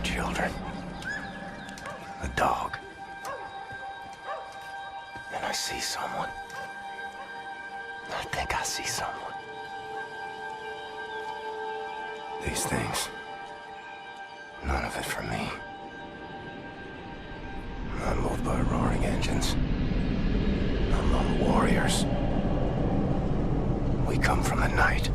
your children. A dog. And I see someone. I think I see someone. These things. None of it for me. Not moved by roaring engines. Not lone warriors. We come from the night.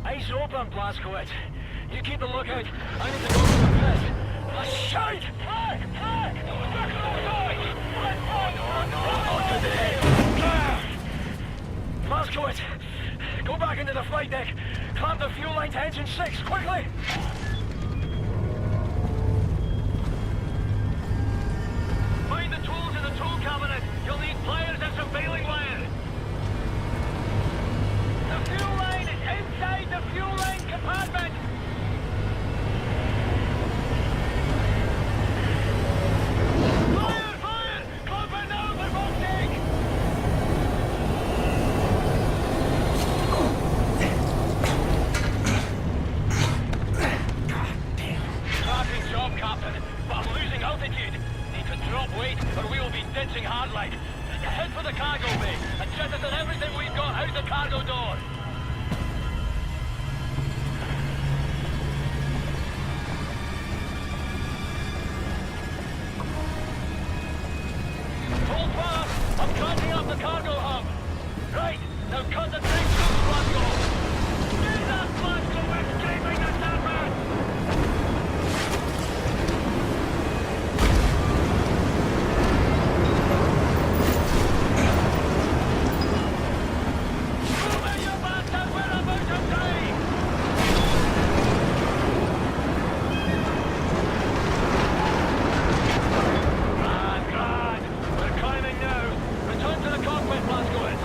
Eyes open, Blazkowicz. You keep a lookout. I need to go to the pit. A shout! Fuck! Fuck! Not today! Blazkowicz, go back into the flight deck. Clamp the fuel line to engine 6, quickly! Find the tools in the tool cabinet. You'll need pliers and some baling wire. The fuel line is inside the fuel line compartment. Fire! Fire! Clamp it down for Wątek! Cracking job, Captain, but I'm losing altitude. Need to drop weight or we will be ditching hardline. Head for the cargo bay and jettison everything we've got out the cargo door. Hold fast! I'm cranking up the cargo hub. Right, now concentrate on Glasgow. Use that Glasgow with scraping the surface! Move it, you bastard! We're about to die! Grand! We're climbing now. Return to the cockpit, Blazkowicz.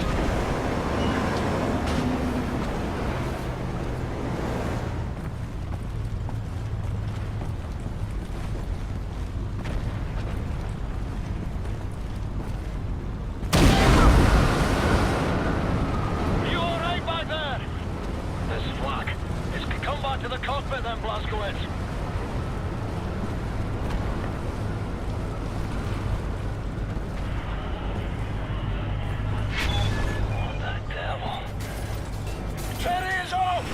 You all right back there? This flak. Come back to the cockpit then, Blazkowicz. What the devil? Ferry is off!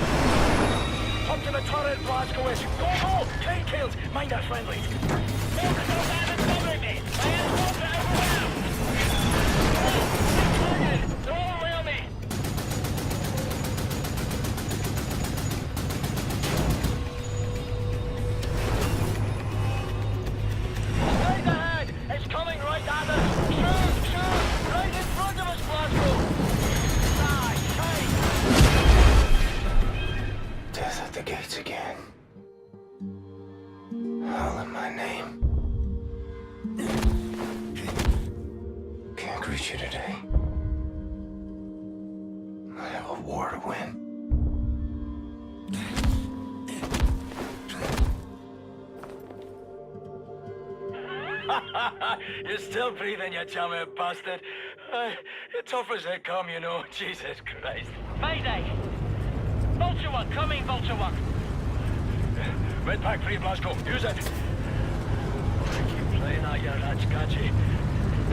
Up to the turret, Blazkowicz. Go, go! Clean kills. Mind our friendly. Focus on that and cover me. I am water overwhelmed. They're all around me. Right ahead! It's coming right at us! Shoot! Shoot! Right in front of us, Glasgow! Ah, shite! Death at the gates again. Howling my name. Can't greet you today. I have a war to win. You're still breathing, you chummy bastard. You're tough as they come, you know. Jesus Christ. Mayday! Vulture 1, come in, Vulture 1. Red pack free, Glasgow. Use it. I keep playing at you, Ratchkachi.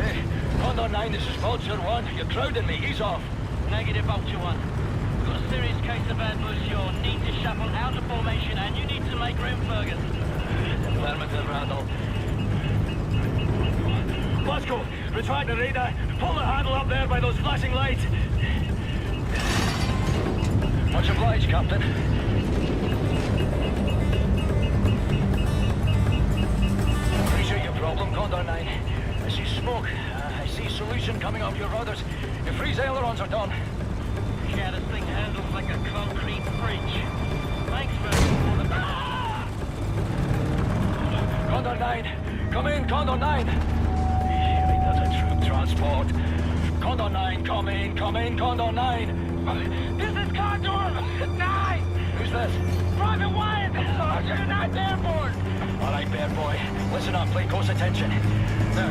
Hey, Condor 9, this is Vulture 1. You're crowding me. He's off. Negative, Vulture 1. We've got a serious case of bad blues. You need to shuffle out of formation and you need to make room, Fergus. Affirmative, Randall. Glasgow, retract the radar. Pull the handle up there by those flashing lights. Much obliged, Captain. Appreciate your problem, Condor 9. I see smoke. I see solution coming off your rudders. Your freeze ailerons are done. Yeah, this thing handles like a concrete bridge. Thanks for the... Ah! Condor 9. Come in, Condor 9. That's a troop transport. Condor 9, come in, Condor 9. This is Condor 9. Who's this? Private Wyatt, Sergeant Airborne. All right, bear boy. Listen up, pay close attention. Now,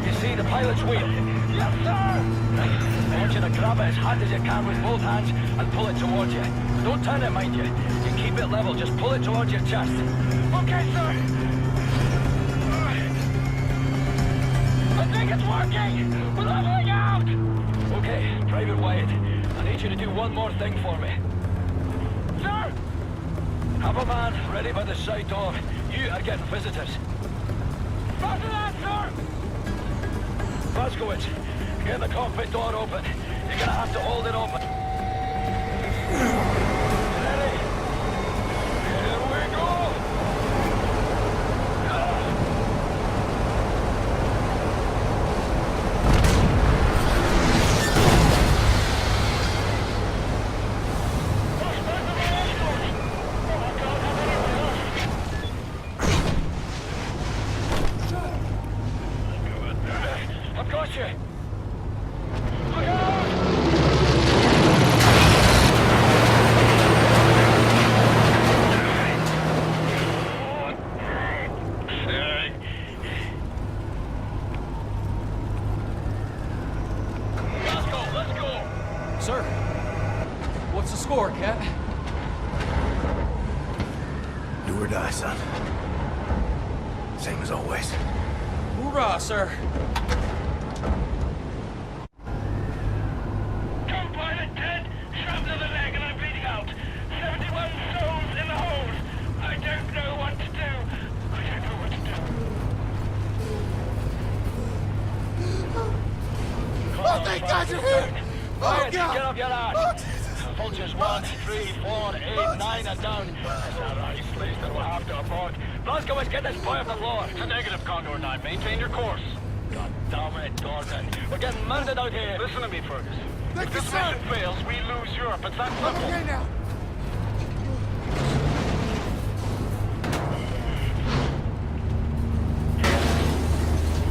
you see the pilot's wheel? Yes, sir! Right. I want you to grab it as hard as you can with both hands and pull it towards you. Don't turn it, mind you. You keep it level, just pull it towards your chest. Okay, sir! I think it's working! We're leveling out! Okay, Private Wyatt. I need you to do one more thing for me. Sir! Have a man ready by the side door. You are getting visitors. Roger that, sir! Blazkowicz, get the cockpit door open. You're gonna have to hold it open. Ready? Here we go! I've got you! Look out! Let's go! Sir, what's the score, Cat? Do or die, son. Same as always. Hoorah, sir. Come pilot, dead! Shrapnel in the leg and I'm bleeding out! 71 souls in the hold! I don't know what to do! I don't know what to do! Oh, thank God you're here! Oh, Quiet, God! get up your ass! Oh, Jesus! Vultures 1, 3, 4, 8, 9 are down. That's all right, Slater will have to abort. Blazkowicz, get this boy off the floor. It's a negative, Condor 9. Maintain your course. God damn it, Gordon. We're getting murdered out here. Listen to me, Fergus. Thank If you, this sir! mission fails, we lose Europe. It's that I'm simple. okay now!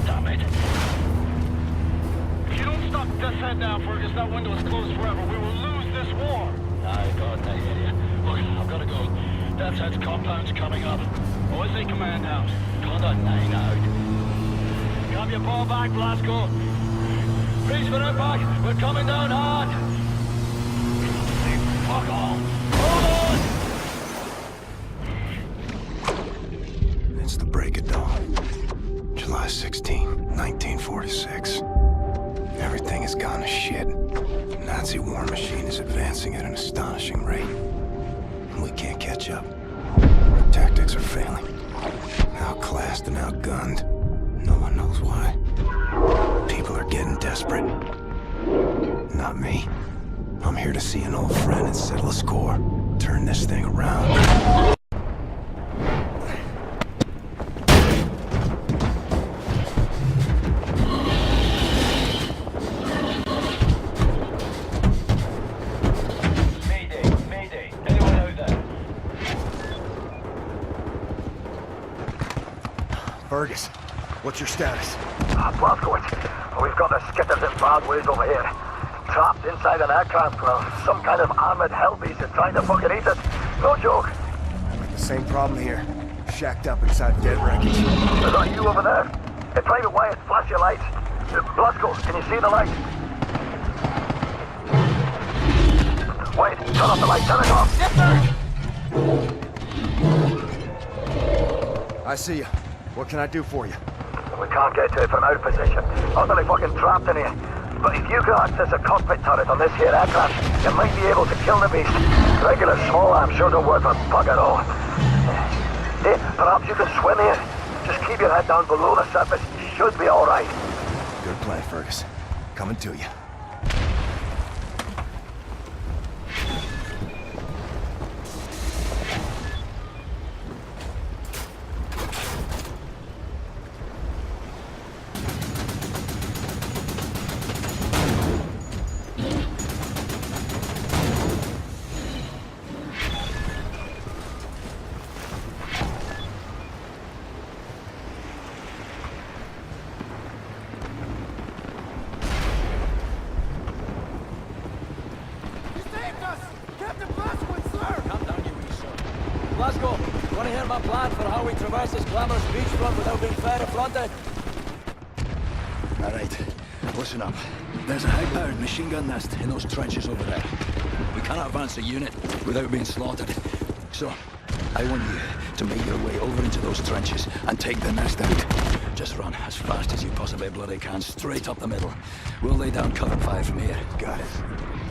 Damn it. If you don't stop this head now, Fergus, that window is closed forever. We will lose this war. Aye, God, I hear you. Look, I've got to go. Death's Head's compound's coming up. OSA command out. Condor 9 out. Grab your ball back, Blasco. Freeze for impact. We're coming down hard. Fuck on. Hold on. It's the break of dawn. July 16, 1946. Everything has gone to shit. The Nazi war machine is advancing at an astonishing rate. And we can't catch up. Our tactics are failing. Outclassed and outgunned. No one knows why. People are getting desperate. Not me. I'm here to see an old friend and settle a score. Turn this thing around. Mayday. Anyone out there? Fergus, what's your status? Blazkowicz, we've got the skitters in bad ways over here. Trapped inside an aircraft, some kind of armored hell beast is trying to fucking eat it. No joke. The same problem here. Shacked up inside dead wreckage. Is that you over there? Hey, Private Wyatt, flash your lights. Blasco, can you see the light? Wait, turn off the light, turn it off. Yes, sir! I see you. What can I do for you? We can't get to it from our position. Utterly fucking trapped in here. But if you can access a cockpit turret on this here aircraft, you might be able to kill the beast. Regular small arms sure don't work for bugger all. Hey, perhaps you can swim here. Just keep your head down below the surface. You should be alright. Good plan, Fergus. Coming to you. Glasgow, you want to hear my plan for how we traverse this glamorous beachfront without being fair affronted. All right, listen up. There's a high-powered machine gun nest in those trenches over there. We cannot advance a unit without being slaughtered. So, I want you to make your way over into those trenches and take the nest out. Just run as fast as you possibly bloody can, straight up the middle. We'll lay down cover fire from here. Got it.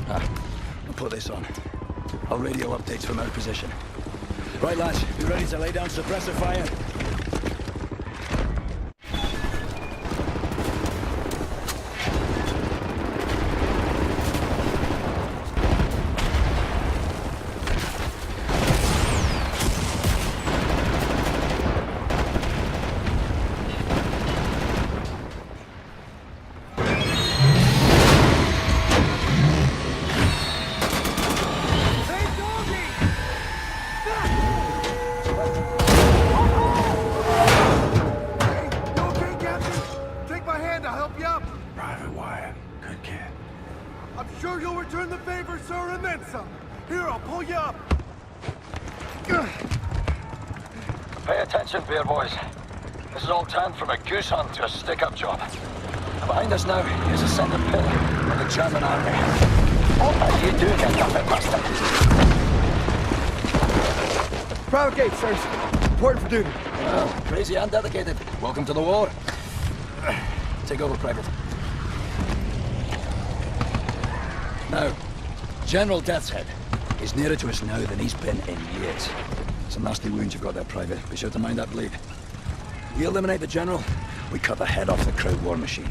I'll put this on. I'll radio updates from our position. Right, lads, be ready to lay down suppressor fire. Pay attention, beer boys. This is all turned from a goose hunt to a stick-up job. And behind us now is a centre pillar of the German army. What are you doing, you nothing bastard? Private gate, sirs. Reporting for duty. Well, crazy and dedicated. Welcome to the war. Take over, Private. Now, General Death's Head is nearer to us now than he's been in years. Some nasty wounds you've got there, Private. Be sure to mind that bleed. We eliminate the General, we cut the head off the crowd war machine.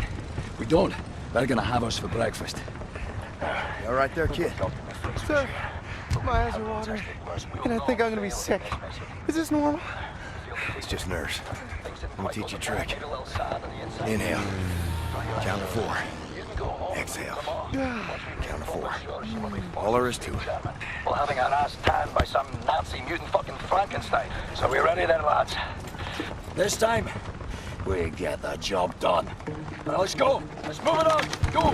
We don't, they're gonna have us for breakfast. You all right there, kid? Sir, my eyes are watering, and I think I'm gonna be sick. Is this normal? It's just nerves. Let me teach you a trick. Inhale. Count to 4. Exhale. Count to 4. All there is to it. Well, having our ass tanned by some Nazi mutant fucking Frankenstein. So we ready then, lads? This time, we get the job done. Now let's go. Let's move it on. Go.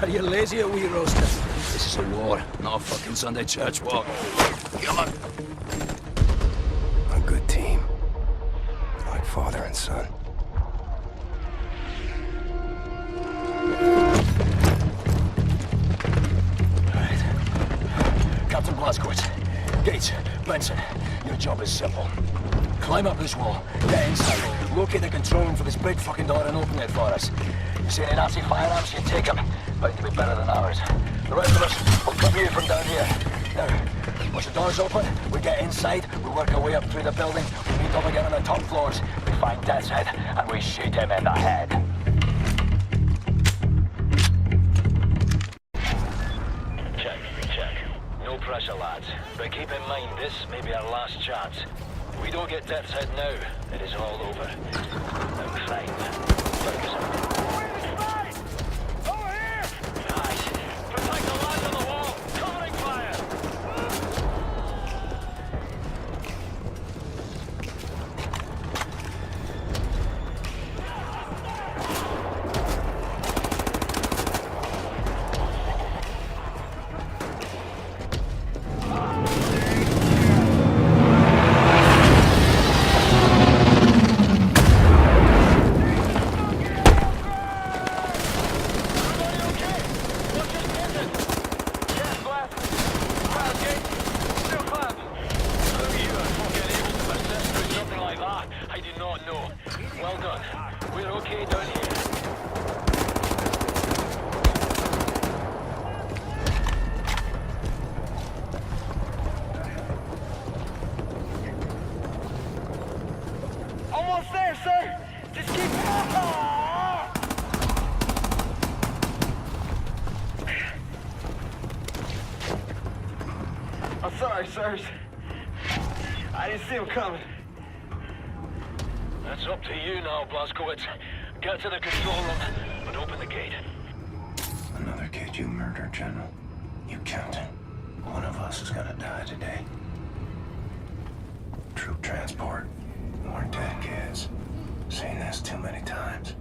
Are you lazy or wee roaster? This is a war, not a fucking Sunday church walk. Come on. A good team. Like father and son. Right. Captain Blazkowicz, Gates, Benson, your job is simple. Climb up this wall, get inside, locate the control room for this big fucking door and open it for us. You see any Nazi firearms, you take them. Bound to be better than ours. The rest of us will come here from down here. Now, once the door's open, we get inside, we work our way up through the building, we meet up again on the top floors, we find Death's Head, and we shoot him in the head. Check. No pressure, lads. But keep in mind, this may be our last chance. If we don't get Death's Head now, it is all over. Now climb. Focus on. Over here! Nice. Protect the lads on the wall. Covering fire! I'm sorry, sirs. I didn't see him coming. That's up to you now, Blazkowicz. Get to the control room and open the gate. Another kid you murdered, General. You counting. One of us is gonna die today. Troop transport. More dead kids. Seen this too many times.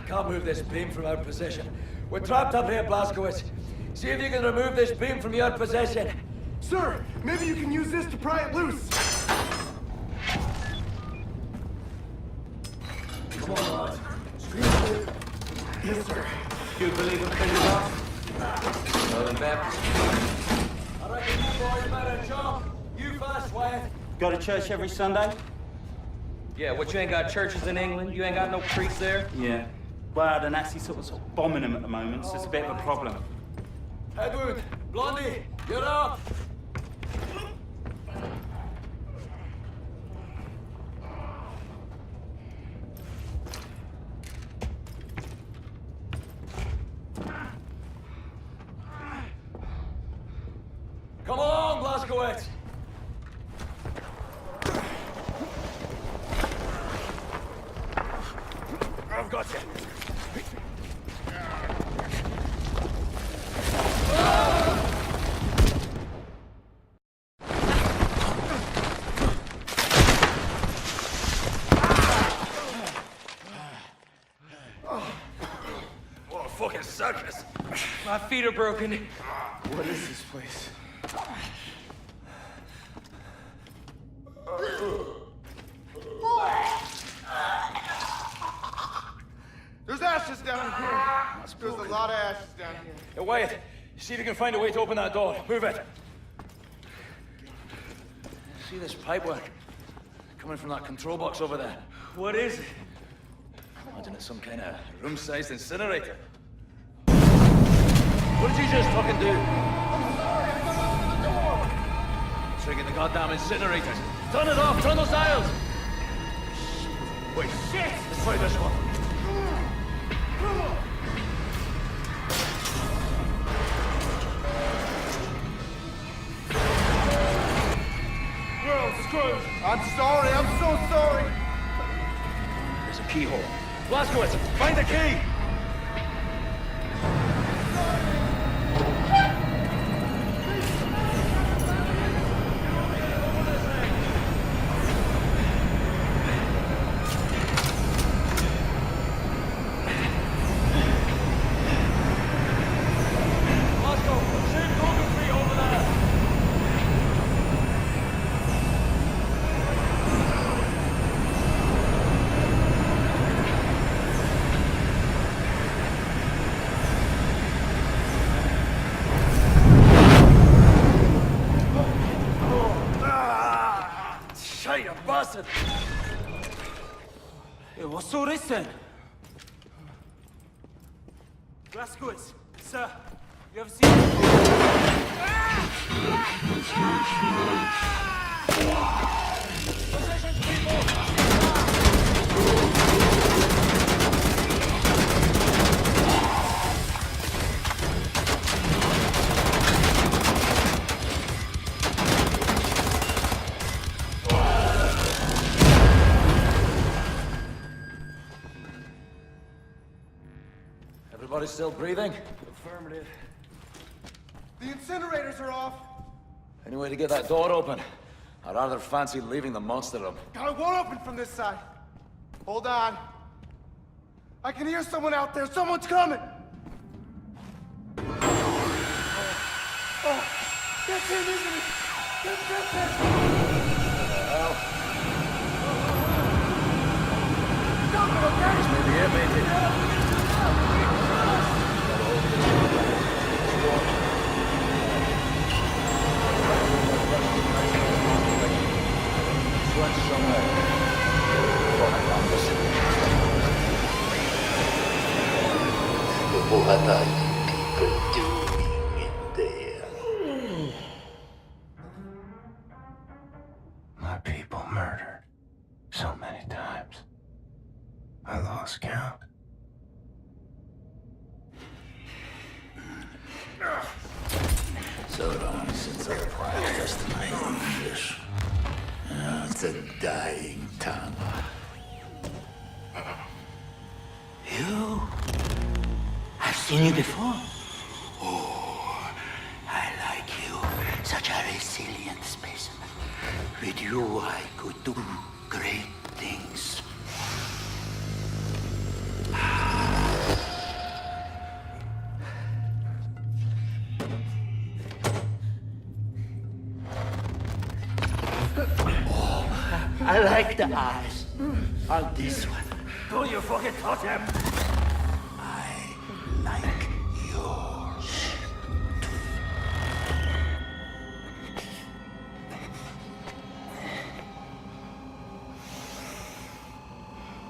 Can't move this beam from our position. We're trapped up here, Blazkowicz. See if you can remove this beam from your possession. Sir, maybe you can use this to pry it loose. Come on, lads. Yes, sir. You believe in Pentecost? Northern Baptist. I reckon you boys better jump. You first, Wyatt. Go to church every Sunday? Yeah, what, you ain't got churches in England? You ain't got no priests there? Yeah. Well, the Nazis sort of bombing them at the moment, so it's a bit of a problem. Edward, Blondie, you're up! Come along, Blazkowicz! I've got you. What a fucking circus! My feet are broken. What is this place? There's ashes down here. There's a lot of ashes down here. Hey, Wyatt, see if you can find a way to open that door. Move it. See this pipework? Coming from that control box over there. What is it? Imagine it's some kind of room-sized incinerator. What did you just fucking do? Triggering the goddamn incinerators. Turn it off! Turn those dials! Wait, shit! Let's try this one. Well, screw. I'm sorry. I'm so sorry. There's a keyhole. Blazkowicz, find the key! Hey, what's all this then? Blazkowicz, sir, you ever seen... Positions, people! Everybody still breathing? Affirmative. The incinerators are off. Any way to get that door open? I'd rather fancy leaving the monster room. God, it won't open from this side. Hold on. I can hear someone out there. Someone's coming. Oh, that's him, isn't it? That's him. Stop it, okay? Maybe it, matey. What are you people doing in there? My people murdered so many times. I lost count. So long since I practiced my English. It's a dying tongue. You? I've seen you before. Oh, I like you. Such a resilient specimen. With you, I could do great things. I like the eyes on this one. Don't you fucking touch him! I like yours.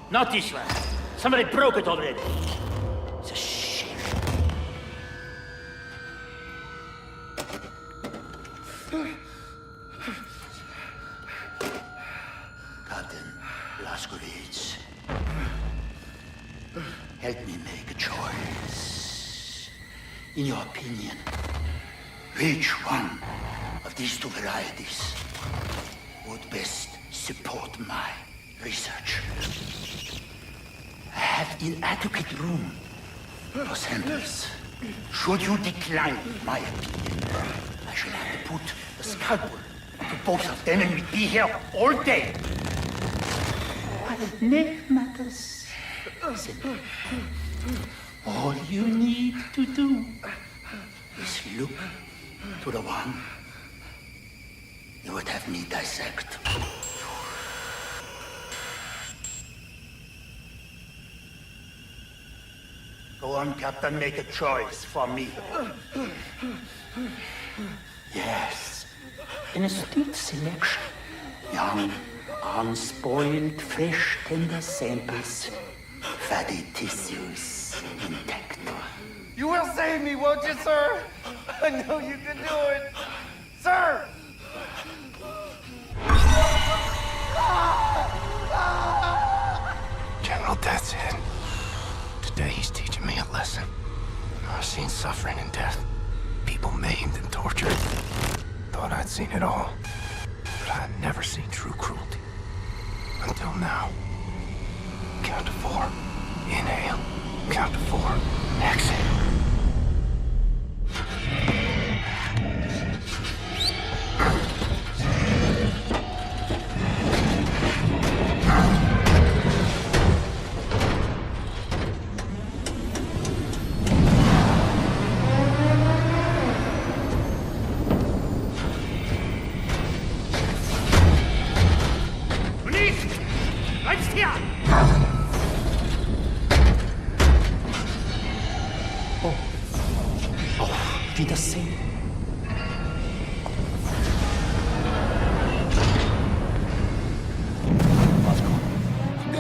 Not this one. Somebody broke it already. It's a shit. Captain Blazkowicz, help me make a choice. In your opinion, which one of these two varieties would best support my research? I have inadequate room for samples. Should you decline my opinion, I shall have to put a scalpel to both of them and we'd be here all day. What matters? Listen. All you need to do is look to the one you would have me dissect. Go on, Captain, make a choice for me. Yes, an astute selection. Young, unspoiled, fresh, tender samples. Fatty tissues intact. You will save me, won't you, sir? I know you can do it. Sir! General Death's head. Today he's teaching me a lesson. I've seen suffering and death. People maimed and tortured. Thought I'd seen it all. But I've never seen true cruelty. Until now. Count to 4. Inhale. Count to 4. Exhale.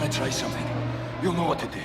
Try something. You'll know what to do.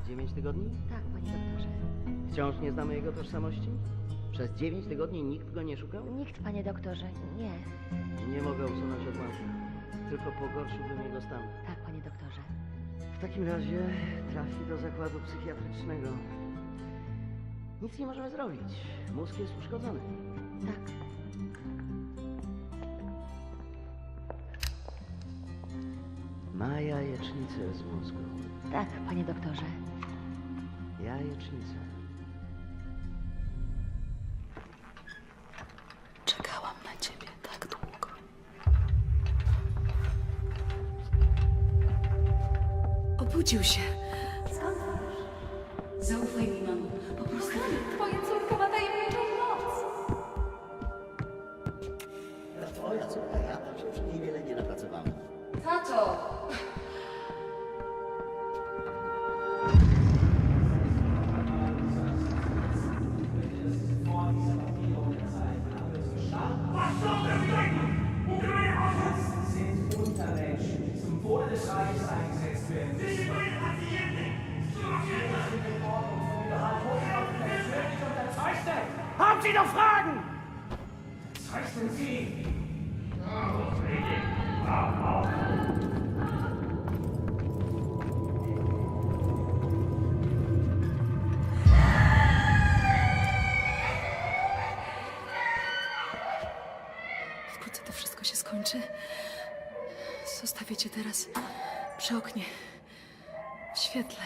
9 tygodni? Tak, panie doktorze. Wciąż nie znamy jego tożsamości? Przez 9 tygodni nikt go nie szukał? Nikt, panie doktorze, nie. Nie mogę usunąć odłamka. Tylko pogorszyłbym jego stan. Tak, panie doktorze. W takim razie trafi do zakładu psychiatrycznego. Nic nie możemy zrobić. Mózg jest uszkodzony. Tak. Ma jajecznicę z mózgu. Tak, panie doktorze. Jajecznicę. Czekałam na ciebie tak długo. Obudził się. Zaufaj mi, mamo. Po prostu twoja córka ma tajemniczą moc. Twoja córka, ja tam się przy niej wiele nie napracowałem. Tato! Haben Sie noch Fragen? Zeichnen Sie! Wkrótce to wszystko się skończy. Zostawię cię teraz przy oknie. W świetle.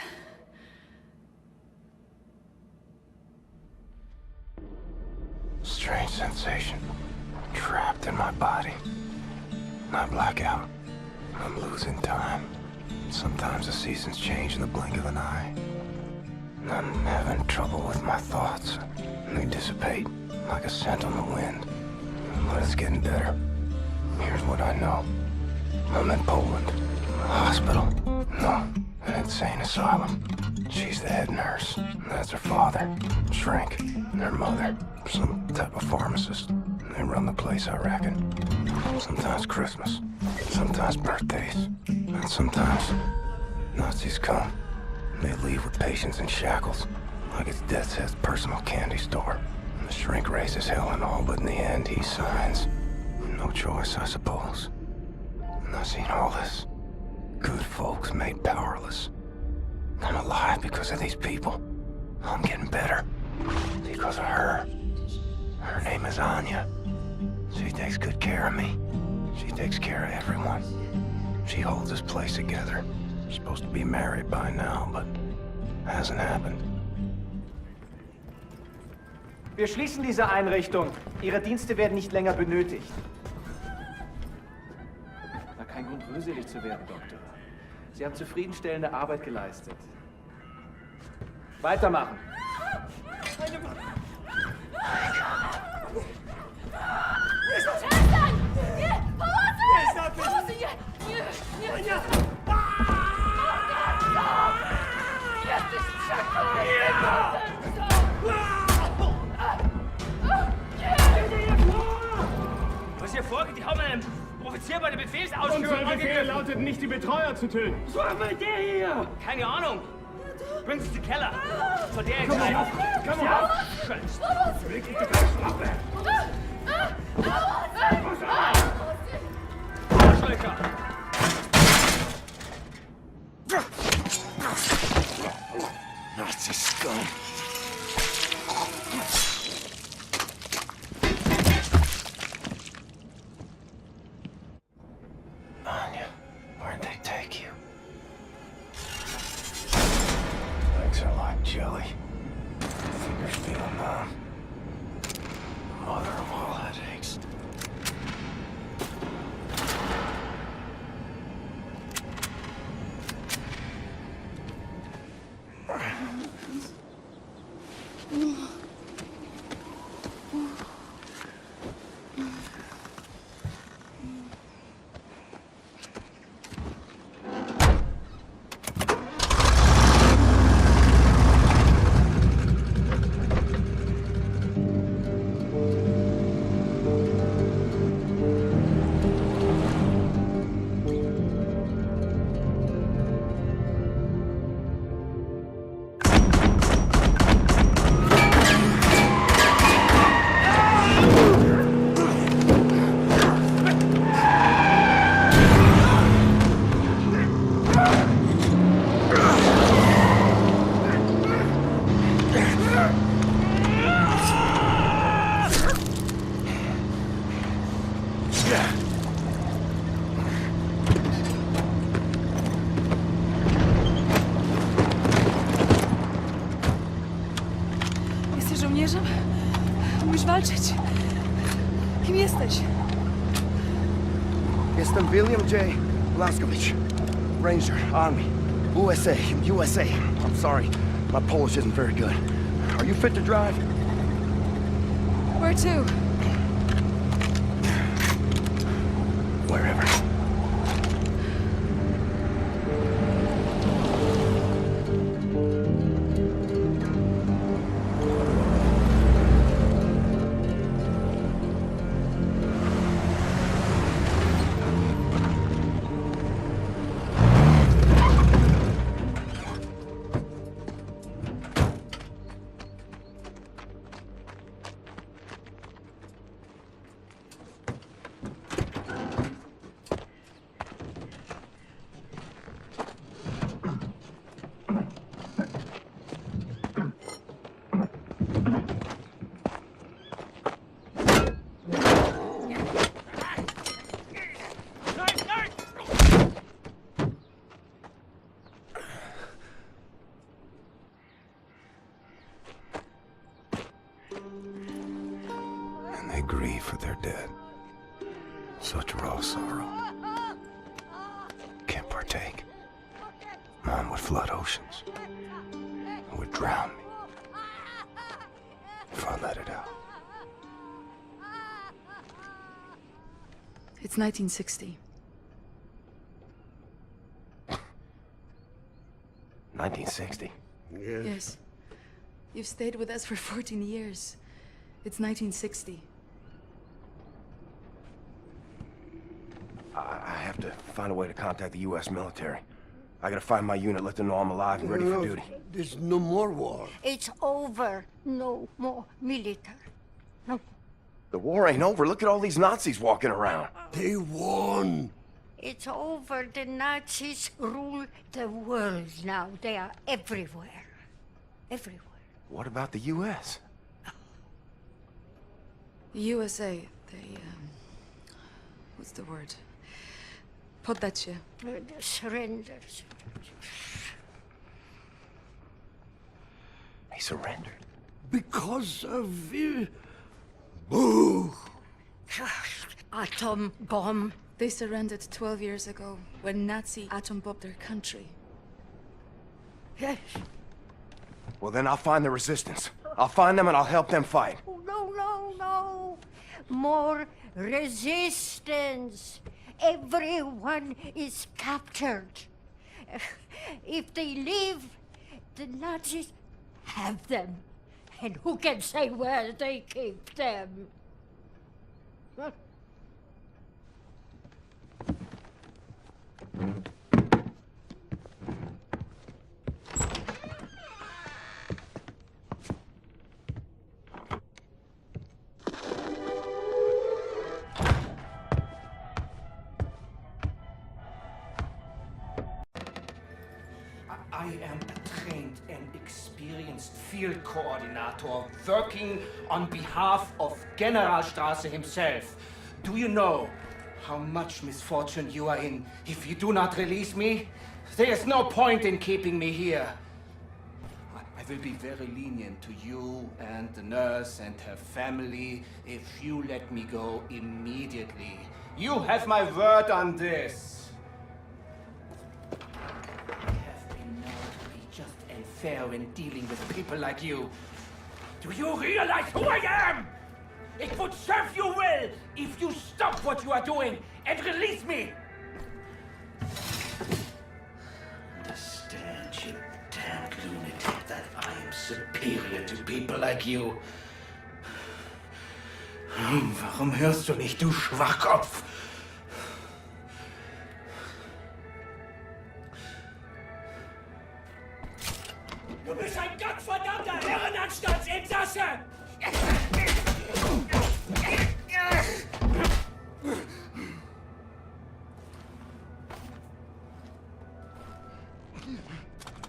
Strange sensation. Trapped in my body. I black out. I'm losing time. Sometimes the seasons change in the blink of an eye. I'm having trouble with my thoughts. They dissipate like a scent on the wind. But it's getting better. Here's what I know. I'm in Poland. A hospital. No, an insane asylum. She's the head nurse. That's her father. Shrink. And her mother. Some type of pharmacist. They run the place, I reckon. Sometimes Christmas. Sometimes birthdays. And sometimes Nazis come. They leave with patients in shackles. Like it's Death's Head's personal candy store. And the shrink raises hell and all, but in the end he signs. No choice, I suppose. And I've seen all this. Good folks made powerless. I'm alive because of these people. I'm getting better. Because of her. Her name is Anya. She takes good care of me. She takes care of everyone. She holds this place together. Supposed to be married by now, but hasn't happened. Wir schließen diese Einrichtung. Ihre Dienste werden nicht länger benötigt. Na, kein Grund, rührselig zu werden, Doktor. Sie haben zufriedenstellende Arbeit geleistet. Weitermachen. Przestań! Nie! Pomocy! Pomocy! Nie! Nie! Nie! Jesteś przeklęty! Was hier vorgeht, die haben einen Offizier bei der Befehlsausführung Unser Befehl angegriffen. lautet nicht, die Betreuer zu töten. Was will der hier? Keine Ahnung. Bring sie in den Keller. Von der Komm mal auf! Komm mal auf! Scheiße. Leg dich doch ganz Schwache! Arschlöcher! Nazi scum. Anya, where'd they take you? Legs are like jelly. Fingers feel numb. Mother of all headaches. walczyć. Kim jesteś? Jestem William J. Blaskowicz, Ranger, Army, USA. I'm sorry, my Polish isn't very good. Are you fit to drive? Where to? Wherever. They grieve for their dead. Such raw sorrow. Can't partake. Mine would flood oceans. It would drown me. If I let it out. It's 1960. 1960? Yes. You've stayed with us for 14 years. It's 1960. I have to find a way to contact the U.S. military. I gotta find my unit, let them know I'm alive and ready for duty. There's no more war. It's over. No more military. No. The war ain't over. Look at all these Nazis walking around. They won. It's over. The Nazis rule the world now. They are everywhere. Everywhere. What about the U.S.? The USA, they, what's the word? Poddać się. Surrender. He surrendered. Because of... Boo! Atom bomb. They surrendered 12 years ago when Nazi atom bombed their country. Yes. Well, then I'll find the resistance. I'll find them and I'll help them fight. Oh, no. More resistance. Everyone is captured. If they leave, the Nazis have them. And who can say where they keep them? I am a trained and experienced field coordinator working on behalf of Generalstraße himself. Do you know how much misfortune you are in if you do not release me? There is no point in keeping me here. I will be very lenient to you and the nurse and her family if you let me go immediately. You have my word on this. Fair when dealing with people like you. Do you realize who I am? It would serve you well if you stop what you are doing and release me. Understand, you damned lunatic, that I am superior to people like you. Warum hörst du nicht, du Schwachkopf? Du bist ein gottverdammter Irrenanstaltsinsasse!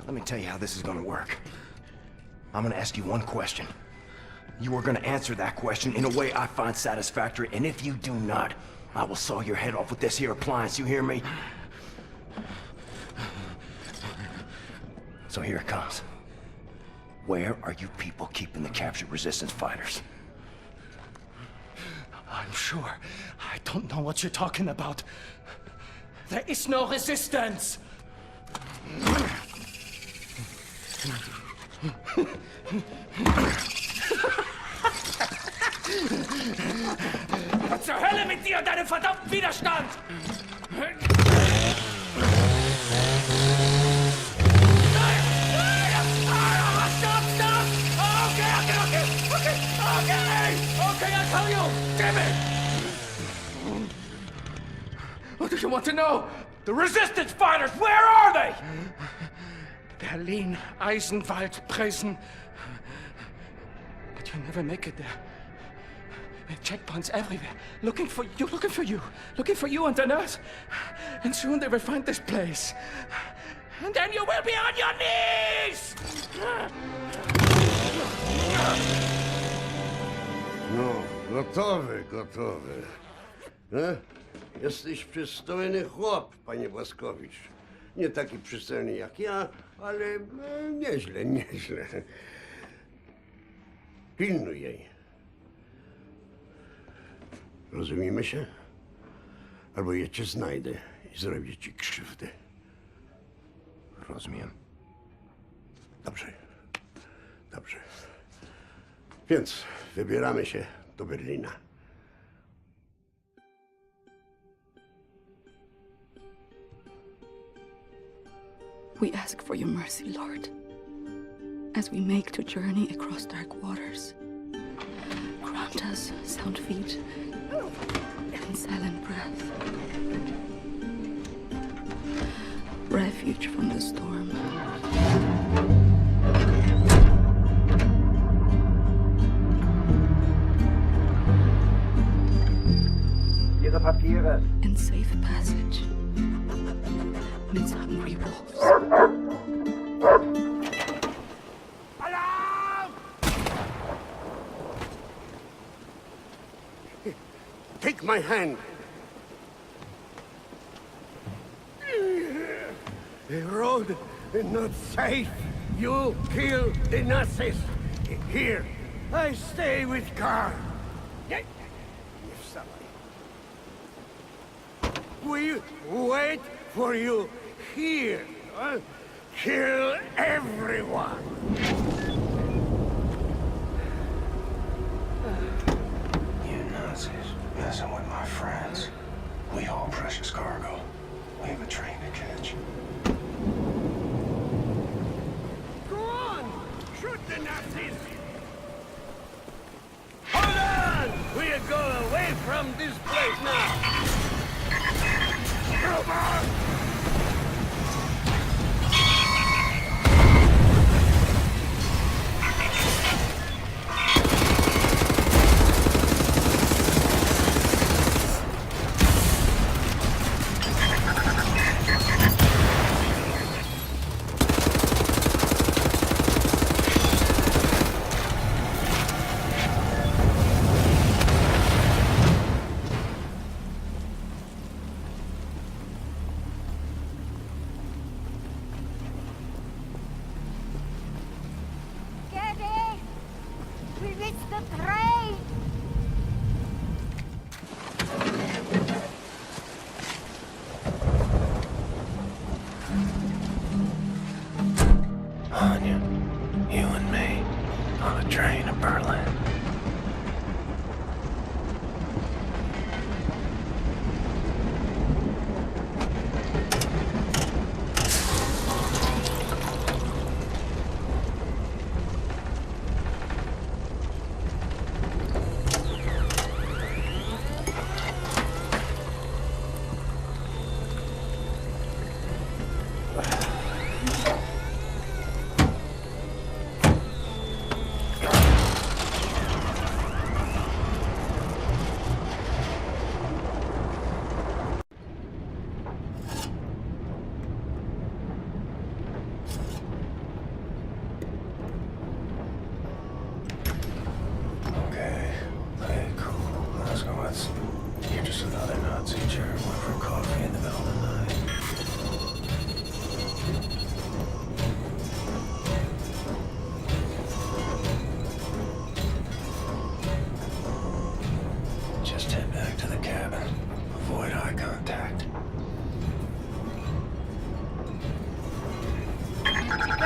Let me tell you how this is gonna work. I'm gonna ask you one question. You are gonna answer that question in a way I find satisfactory, and if you do not, I will saw your head off with this here appliance, you hear me? So here it comes. Where are you people keeping the captured resistance fighters? I'm sure. I don't know what you're talking about. There is no resistance! Was zur Hölle mit dir und deinem verdammten Widerstand? Okay, I'll tell you! Damn it! What do you want to know? The resistance fighters, where are they? Berlin, Eisenwald, Presen. But you'll never make it there. There are checkpoints everywhere, looking for you on the nurse. And soon they will find this place. And then you will be on your knees! No, gotowy. Jesteś przystojny chłop, panie Błaskowicz. Nie taki przystojny jak ja, ale nieźle. Pilnuj jej. Rozumiemy się? Albo ja cię znajdę i zrobię ci krzywdę. Rozumiem. Dobrze. Więc wybieramy się do Berlina. We ask for your mercy, Lord, as we make the journey across dark waters. Grant us sound feet and silent breath. Refuge from the storm. Ihre Papiere. And safe passage amidst hungry wolves. Take my hand. The road is not safe. You kill the Nazis. Here, I stay with Karl. We wait for you here. Kill everyone. You Nazis messing with my friends. We haul precious cargo. We have a train to catch. Go on! Shoot the Nazis! Hold on! We'll go away from this place now! Come on!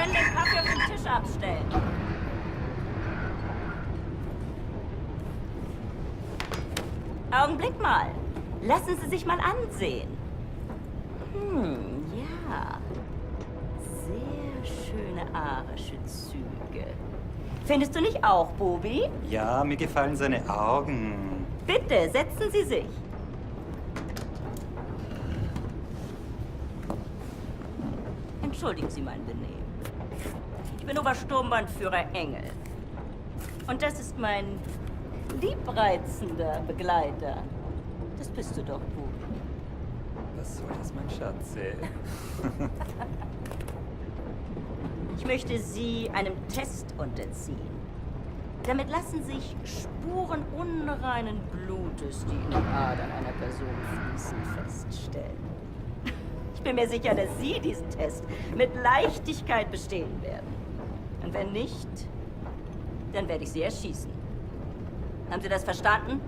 können den Kaffee auf den Tisch abstellen. Augenblick mal. Lassen Sie sich mal ansehen. Ja. Sehr schöne arische Züge. Findest du nicht auch, Bobi? Ja, mir gefallen seine Augen. Bitte, setzen Sie sich. Entschuldigen Sie mein Benehmen. Ich bin Obersturmbannführer Engel. Und das ist mein liebreizender Begleiter. Das bist du doch, Bobi. Was soll das, mein Schatz? Ich möchte Sie einem Test unterziehen. Damit lassen sich Spuren unreinen Blutes, die in den Adern einer Person fließen, feststellen. Ich bin mir sicher, dass Sie diesen Test mit Leichtigkeit bestehen werden. Und wenn nicht, dann werde ich Sie erschießen. Haben Sie das verstanden?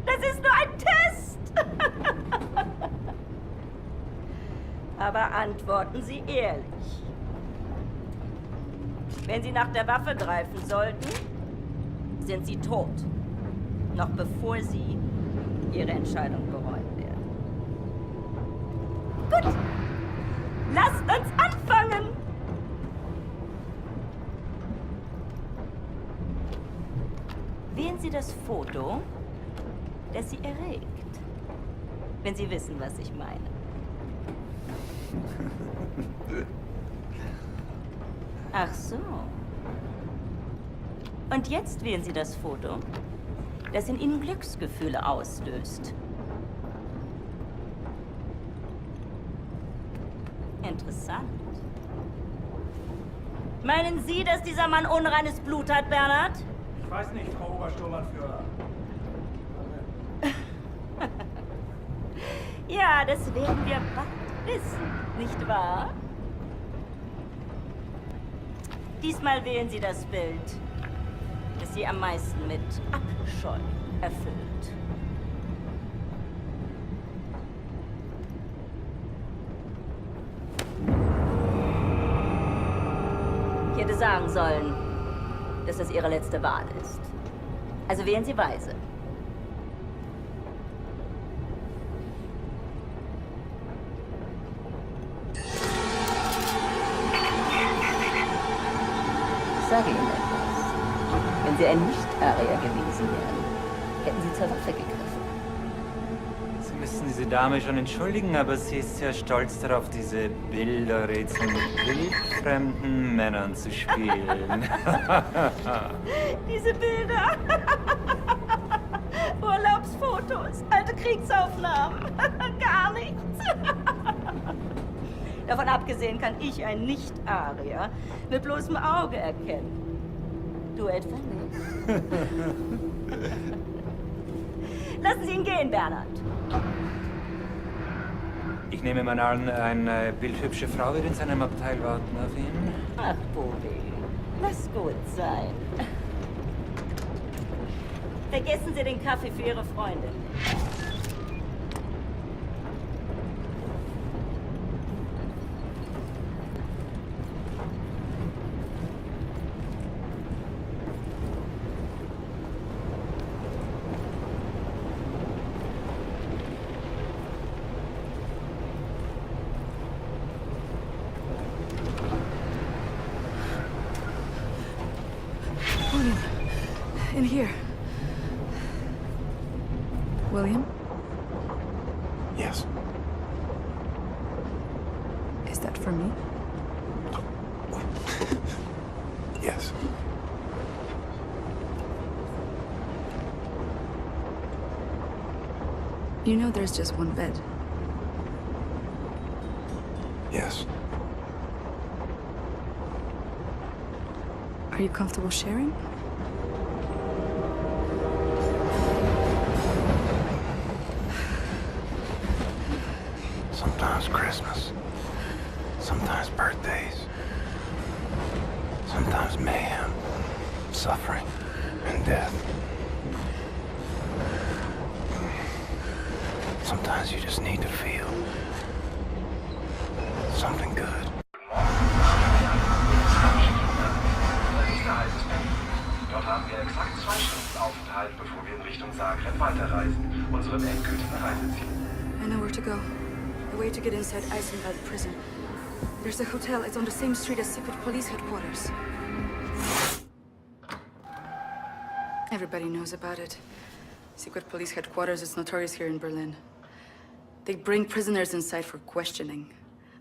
Das ist nur ein Test! Aber antworten Sie ehrlich. Wenn Sie nach der Waffe greifen sollten, sind Sie tot. Noch bevor Sie Ihre Entscheidung bereuen werden. Gut! Lasst uns anfangen! Wählen Sie das Foto, das Sie erregt. Wenn Sie wissen, was ich meine. Ach so. Und jetzt wählen Sie das Foto, das in Ihnen Glücksgefühle auslöst. Interessant. Meinen Sie, dass dieser Mann unreines Blut hat, Bernhard? Ich weiß nicht, Frau Obersturmbannführer. Ja, das werden wir bald wissen, nicht wahr? Diesmal wählen Sie das Bild, das Sie am meisten mit Abscheu erfüllt. Ich hätte sagen sollen, dass das Ihre letzte Wahl ist. Also wählen Sie weise. Ich sage Ihnen etwas. Wenn Sie ein Nicht-Arier gewesen wären, hätten Sie zur Waffe gegriffen. Sie müssen diese Dame schon entschuldigen, aber sie ist sehr stolz darauf, diese Bilderrätsel mit wildfremden Männern zu spielen. Diese Bilder. Urlaubsfotos, alte Kriegsaufnahmen. Gar nichts. Davon abgesehen kann ich ein Nicht-Arier mit bloßem Auge erkennen. Du etwa nicht? Lassen Sie ihn gehen, Bernhard. Ich nehme mal an, eine bildhübsche Frau wird in seinem Abteil warten auf ihn. Ach, Bobi, lass gut sein. Vergessen Sie den Kaffee für Ihre Freundin. In here. William? Yes. Is that for me? Yes. You know there's just one bed. Yes. Are you comfortable sharing? Sometimes Christmas. Sometimes birthdays. Sometimes mayhem, suffering, and death. Sometimes you just need to feel something good. Dort haben wir exakt 2 Stunden Aufenthalt, bevor wir in Richtung Zagreb weiterreisen, unserem endgültigen Reiseziel. I know where to go. A way to get inside Eisenwald prison. There's a hotel. It's on the same street as secret police headquarters. Everybody knows about it. Secret police headquarters is notorious here in Berlin. They bring prisoners inside for questioning.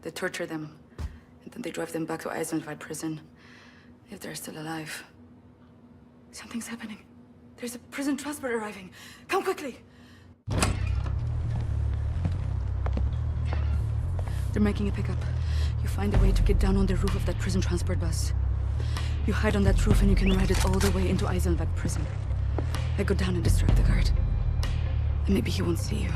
They torture them, and then they drive them back to Eisenwald prison, if they're still alive. Something's happening. There's a prison transport arriving. Come quickly! They're making a pickup. You find a way to get down on the roof of that prison transport bus. You hide on that roof and you can ride it all the way into Eisenwald prison. I go down and distract the guard. And maybe he won't see you.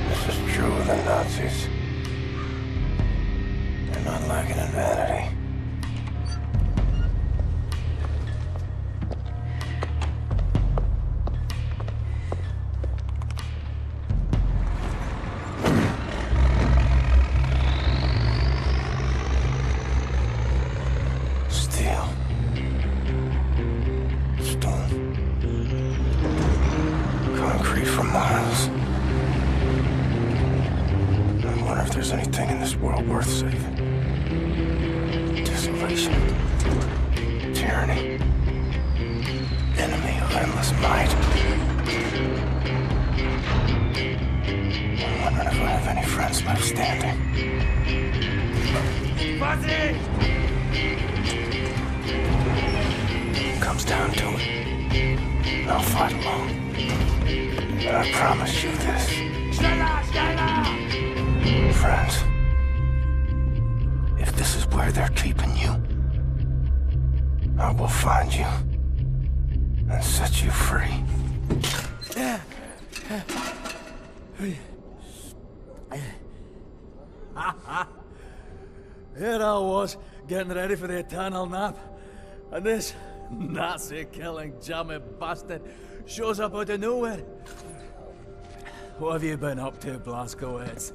This is true of the Nazis. They're not lacking in vanity. Comes down to it, I'll fight alone. But I promise you this. Friends, if this is where they're keeping you, I will find you and set you free. Here I was, getting ready for the eternal nap. And this Nazi-killing jammy bastard shows up out of nowhere. What have you been up to, Blazkowicz?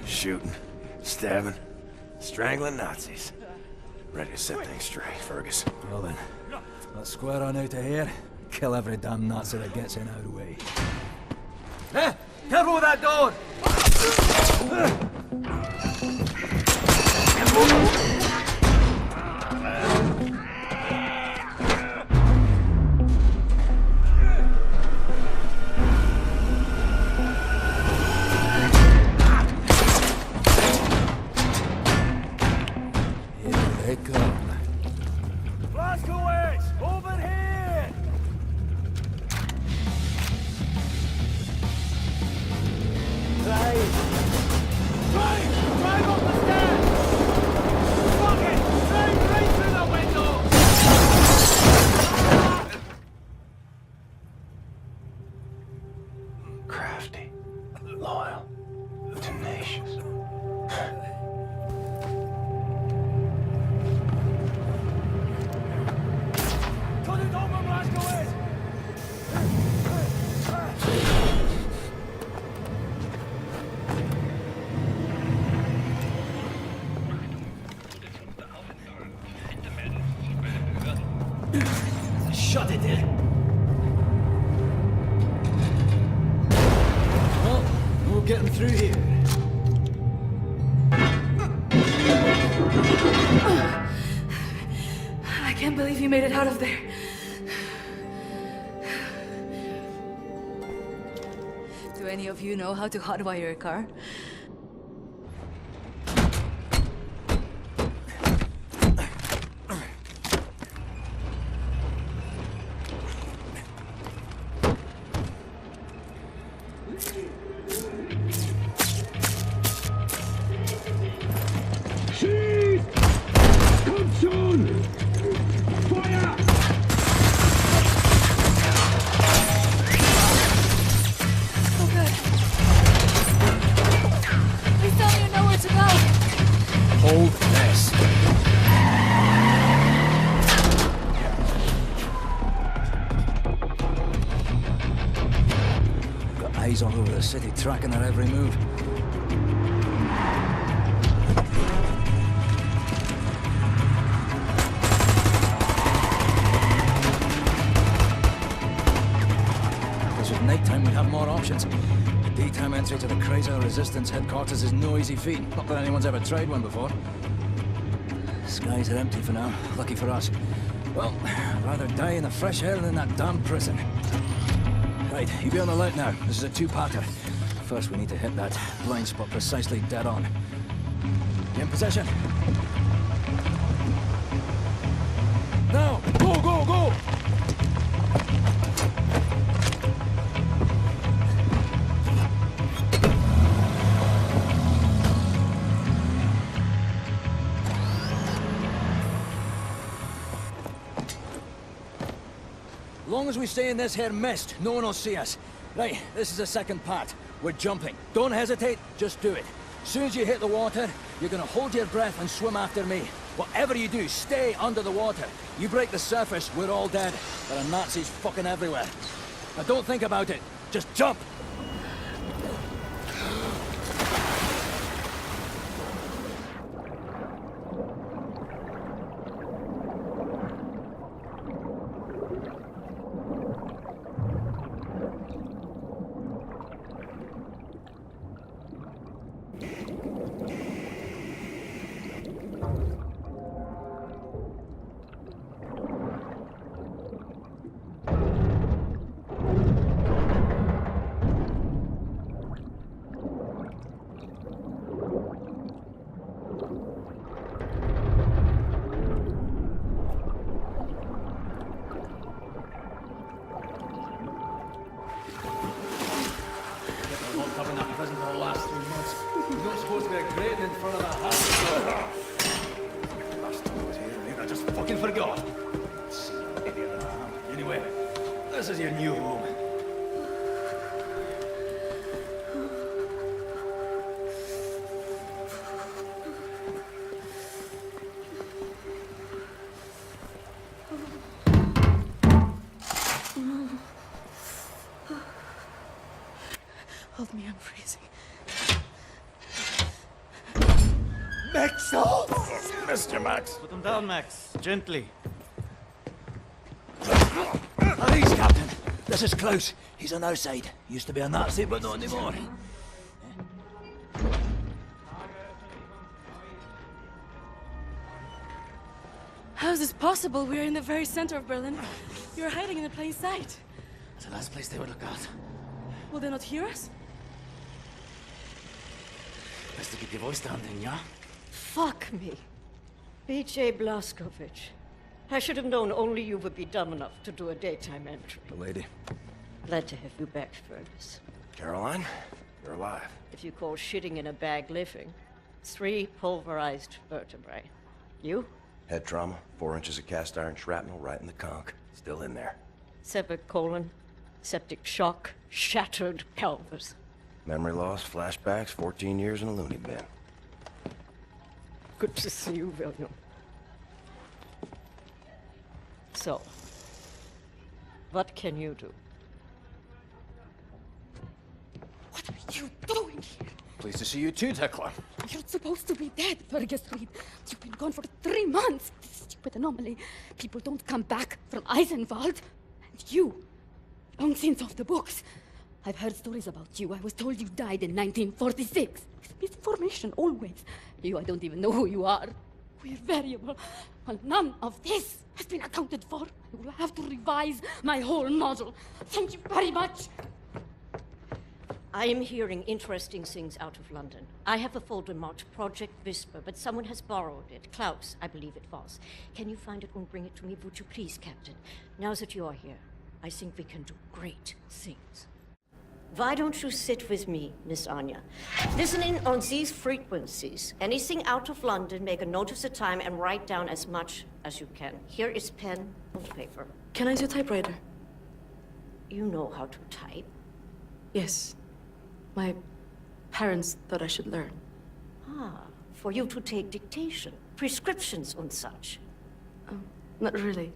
Shooting, stabbing, strangling Nazis. Ready to set things straight, Fergus. Well then, let's square on out of here. Kill every damn Nazi that gets in our way. Hey! Careful with that door! Here they come. Blazkowicz, over here! Drive up the stairs! Fuck it! Drive right through the window! Crafty, loyal, tenacious. Cut it over, Blazkowicz! Shut it in. Well, we'll get him through here. I can't believe you made it out of there. Do any of you know how to hotwire a car? Eyes all over the city, tracking their every move. If this was nighttime, we'd have more options. The daytime entry to the Chrysler Resistance headquarters is no easy feat. Not that anyone's ever tried one before. Skies are empty for now. Lucky for us. Well, I'd rather die in the fresh air than in that damn prison. Right, you be on the alert now. This is a two-parter. First, we need to hit that blind spot precisely dead on. You in position? Now! Go, go, go! Long as we stay in this here mist, no one will see us. Right, this is the second part. We're jumping. Don't hesitate, just do it. As soon as you hit the water, you're gonna hold your breath and swim after me. Whatever you do, stay under the water. You break the surface, we're all dead. There are Nazis fucking everywhere. Now don't think about it, just jump! This is your new home. Hold me, I'm freezing. Max, oh! Mr. Max. Put him down, Max. Gently. Please, Captain. This is Klaus. He's on our side. Used to be a Nazi, but not anymore. How is this possible? We're in the very center of Berlin. You're hiding in plain sight. It's the last place they would look at. Will they not hear us? Best to keep your voice down then, yeah? Fuck me. B.J. Blazkowicz. I should have known only you would be dumb enough to do a daytime entry. The lady. Glad to have you back, Furnace. Caroline, you're alive. If you call shitting in a bag living, 3 pulverized vertebrae. You? Head trauma, 4 inches of cast iron shrapnel right in the conch. Still in there. Severed colon, septic shock, shattered pelvis. Memory loss, flashbacks, 14 years in a loony bin. Good to see you, William. So, what can you do? What are you doing here? Pleased to see you too, Tekla. You're supposed to be dead, Fergus Reed. You've been gone for 3 months. This stupid anomaly. People don't come back from Eisenwald. And you, long since off the books. I've heard stories about you. I was told you died in 1946. It's misinformation, always. You, I don't even know who you are. We're variable. Well, none of this has been accounted for. I will have to revise my whole model. Thank you very much. I am hearing interesting things out of London. I have a folder marked Project Whisper, but someone has borrowed it. Klaus, I believe it was. Can you find it and bring it to me, would you please, Captain? Now that you are here, I think we can do great things. Why don't you sit with me, Miss Anya? Listen in on these frequencies. Anything out of London, make a note of the time and write down as much as you can. Here is pen and paper. Can I use a typewriter? You know how to type? Yes. My parents thought I should learn. Ah, for you to take dictation, prescriptions and such. Not really.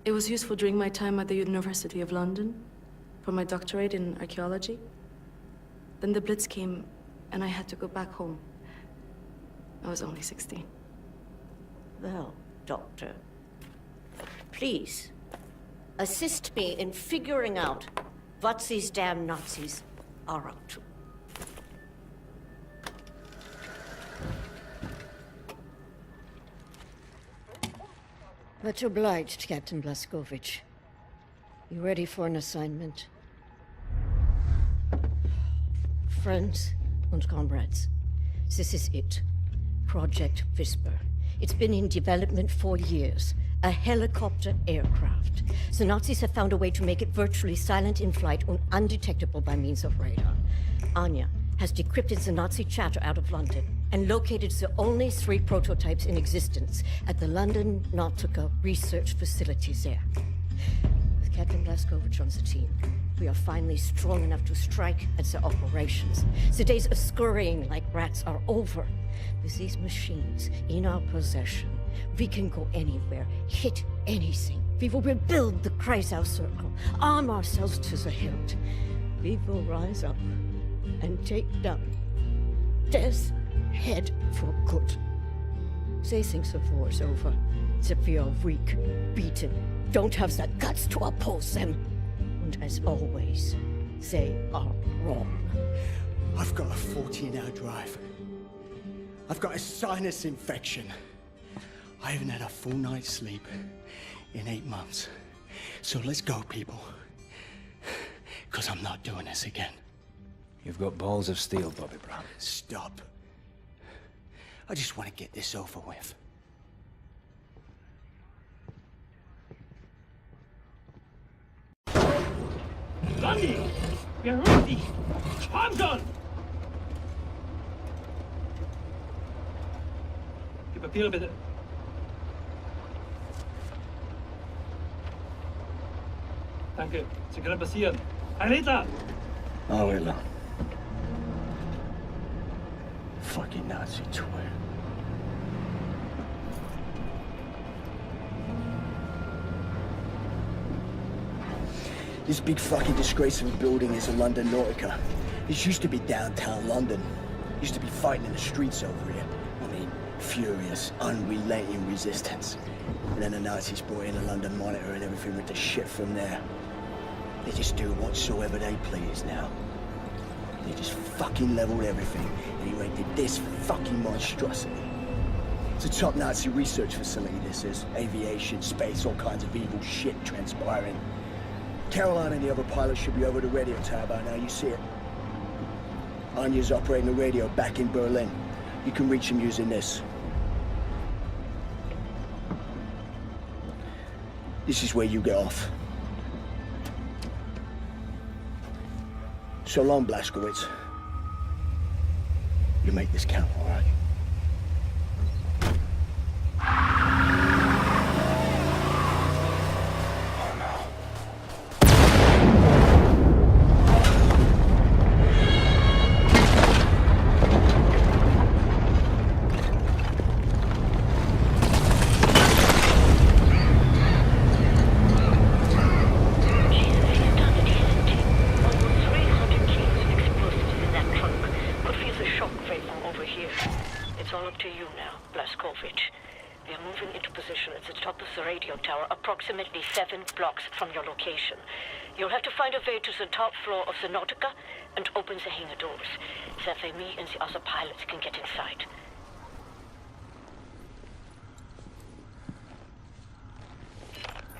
It was useful during my time at the University of London for my doctorate in archaeology. Then the Blitz came, and I had to go back home. I was only 16. Well, Doctor, please assist me in figuring out what these damn Nazis are up to. Much obliged, Captain Blazkowicz. You ready for an assignment? Friends and comrades, this is it. Project Whisper. It's been in development for years. A helicopter aircraft. The Nazis have found a way to make it virtually silent in flight and undetectable by means of radar. Anya has decrypted the Nazi chatter out of London and located the only 3 prototypes in existence at the London Nautica research facilities there. With Captain Blazkowicz on the team, we are finally strong enough to strike at the operations. The days of scurrying like rats are over. With these machines in our possession, we can go anywhere, hit anything. We will rebuild the Kreisau Circle, arm ourselves to the hilt. We will rise up and take down Death's Head for good. They think the war's over, that we are weak, beaten, don't have the guts to oppose them. And as always, they are wrong. I've got a 14-hour drive. I've got a sinus infection. I haven't had a full night's sleep in 8 months. So let's go, people. Because I'm not doing this again. You've got balls of steel, Bobby Brown. Stop. I just want to get this over with. Randy! Wir hören dich! Sponsor! Die Papiere bitte. Danke, Sie können passieren. Ein Liter! Oh, Hitler. Fucking Nazi twit. This big fucking disgrace of a building is a London Nautica. This used to be downtown London. Used to be fighting in the streets over here. I mean, furious, unrelenting resistance. And then the Nazis brought in a London Monitor and everything went to shit from there. They just do whatsoever they please now. They just fucking leveled everything and erected this fucking monstrosity. It's a top Nazi research facility, this is. Aviation, space, all kinds of evil shit transpiring. Caroline and the other pilots should be over the radio tower by now, you see it. Anya's operating the radio back in Berlin. You can reach him using this. This is where you get off. So long, Blazkowicz. You make this count, all right? Approximately 7 blocks from your location. You'll have to find a way to the top floor of the Nautica and open the hangar doors. That way me and the other pilots can get inside.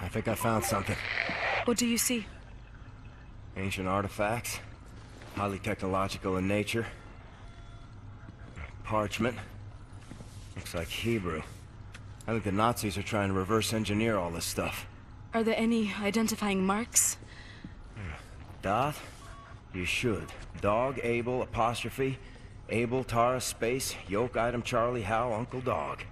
I think I found something. What do you see? Ancient artifacts. Highly technological in nature. Parchment. Looks like Hebrew. I think the Nazis are trying to reverse engineer all this stuff. Are there any identifying marks? Dot? You should. Dog, Abel, apostrophe. Abel, Tara, space, yoke, item, Charlie, Hal, Uncle Dog.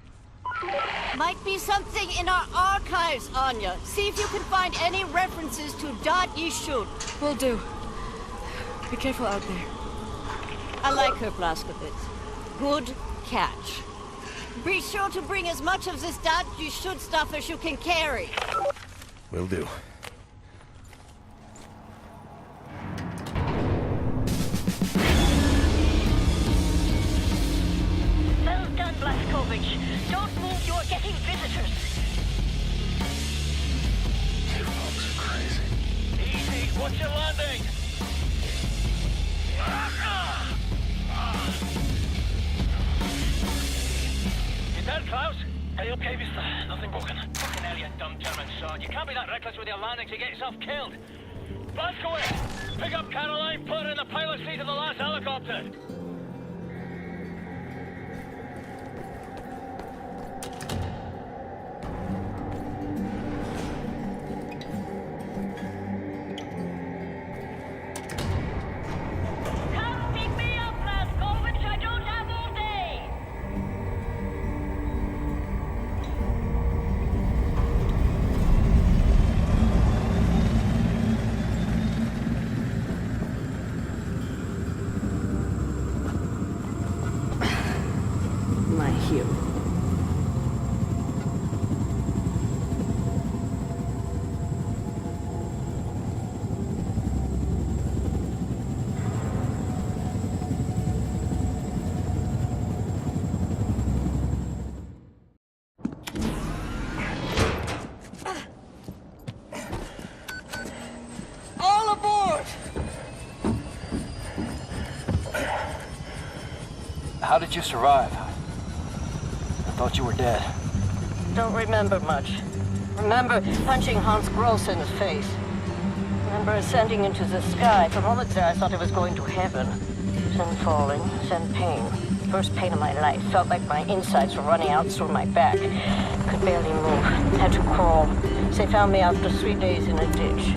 Might be something in our archives, Anya. See if you can find any references to Dot Yishud. Will do. Be careful out there. I like her, Blazkowicz. Good catch. Be sure to bring as much of this Dot Yishud stuff as you can carry. Will do. Watch your landing! You dead, Klaus? Are you okay, mister? Nothing broken. Fucking hell, you dumb German sod. You can't be that reckless with your landings, you get yourself killed. Blast away! Pick up Caroline, put her in the pilot seat of the last helicopter. How did you survive? I thought you were dead. Don't remember much. Remember punching Hans Gross in the face. Remember ascending into the sky. For moments there I thought I was going to heaven. Then falling, then pain. First pain of my life. Felt like my insides were running out through my back. Could barely move. Had to crawl. They found me after 3 days in a ditch.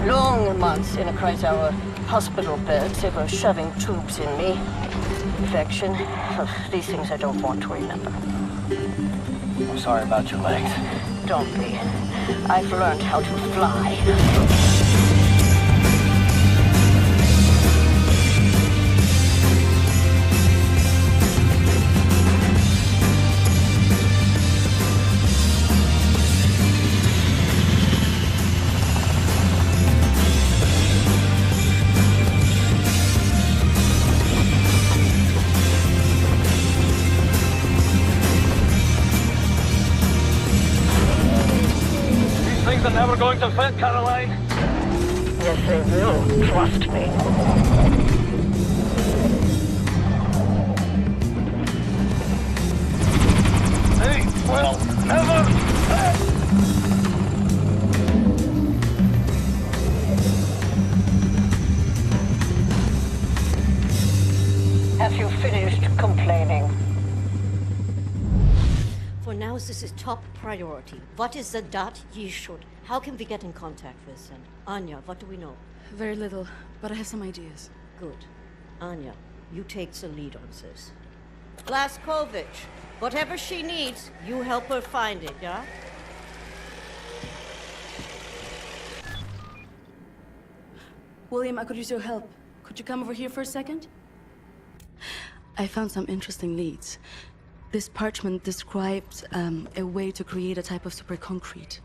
Long months in a Kreisauer hospital bed. They were shoving tubes in me. Infection. These things I don't want to remember. I'm sorry about your legs. Don't be. I've learned how to fly. They're never going to fit, Caroline. Yes, they will. Trust me. They will never fit. Have you finished complaining? For now, this is top priority. What is the dot ye should? How can we get in contact with them? Anya, what do we know? Very little, but I have some ideas. Good. Anya, you take the lead on this. Blaskovich, whatever she needs, you help her find it, yeah? William, I could use your help. Could you come over here for a second? I found some interesting leads. This parchment describes a way to create a type of super concrete.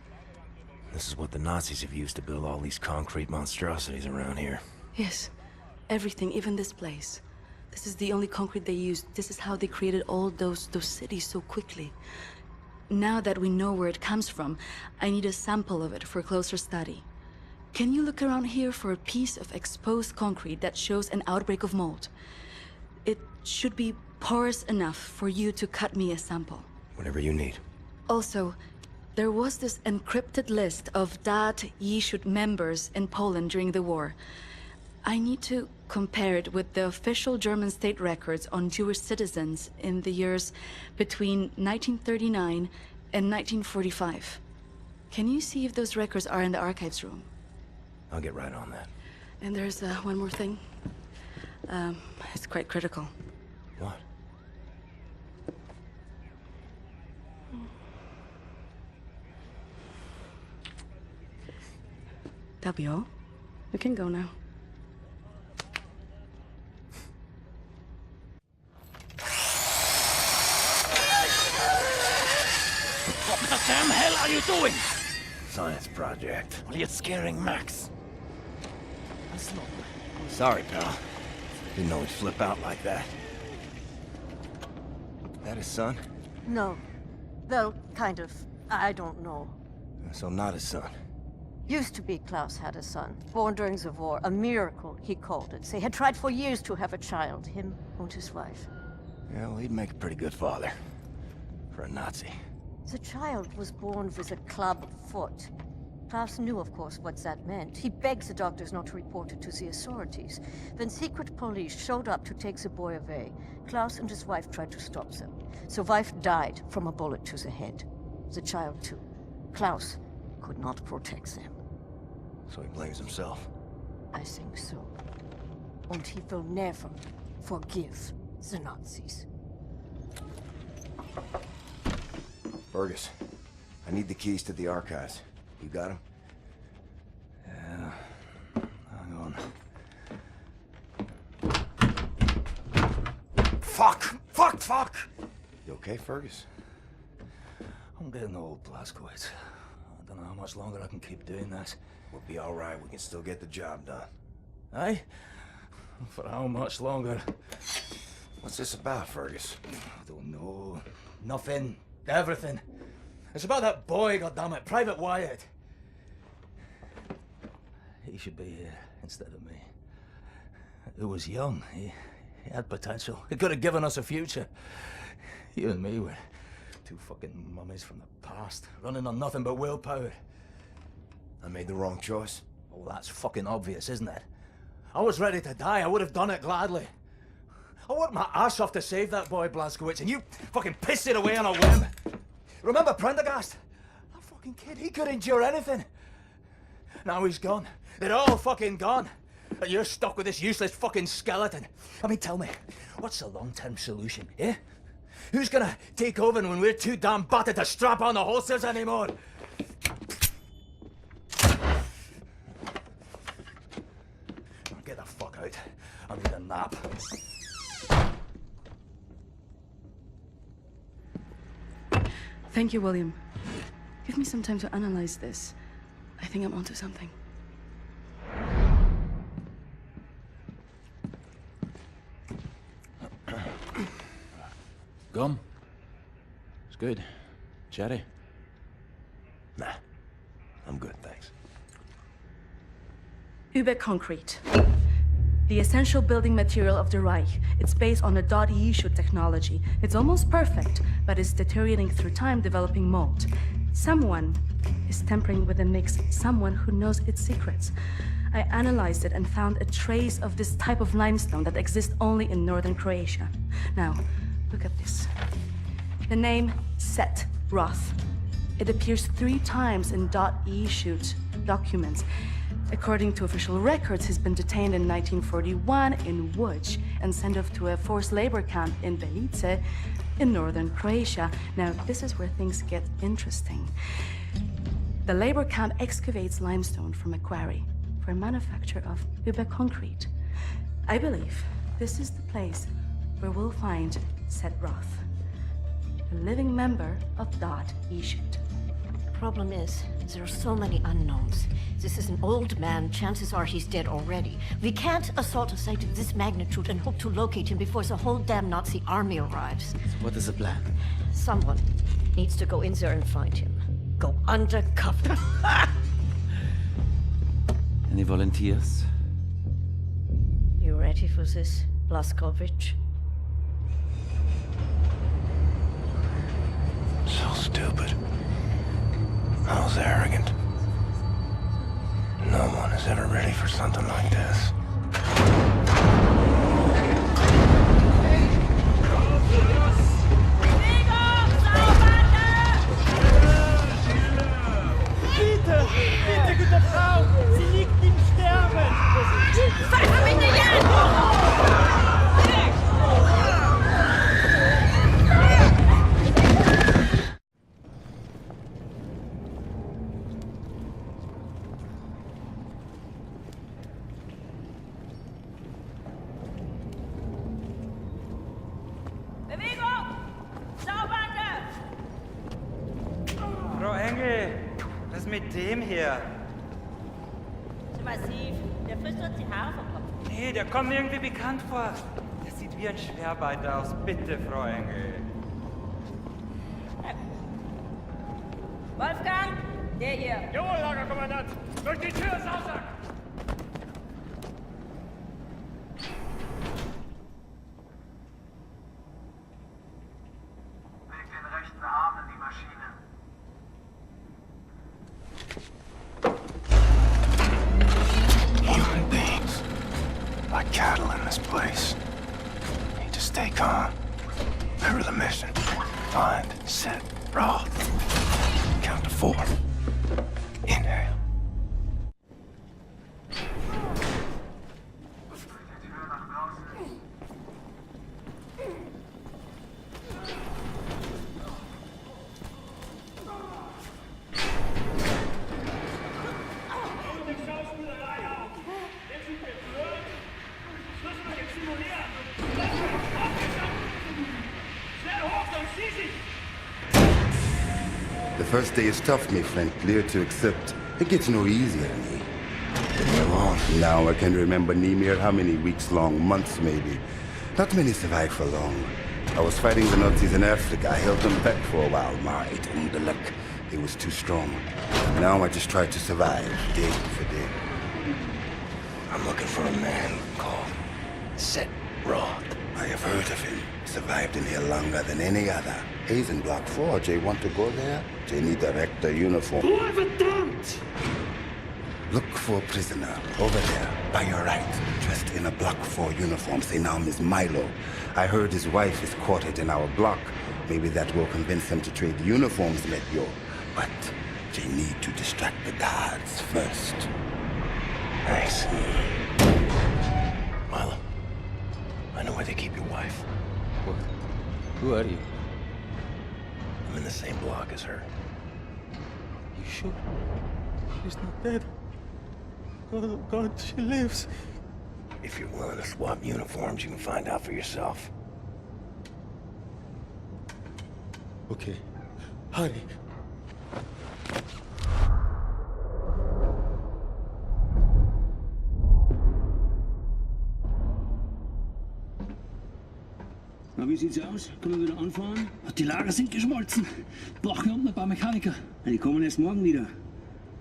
This is what the Nazis have used to build all these concrete monstrosities around here. Yes, everything, even this place. This is the only concrete they used. This is how they created all those cities so quickly. Now that we know where it comes from, I need a sample of it for closer study. Can you look around here for a piece of exposed concrete that shows an outbreak of mold? It should be porous enough for you to cut me a sample. Whatever you need. Also, there was this encrypted list of Dat Yishud members in Poland during the war. I need to compare it with the official German state records on Jewish citizens in the years between 1939 and 1945. Can you see if those records are in the archives room? I'll get right on that. And there's one more thing. It's quite critical. What? That'll be all. We can go now. What the damn hell are you doing? Science project. Well, you're scaring Max. Sorry, pal. Didn't know he'd flip out like that. That his son? No. Well, kind of. I don't know. So not his son. Used to be Klaus had a son, born during the war. A miracle, he called it. They had tried for years to have a child, him and his wife. Yeah, well, he'd make a pretty good father. For a Nazi. The child was born with a club foot. Klaus knew, of course, what that meant. He begged the doctors not to report it to the authorities. When secret police showed up to take the boy away, Klaus and his wife tried to stop them. The wife died from a bullet to the head. The child, too. Klaus could not protect them. So he blames himself. I think so. And he will never forgive the Nazis. Fergus, I need the keys to the archives. You got them? Yeah. Hang on. Fuck! You okay, Fergus? I'm getting old, Blazkowicz. I don't know how much longer I can keep doing this. We'll be all right. We can still get the job done. Aye? For how much longer? What's this about, Fergus? I don't know. Nothing. Everything. It's about that boy, goddammit, Private Wyatt. He should be here instead of me. He was young. He had potential. He could have given us a future. You and me were two fucking mummies from the past, running on nothing but willpower. I made the wrong choice. Oh, that's fucking obvious, isn't it? I was ready to die. I would have done it gladly. I worked my ass off to save that boy, Blazkowicz, and you fucking pissed it away on a whim. Remember Prendergast? That fucking kid, he could endure anything. Now he's gone. They're all fucking gone. And you're stuck with this useless fucking skeleton. I mean, tell me, what's the long-term solution, eh? Who's gonna take over when we're too damn battered to strap on the holsters anymore? Get the fuck out. I need a nap. Thank you, William. Give me some time to analyze this. I think I'm onto something. Gum? It's good. Cherry? Nah. I'm good, thanks. Concrete. The essential building material of the Reich. It's based on a .E shoot technology. It's almost perfect, but it's deteriorating through time, developing mold. Someone is tampering with the mix, someone who knows its secrets. I analyzed it and found a trace of this type of limestone that exists only in northern Croatia. Now, look at this. The name Set Roth. It appears 3 times in .E shoot documents. According to official records, he's been detained in 1941 in Łódź and sent off to a forced labor camp in Belice in northern Croatia. Now, this is where things get interesting. The labor camp excavates limestone from a quarry for manufacture of concrete. I believe this is the place where we'll find Set Roth, a living member of .E shoot. Problem is, there are so many unknowns. This is an old man. Chances are he's dead already. We can't assault a site of this magnitude and hope to locate him before the whole damn Nazi army arrives. So what is the plan? Someone needs to go in there and find him. Go undercover. Any volunteers? You ready for this, Blazkowicz? So stupid. I was arrogant. No one is ever ready for something like this. Bitte, gute Frau! Sie liegt im Sterben! Frau Engel, was ist mit dem hier? Zu massiv. Der frisst uns die Haare vom Kopf. Nee, der kommt mir irgendwie bekannt vor. Der sieht wie ein Schwerbeiter aus. Bitte, Frau Engel. Wolfgang, Der hier. Jawohl, Lagerkommandant. Durch die Tür, Sausack! Leg den rechten Arm in die Maschine. Human beings. Like cattle in this place. Need to stay calm. Remember the mission. Find, set, Roth. Count to 4. Inhale. The first day is tough, my friend, clear to accept. It gets no easier, me. Now I can remember near how many weeks long, months maybe. Not many survive for long. I was fighting the Nazis in Africa. I held them back for a while, mate, and the luck, it was too strong. Now I just try to survive, day for day. I'm looking for a man called Set Roth. I have heard of him. Survived in here longer than any other. He's in Block 4. Jay want to go there? Jay need a rector uniform. Look for a prisoner over there, by your right, dressed in a Block 4 uniform. Say now, Miss Milo. I heard his wife is quartered in our block. Maybe that will convince him to trade uniforms, let yo. But Jay need to distract the guards first. Thanks. Milo, I know where they keep your wife. What? Who are you? I'm in the same block as her. You sure? She's not dead. Oh God, she lives. If you're willing to swap uniforms, you can find out for yourself. Okay. Hurry. Na, wie sieht's aus? Können wir wieder anfahren? Die Lager sind geschmolzen. Brauchen wir unten ein paar Mechaniker. Ja, die kommen erst morgen wieder.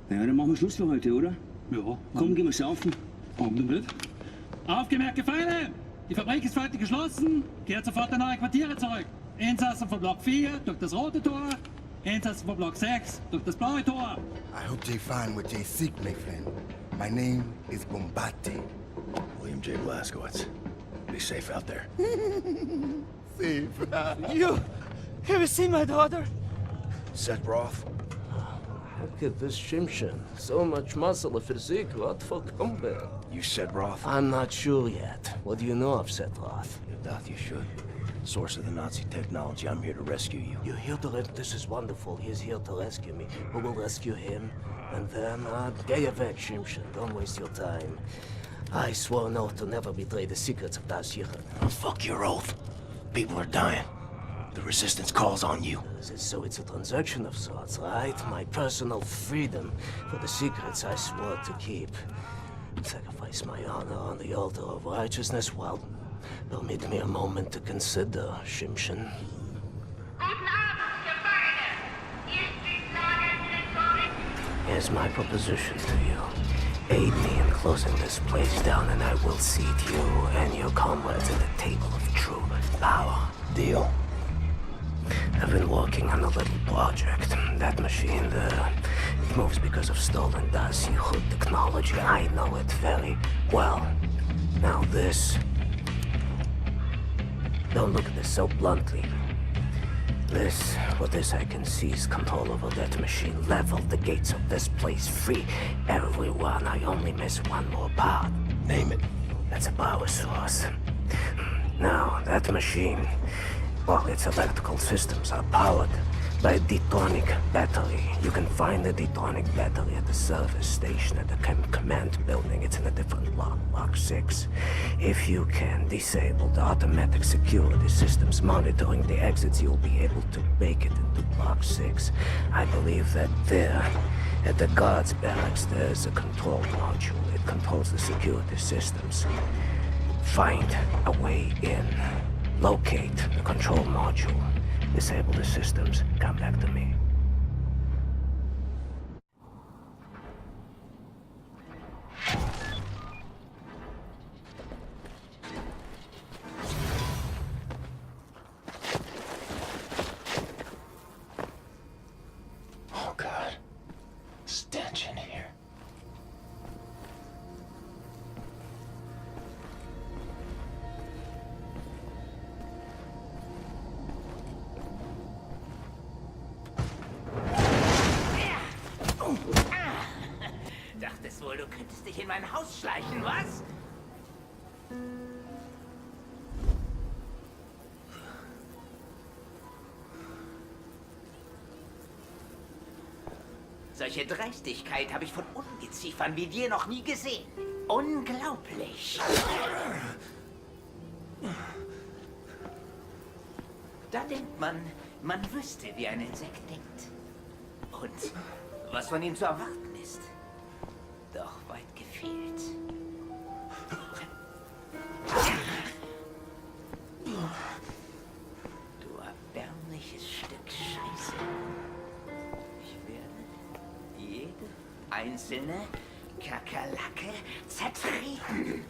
Ja, dann machen wir Schluss für heute, oder? Ja. Komm, gehen wir saufen. Warum denn nicht? Aufgemerkt, Gefangene! Die Fabrik ist heute geschlossen. Kehrt sofort in eure Quartiere zurück. Insassen von Block 4 durch das rote Tor. Insassen von Block 6 durch das blaue Tor. I hope they find what they seek, my friend. My name is Bombati. William J. Blazkowicz. Be safe out there. Safe. You have you seen my daughter? Set Roth. Look at this Shimshin. So much muscle and physique. What for combat? You Set Roth? I'm not sure yet. What do you know of Set Roth? You should. Source of the Nazi technology. I'm here to rescue you. You're here to This is wonderful. He's here to rescue me. Who will rescue him? And then, get your back, Shimshin. Don't waste your time. I swore an oath to never betray the secrets of Das Yichud. Oh, fuck your oath. People are dying. The resistance calls on you. So it's a transaction of sorts, right? My personal freedom for the secrets I swore to keep. Sacrifice my honor on the altar of righteousness. Well, permit me a moment to consider, Shimshin. Here's my proposition to you. Aid me in closing this place down and I will seat you and your comrades at the table of true power. Deal. I've been working on a little project. That machine there, it moves because of stolen Das Yichud technology. I know it very well. Now this... Don't look at this so bluntly. With this I can seize control over that machine, level the gates of this place, free everyone. I only miss one more part. Name it. That's a power source. Now, that machine, well, its electrical systems are powered by a detonic battery. You can find the detonic battery at the service station at the command building. It's in a different block, Block 6. If you can disable the automatic security systems monitoring the exits, you'll be able to make it into Block 6. I believe that there, at the guards barracks, there's a control module. It controls the security systems. Find a way in. Locate the control module. Disable the systems. Come back to me. könntest dich in mein Haus schleichen, was? Solche Dreistigkeit habe ich von Ungeziefern wie dir noch nie gesehen. Unglaublich. Da denkt man, man wüsste, wie ein Insekt denkt. Und was von ihm zu erwarten ist. Doch weit gefehlt. Du erbärmliches Stück Scheiße. Ich werde jede einzelne Kakerlake zertreten.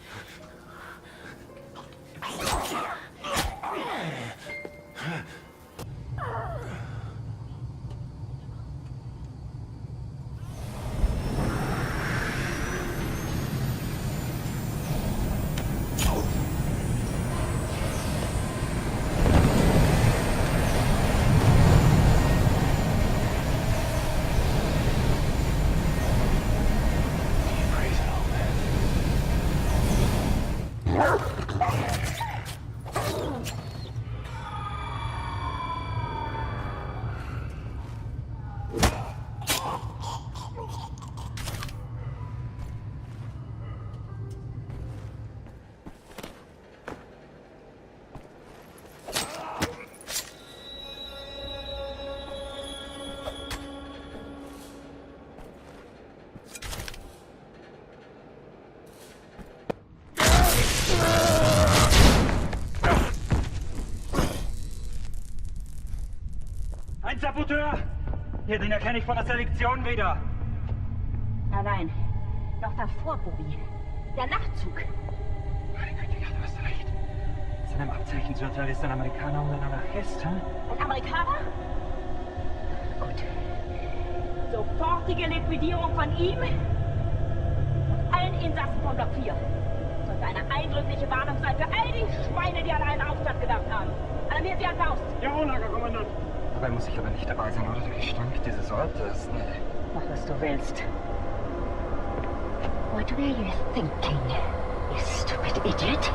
Ein Saboteur! Hier, den erkenne ich von der Selektion wieder. Nein, noch davor, Bobby. Der Nachtzug. Meine Güte, ja, du hast recht. Seinem Abzeichen zu urteilen ist ein Amerikaner und ein Anarchist, hm? Ein Amerikaner? Gut. Sofortige Liquidierung von ihm und allen Insassen von Block 4. Sollte eine eindrückliche Warnung sein für all die Schweine, die an einen Aufstand gedacht haben. Alarmiert sie an Faust. Jawohl, Lagerkommandant. Dabei muss ich aber nicht dabei sein, oder? Der Gestank dieses Ortes. Nee. Mach, was du willst. What were you thinking, you stupid idiot?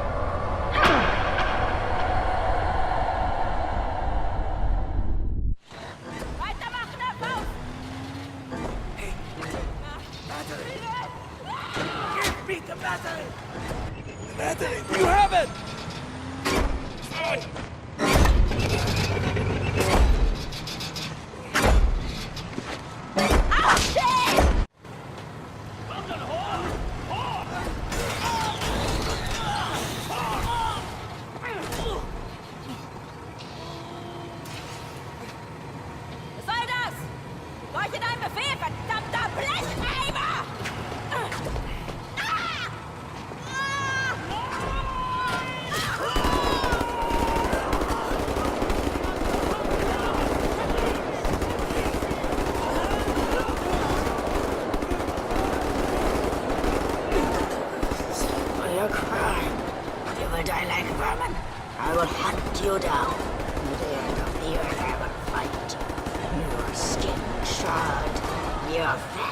Weitermachen, Herr Faust! Hey, battery! Give me the battery! The battery! You have it!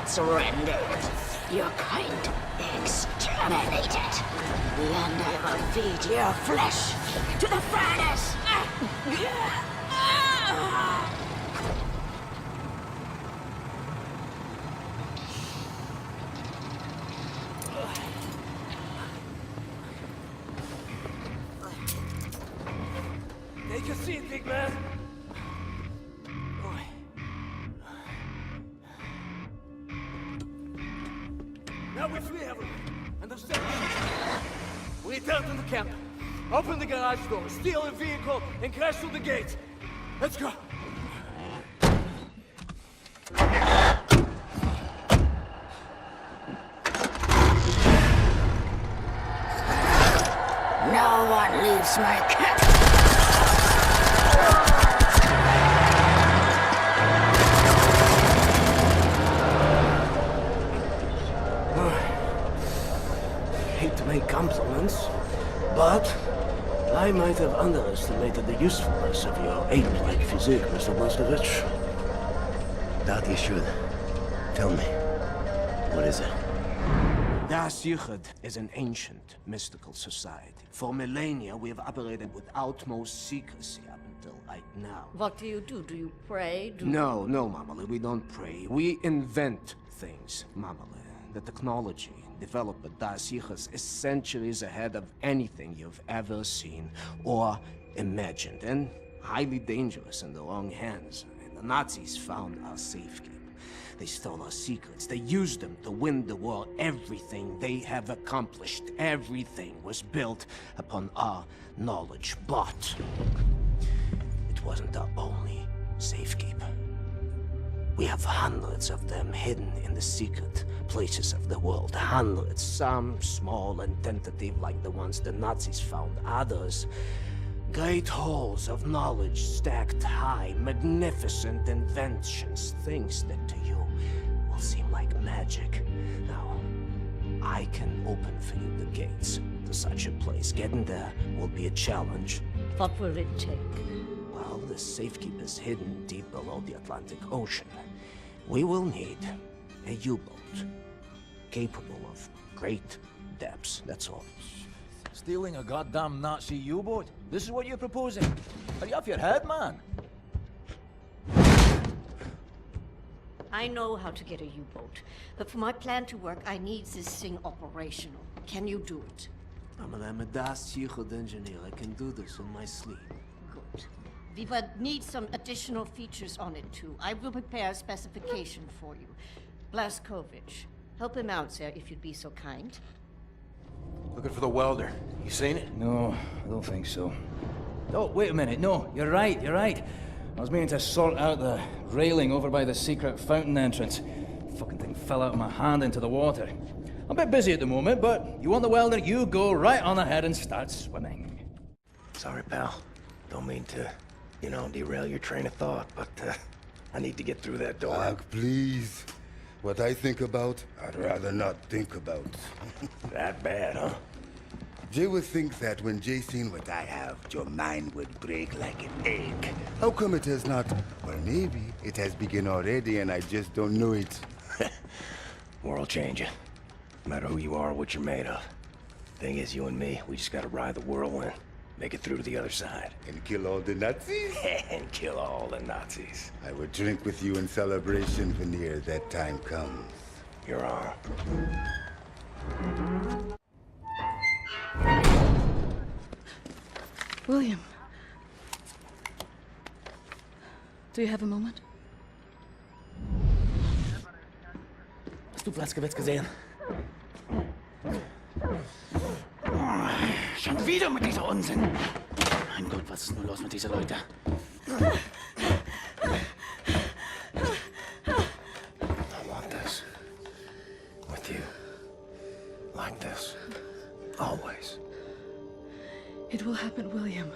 Surrendered. Your kind exterminated. And I will feed your flesh to the furnace. Take a seat, big man. Now we flee everyone. Understand? We return to the camp. Open the garage door, steal a vehicle, and crash through the gate. Let's go. No one leaves my camp. Compliments, but I might have underestimated the usefulness of your ape-like physique, Mr. Blaskovich. Doubt you should. Tell me, what is it? Das Yichud is an ancient, mystical society. For millennia, we have operated with utmost secrecy up until right now. What do? Do you pray? No, Mamale, we don't pray. We invent things, Mamale. The technology developed by Das Yichud is centuries ahead of anything you've ever seen or imagined, and highly dangerous in the wrong hands. And the Nazis found our safekeeping. They stole our secrets. They used them to win the war. Everything they have accomplished, everything was built upon our knowledge. But it wasn't our only safekeeper. We have hundreds of them hidden in the secret places of the world. Hundreds, some small and tentative like the ones the Nazis found. Others, great halls of knowledge stacked high, magnificent inventions, things that to you will seem like magic. Now, I can open for you the gates to such a place. Getting there will be a challenge. What will it take? Well, the safekeeper's hidden deep below the Atlantic Ocean. We will need a U-boat capable of great depths, that's all. Stealing a goddamn Nazi U-boat? This is what you're proposing? Are you off your head, man? I know how to get a U-boat, but for my plan to work, I need this thing operational. Can you do it? I'm a Das Yichud engineer. I can do this in my sleep. Good. We would need some additional features on it, too. I will prepare a specification for you. Blazkowicz, help him out, sir, if you'd be so kind. Looking for the welder. You seen it? No, I don't think so. Oh, wait a minute. No, you're right. I was meaning to sort out the railing over by the secret fountain entrance. Fucking thing fell out of my hand into the water. I'm a bit busy at the moment, but you want the welder, you go right on ahead and start swimming. Sorry, pal. Don't mean to, derail your train of thought, but I need to get through that door. Doc, please. What I think about, I'd rather not think about. That bad, huh? Jay would think that when Jay seen what I have, your mind would break like an egg. How come it has not? Or maybe it has begun already and I just don't know it. World changing. No matter who you are or what you're made of. Thing is, you and me, we just gotta ride the whirlwind. Make it through to the other side. And kill all the Nazis? And kill all the Nazis. I would drink with you in celebration whenever that time comes. You're on. William. Do you have a moment? Hast du Blazkowicz gesehen? Schon wieder mit dieser Unsinn. Mein Gott, was ist nur los mit diesen Leuten? I want this. With you. Like this. Always. It will happen, William.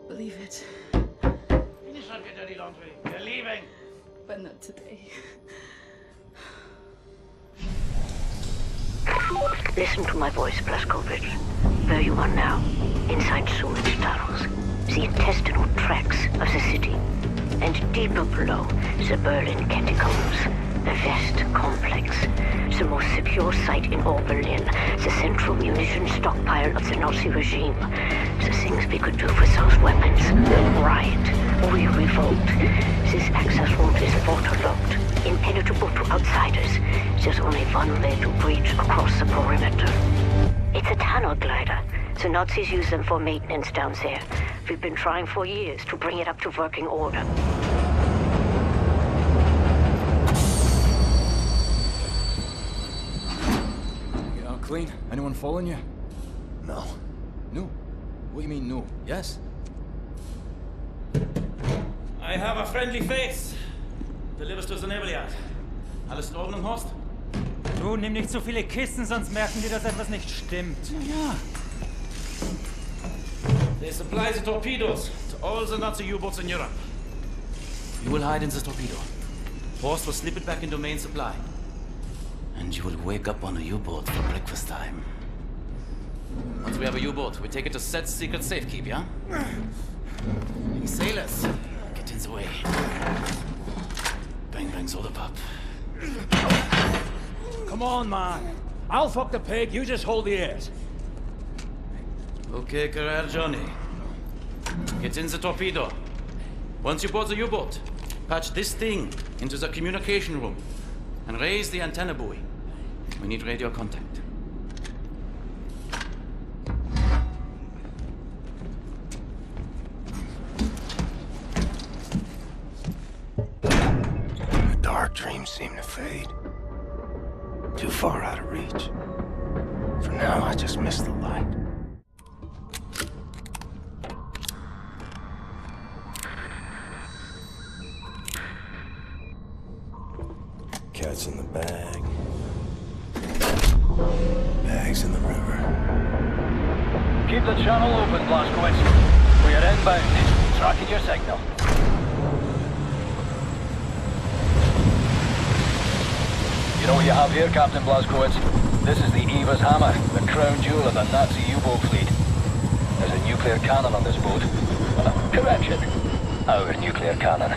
Believe it. Finish up your dirty laundry. We're leaving. But not today. Listen to my voice, Blazkowicz. Where you are now, inside sewage tunnels, the intestinal tracts of the city, and deeper below, the Berlin catacombs, the West complex, the most secure site in all Berlin, the central munition stockpile of the Nazi regime, the things we could do with those weapons. Riot, we revolt. This access road is waterlogged, impenetrable to outsiders. There's only one way to breach across the perimeter. It's a tunnel glider. The Nazis use them for maintenance down there. We've been trying for years to bring it up to working order. Get out clean? Anyone following you? No. No? What do you mean, no? Yes? I have a friendly face. Delivers to the Nebeljagd. Alles in Ordnung, Horst? Du, nimm nicht so viele Kisten, sonst merken die, dass etwas nicht stimmt. Ja. They supply the torpedoes to all the Nazi U-boats in Europe. You will hide in the torpedo. Horst will slip it back into main supply. And you will wake up on a U-boat for breakfast time. Once we have a U-boat, we take it to Set's secret safekeep, yeah? You sailors, get in the way. Bang, bang, soda pop. Come on, man. I'll fuck the pig, you just hold the ears. Okay, career Johnny. Get in the torpedo. Once you board the U-boat, patch this thing into the communication room and raise the antenna buoy. We need radio contact. The dark dreams seem to fade. Too far out of reach. For now, I just miss the light. Cat's in the bag. Bag's in the river. Keep the channel open, Blazkowicz. We are inbound. Tracking your signal. You know what you have here, Captain Blazkowicz? This is the Eva's Hammer, the crown jewel of the Nazi U-boat fleet. There's a nuclear cannon on this boat. Correction. Our nuclear cannon.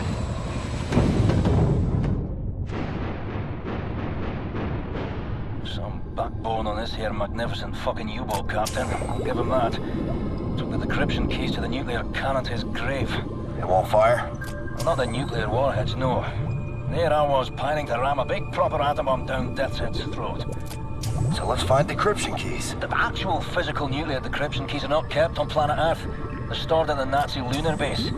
Some backbone on this here magnificent fucking U-boat, Captain. I'll give him that. Took the decryption keys to the nuclear cannon to his grave. It won't fire? Well, not the nuclear warheads, no. There I was, pining to ram a big proper atom bomb down Deathhead's throat. So let's find decryption keys. The actual physical nuclear decryption keys are not kept on planet Earth. They're stored in the Nazi lunar base.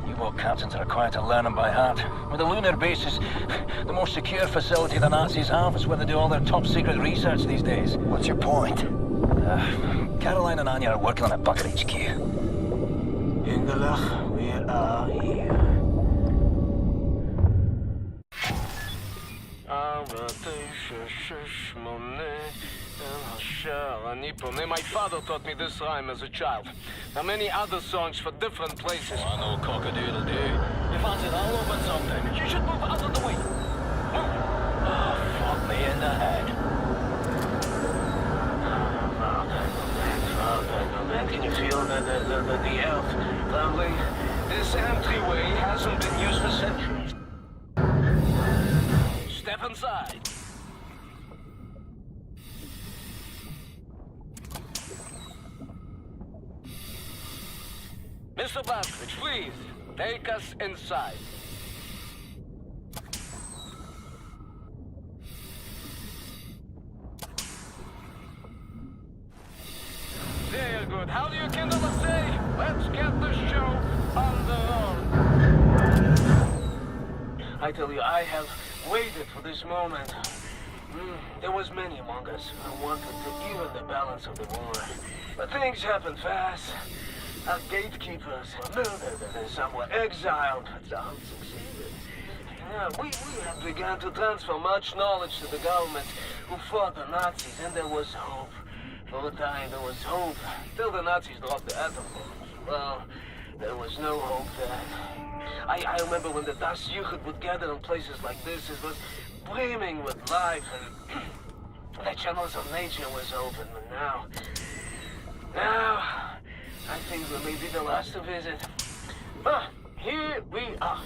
U-boat captains are required to learn them by heart. Well, the lunar base is the most secure facility the Nazis have. It's where they do all their top secret research these days. What's your point? Caroline and Anya are working on a Bucket HQ. Ingelach, we are here. My father taught me this rhyme as a child. There are many other songs for different places. Oh, no cock-a-doodle-doo. You fancy that open something? You should move out of the way. Move. Oh, fuck me in the head. Can you feel the earth trembling? This entryway hasn't been used for centuries. Step inside. Mr. Blazkowicz, please, take us inside. Very good. How do you kindle a say? Let's get the show on the road. I tell you, I have waited for this moment. There was many among us who wanted to even the balance of the war. But things happen fast. Our gatekeepers were murdered and some were exiled, but some succeeded. Yeah, we have begun to transfer much knowledge to the government who fought the Nazis, and there was hope. For a time, there was hope, till the Nazis dropped the atom bombs. Well, there was no hope then. I remember when the Das Jugend would gather in places like this, it was brimming with life, and the channels of nature was open, but now, I think we may be the last to visit. Ah, here we are.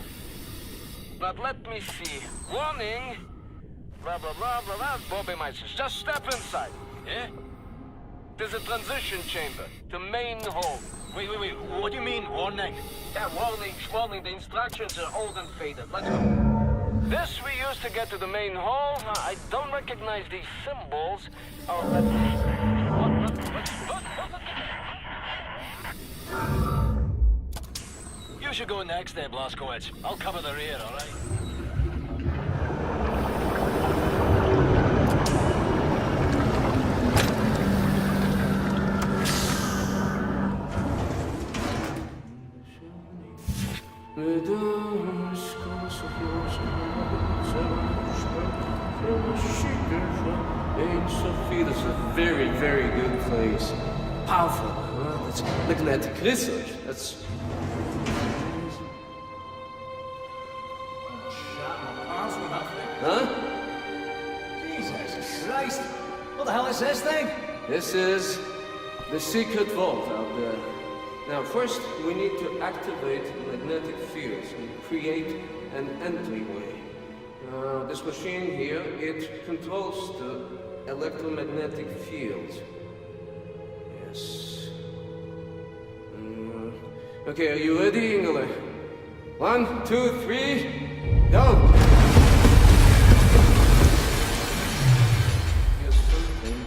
But let me see. Warning! Blah, blah, blah, blah, blah. Bobby Meisters, just step inside, yeah? There's a transition chamber to main hall. Wait, what do you mean, warning? Yeah, warning, the instructions are old and faded. Let's go. This we use to get to the main hall. I don't recognize these symbols. Oh, let me... You should go next there, Blazkowicz. I'll cover the rear, all right? This is a very, very good place. Powerful. That's looking at the crystals. That's... Huh? Jesus Christ! What the hell is this thing? This is the secret vault out there. Now, first, we need to activate magnetic fields and create an entryway. This machine here, it controls the electromagnetic field. Yes. Okay, are you ready, Ingele? 1, 2, 3, go! Here's something.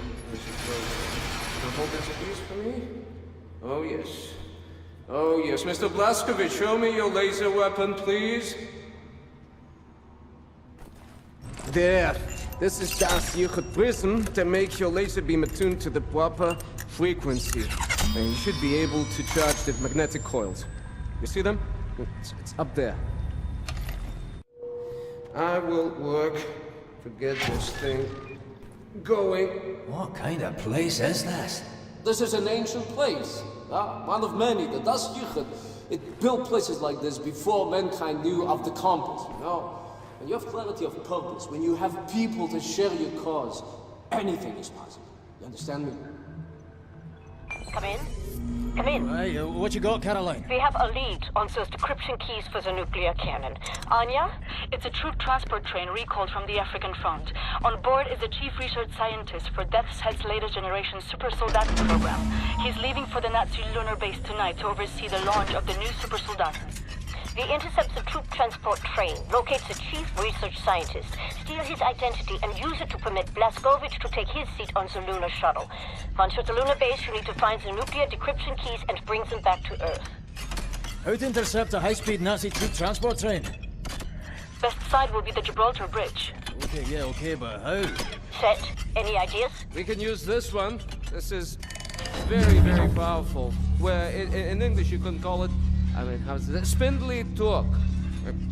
Hold this piece for me? Oh, yes. Oh, yes. Mr. Blazkowicz, show me your laser weapon, please. There. This is das Yichud prism to make your laser beam attuned to the proper frequency. And you should be able to charge the magnetic coils. You see them? It's up there. I will work to get this thing going. What kind of place is this? This is an ancient place. One of many. The Das Yichud. It built places like this before mankind knew of the compass, you know? When you have clarity of purpose, when you have people to share your cause, anything is possible. You understand me? Come in. Come in. Hey, what you got, Caroline? We have a lead on those decryption keys for the nuclear cannon. Anya? It's a troop transport train recalled from the African front. On board is the chief research scientist for Death's Head's latest generation super soldat program. He's leaving for the Nazi lunar base tonight to oversee the launch of the new super soldat. We intercept the troop transport train, locate the chief research scientist, steal his identity, and use it to permit Blazkowicz to take his seat on the lunar shuttle. Once you're at the lunar base, you need to find the nuclear decryption keys and bring them back to Earth. How to intercept a high-speed Nazi troop transport train? Best side will be the Gibraltar Bridge. Okay, yeah, okay, but how? Set. Any ideas? We can use this one. This is very, very powerful. Where in English you can call it, I mean, how's it? Spindly torque.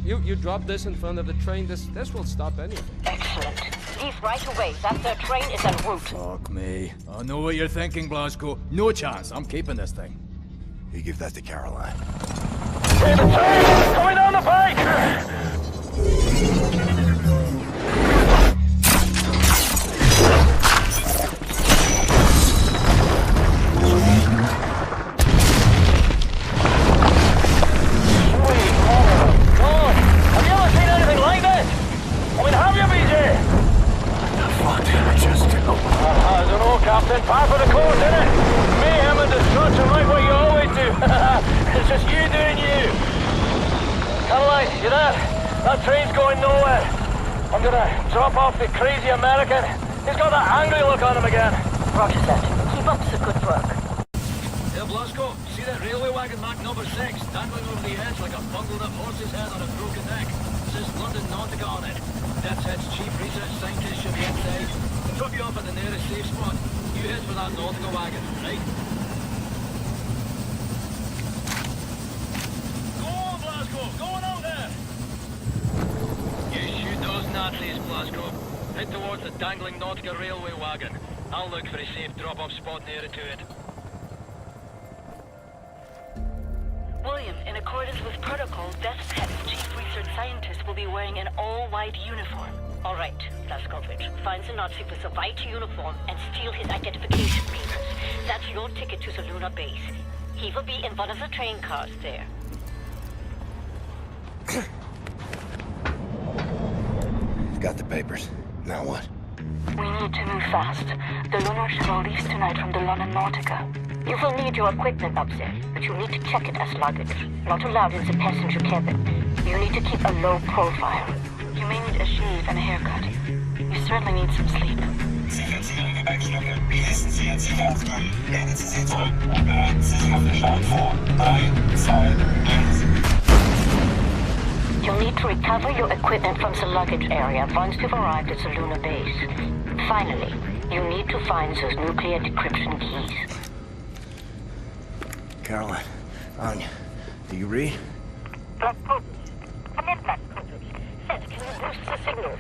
You drop this in front of the train, this will stop anything. Excellent. Leave right away. That their train is en route. Fuck me. I know what you're thinking, Blasco. No chance. I'm keeping this thing. You give that to Caroline. Hey, the train! Coming down the pike! Captain, par for the course, innit? Mayhem and destruction like what you always do. It's just you doing you. Caroline, you there? That train's going nowhere. I'm gonna drop off the crazy American. He's got that angry look on him again. Roger that. Keep up the good work. Hey, Blasco, see that railway wagon marked number 6, dangling over the edge like a bungled up horse's head on a broken neck. It says London Nautica on it. That's its chief research scientist should be inside. I'll drop you off at the nearest safe spot. You head for that Nautica wagon, right? Go on, Blasco! Going out there! You shoot those Nazis, Blasco. Head towards the dangling Nautica railway wagon. I'll look for a safe drop-off spot nearer to it. William, in accordance with protocol, Death's Head's chief research scientist will be wearing an all-white uniform. All right, Blazkowicz. Find the Nazi with the white uniform and steal his identification papers. That's your ticket to the lunar base. He will be in one of the train cars there. Got the papers. Now what? We need to move fast. The lunar shuttle leaves tonight from the London Nautica. You will need your equipment up there, but you need to check it as luggage. Not allowed in the passenger cabin. You need to keep a low profile. You may need a shave and a haircut. You certainly need some sleep. You'll need to recover your equipment from the luggage area once you've arrived at the lunar base. Finally, you need to find those nuclear decryption keys. Caroline, Anya, do you read? Come in, Blazkowicz. Seth, can you boost the signal?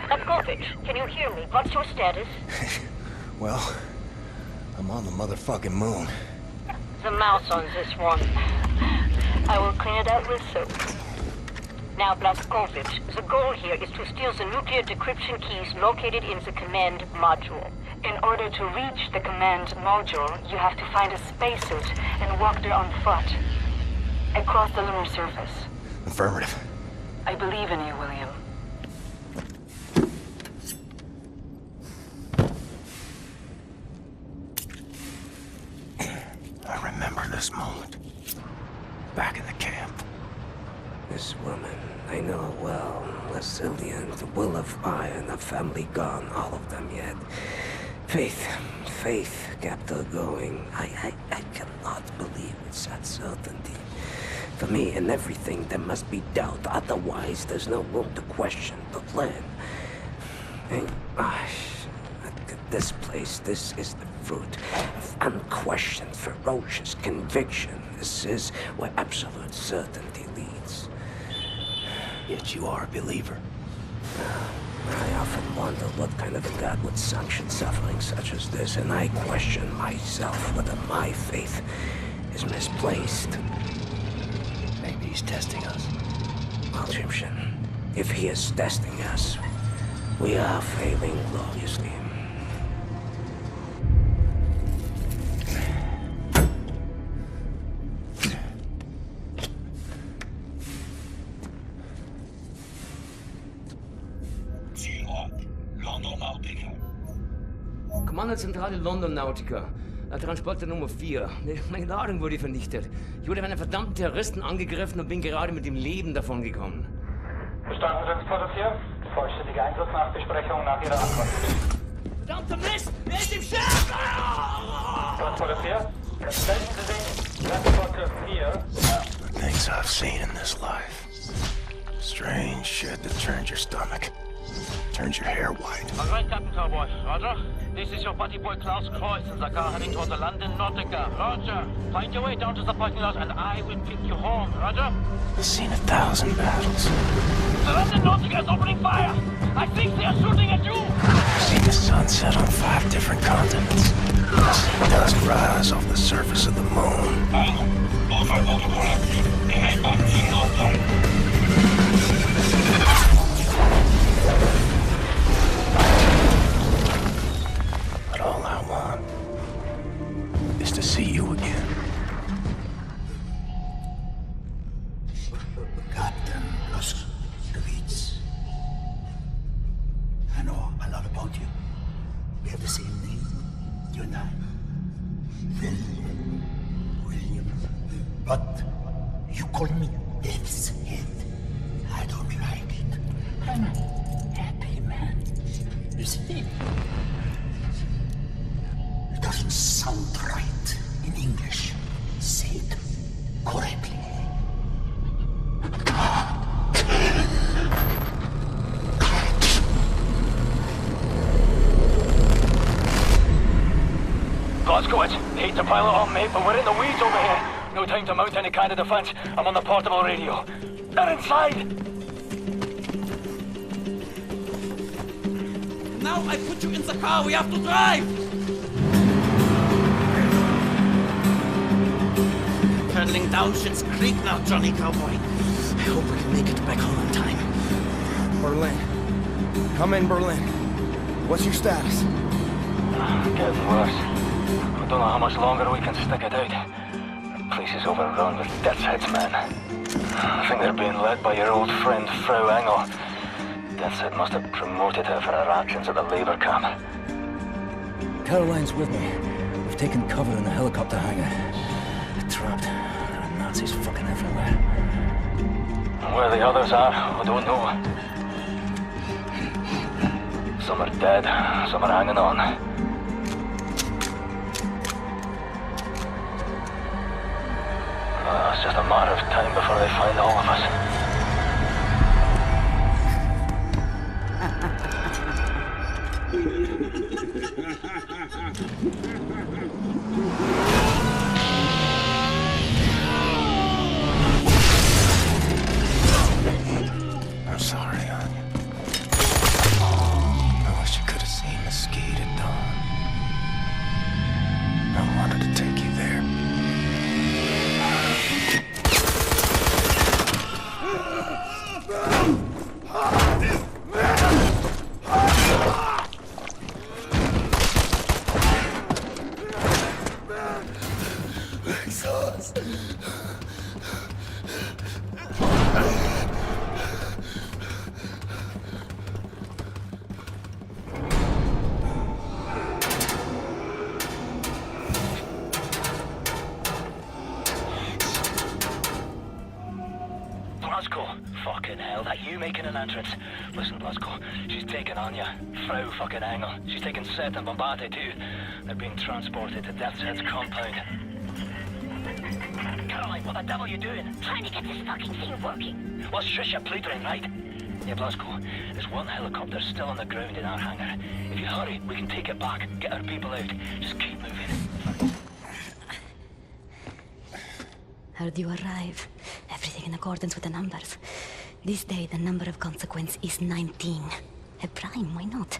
Blazkowicz, can you hear me? What's your status? Well, I'm on the motherfucking moon. The mouse on this one. I will clean it out with soap. Now, Blazkowicz, the goal here is to steal the nuclear decryption keys located in the command module. In order to reach the command module, you have to find a spacesuit and walk there on foot. Across the lunar surface. Affirmative. I believe in you, William. this moment. Back in the camp. This woman, I know her well. Resilient, will of iron, a family gone, all of them yet. Faith kept her going. I cannot believe it's that certainty. For me, in everything, there must be doubt. Otherwise, there's no room to question, to learn. And, this place, this is the fruit of unquestioned, ferocious conviction. This is where absolute certainty leads. Yet you are a believer. I often wonder what kind of a God would sanction suffering such as this, and I question myself whether my faith is misplaced. Maybe he's testing us. Egyptian, if he is testing us, we are failing gloriously. Kommandozentrale London Nautica. Transporter Nummer 4. Meine Ladung wurde vernichtet. Ich wurde von einem verdammten Terroristen angegriffen und bin gerade mit dem Leben davongekommen. Verstanden, Transporter 4. Vollständige Einsatznachbesprechung nach Ihrer Antwort. Verdammter Mist! Wer ist im Schiff? Transporter 4. Bestätigen Sie sich. Transporter 4. Things I've seen in this life. Strange shit that turns your stomach. Turns your hair white. All right, Captain Cowboy. Roger. This is your buddy boy Klaus Kreuz in the car heading toward the London Nautica. Roger. Find your way down to the parking lot and I will pick you home. Roger. I've seen 1,000 battles. The London Nautica is opening fire. I think they are shooting at you. I've seen the sun set on 5 different continents. I've seen dust rise off the surface of the moon. But all I want is to see you again. Captain Luskowitz. I know a lot about you. We have the same name, you and I. William. But you call me Death's Head. I don't like it. I'm a happy man. You see? It doesn't sound right in English. Say it correctly. Glasgow, hate to pile it on, mate, but we're in the weeds over here. No time to mount any kind of defense. I'm on the portable radio. They're inside! Now I put you in the car, we have to drive! Paddling down Schitt's Creek now, Johnny Cowboy. I hope we can make it back home in time. Berlin. Come in, Berlin. What's your status? Getting worse. I don't know how much longer we can stick it out. The place is overrun with Death's Head's men. I think they're being led by your old friend, Frau Engel. Death's Head must have promoted her for her actions at the labor camp. Caroline's with me. We've taken cover in the helicopter hangar. We're trapped. There are Nazis fucking everywhere. Where the others are, I don't know. Some are dead, some are hanging on. It's just a matter of time before they find all of us. I'm sorry, Anya. I wish you could have seen Mesquite at dawn. I wanted to take you there. you making an entrance. Listen, Blasco, she's taken on you. Frau fucking Engel. She's taken Seth and Bombate too. They're being transported to Death's Head's compound. Caroline, what the devil are you doing? Trying to get this fucking thing working. Well, shush your pleatering, right? Yeah, Blasco, there's one helicopter still on the ground in our hangar. If you hurry, we can take it back, get our people out. Just keep moving. How do you arrive? Everything in accordance with the numbers. This day, the number of consequence is 19. A prime, why not?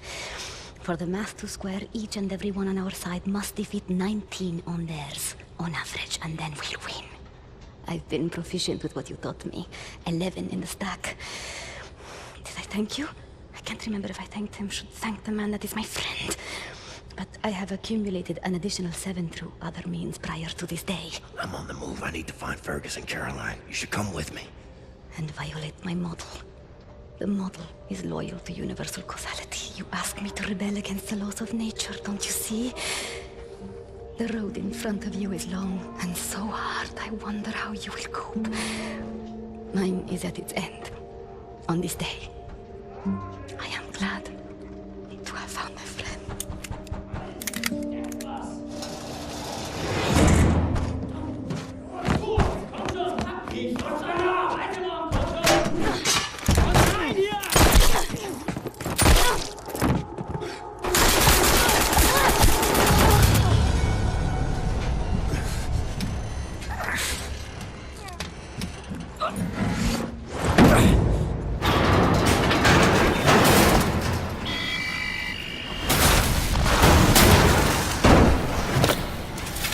For the math to square, each and every one on our side must defeat 19 on theirs, on average, and then we'll win. I've been proficient with what you taught me. 11 in the stack. Did I thank you? I can't remember if I thanked him. Should thank the man that is my friend. But I have accumulated an additional 7 through other means prior to this day. I'm on the move. I need to find Fergus and Caroline. You should come with me. And violate my model. The model is loyal to universal causality. You ask me to rebel against the laws of nature, don't you see? The road in front of you is long and so hard. I wonder how you will cope. Mine is at its end. On this day. I am glad to have found a friend.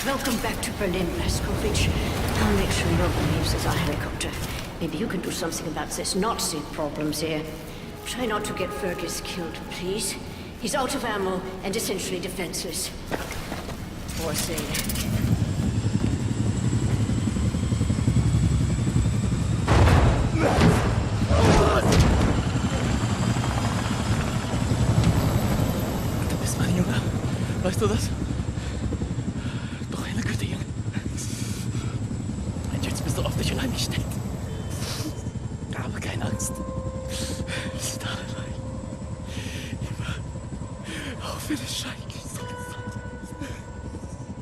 Welcome back to Berlin, Blaskovich. I'll make sure no one leaves as our helicopter. Maybe you can do something about this Nazi problems here. Try not to get Fergus killed, please. He's out of ammo and essentially defenseless. Poor thing. Du bist mein Junge. Weißt du das? Doch eine gute Junge. Und jetzt bist du auf dich allein gestellt. Aber keine Angst. Ist da allein. Immer. Auch wenn es scheiße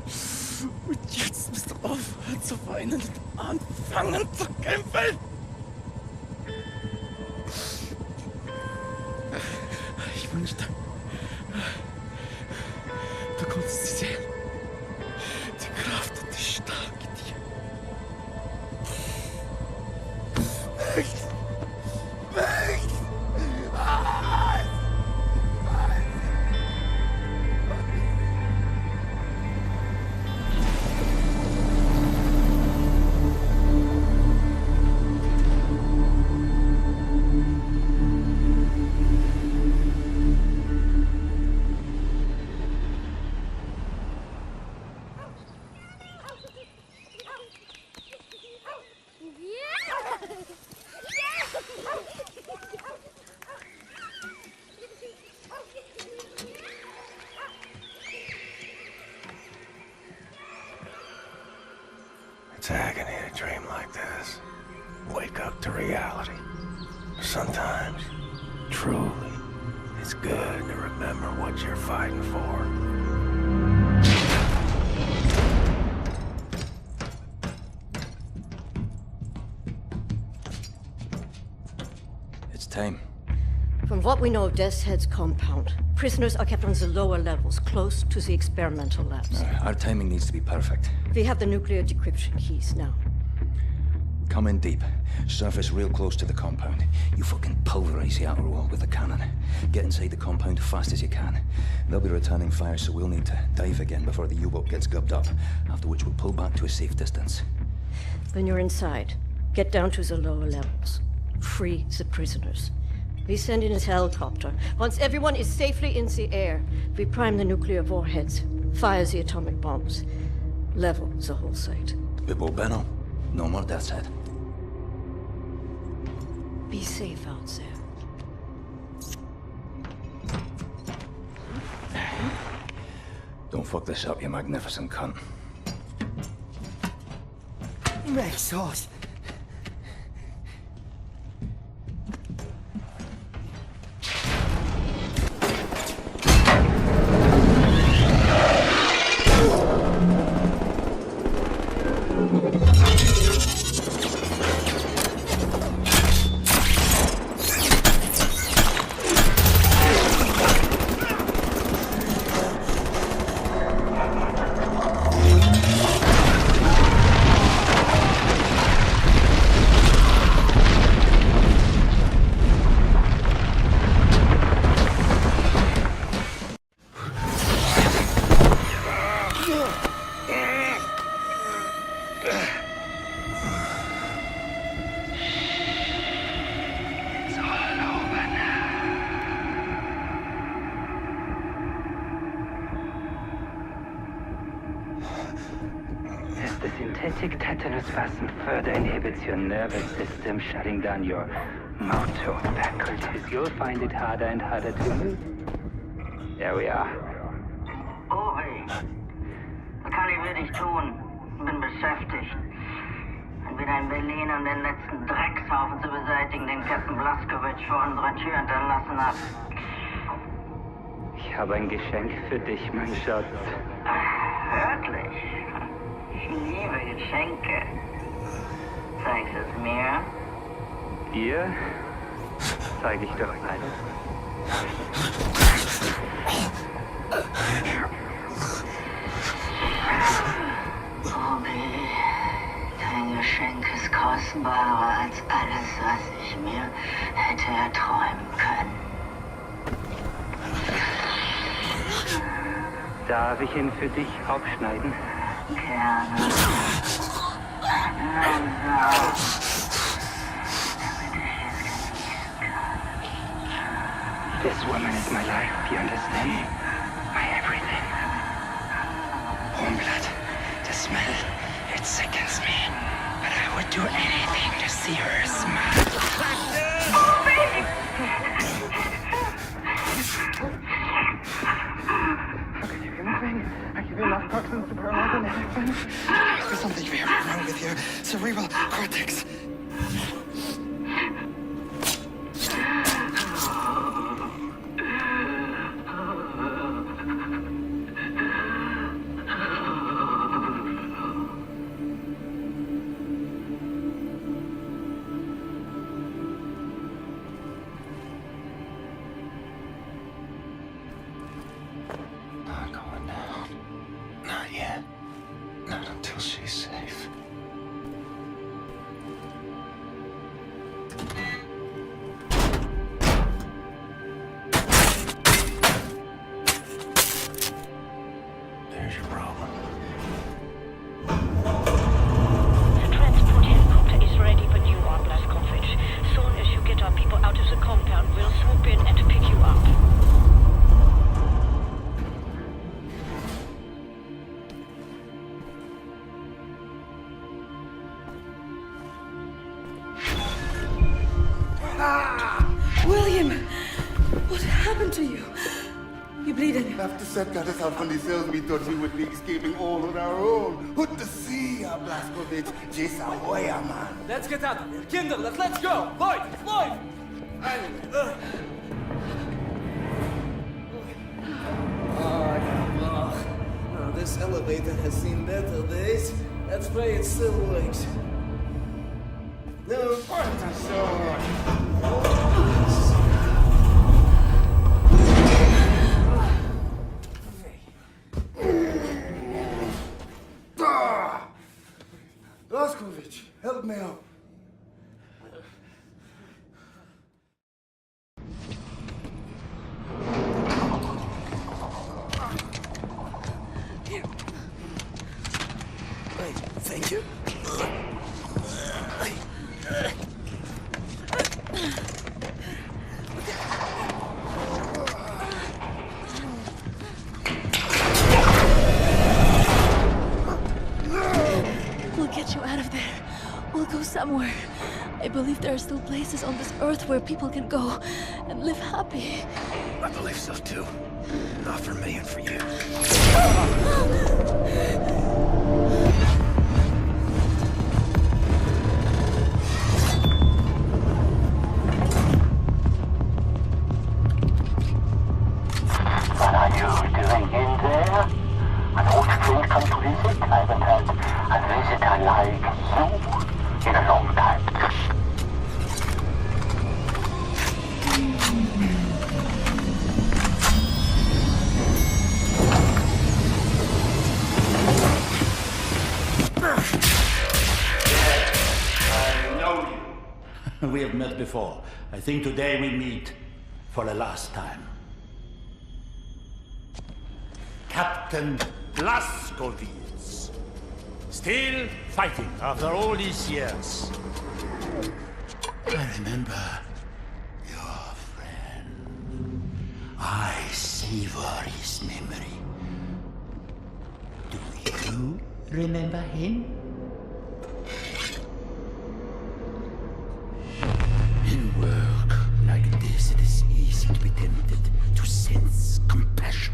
ist. Und jetzt musst du aufhören zu weinen und anfangen zu kämpfen. Ich wünschte, du konntest sie sehen. Die Kraft und die Stärke in dir. Weg! Weg! It's agony to dream like this. Wake up to reality. Sometimes, truly, it's good to remember what you're fighting for. It's time. From what we know of Death's Head's compound, prisoners are kept on the lower levels, close to the experimental labs. Our timing needs to be perfect. We have the nuclear decryption keys now. Come in deep. Surface real close to the compound. You fucking pulverize the outer wall with the cannon. Get inside the compound fast as you can. They'll be returning fire, so we'll need to dive again before the U-boat gets gubbed up. After which we'll pull back to a safe distance. When you're inside, get down to the lower levels. Free the prisoners. We send in a helicopter. Once everyone is safely in the air, we prime the nuclear warheads, fire the atomic bombs, level the whole site. Bibbo Benno. No more Death's Head. Be safe out there. Don't fuck this up, you magnificent cunt. Red sauce. The synthetic tetanus vaccine further inhibits your nervous system, shutting down your motor faculties. You'll find it harder and harder to move. There we are. Uri, was kann ich wirklich tun? Bin beschäftigt. Entweder in Berlin, um den letzten Dreckshaufen zu beseitigen, den Captain Blaskowitsch vor unserer Tür hinterlassen hat. Ich habe ein Geschenk für dich, mein Schatz. Wirklich? Ich liebe Geschenke. Zeigst es mir? Dir zeige ich doch alles. Bobby, dein Geschenk ist kostbarer als alles, was ich mir hätte erträumen können. Darf ich ihn für dich aufschneiden? Gerne. This woman is my life, you understand? My everything. Warm blood, the smell, it sickens me. But I would do anything to see her smile. How can you be moving? I give you enough toxins to paralyze an elephant. There's something very wrong with your cerebral cortex. William! What happened to you? You bleeding? After Seth got us out from the cells, we thought we would be escaping all on our own. Put to sea, Blaskowitsch. Jesahoya, man. Let's get out of here. Kinder, let's go! Lloyd! Lloyd! Now, this elevator has seen better days. Let's pray it still works. No, what a sword! Blaskowitsch, help me out. Here. Wait, thank you. We'll get you out of there. We'll go somewhere. I believe there are still places on this earth where people can go and live happy. I believe so too. Not for me and for you. What are you doing in there? An old friend come to visit? I haven't had a visitor like you in a long time. I know you. We have met before. I think today we meet for the last time. Captain Blaskowitz. Still fighting after all these years. I remember your friend. I savor his memory. Do you? Remember him? In work like this, it is easy to be tempted to sense compassion.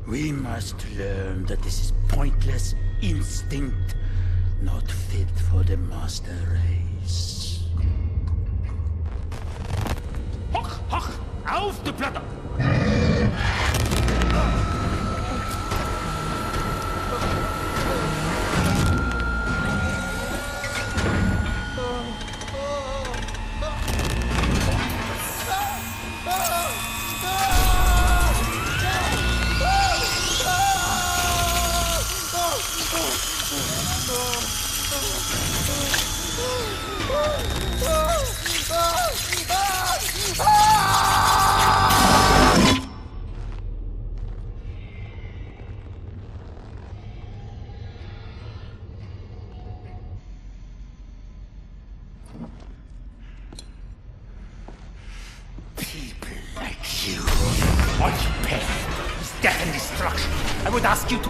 We must learn that this is pointless instinct, not fit for the master race. Hoch, hoch, auf die Platte!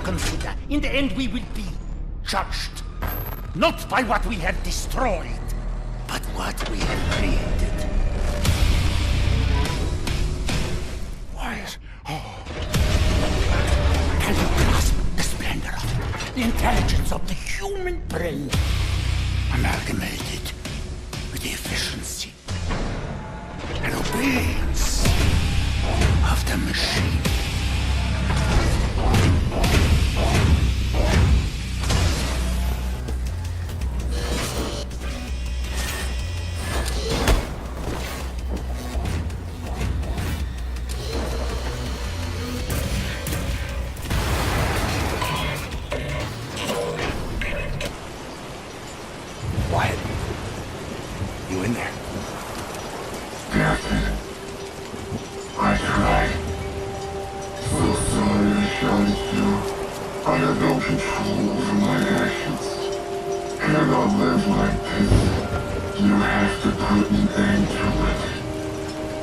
Consider. In the end, we will be judged. Not by what we have destroyed, but what we have created. Wyatt. Oh. Can you grasp the splendor of it? The intelligence of the human brain, amalgamated with the efficiency and obedience of the machine.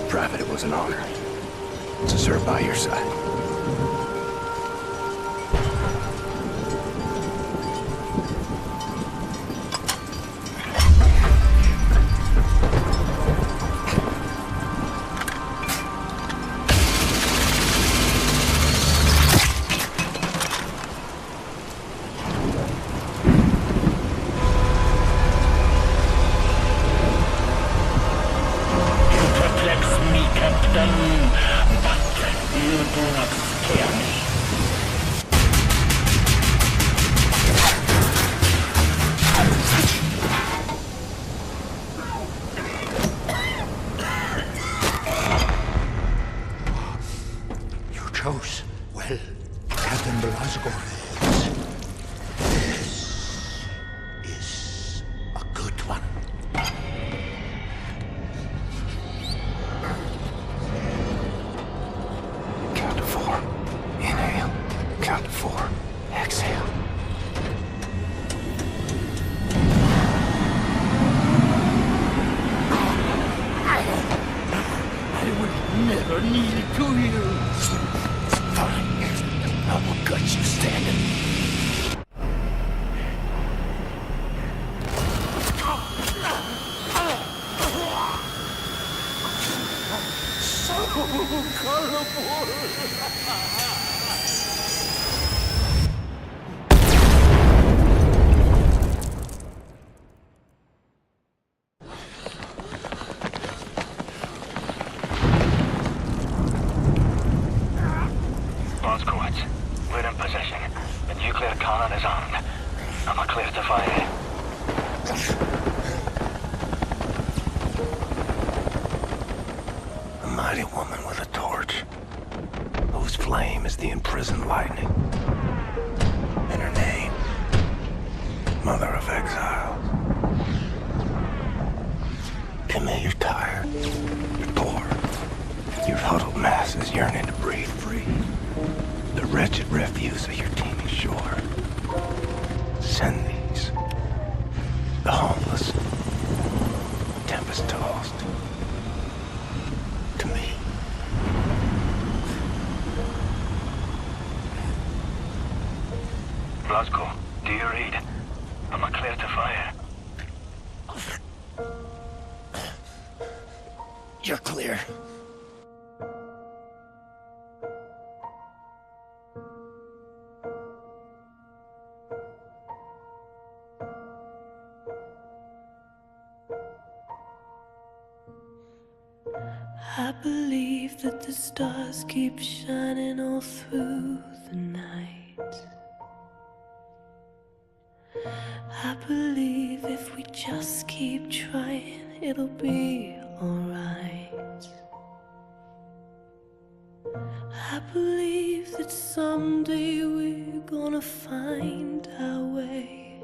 Private, it was an honor to serve by your side. Blasco, do you read? Am I clear to fire? You're clear. I believe that the stars keep shining all through the night. I believe if we just keep trying, it'll be alright. I believe that someday we're gonna find our way.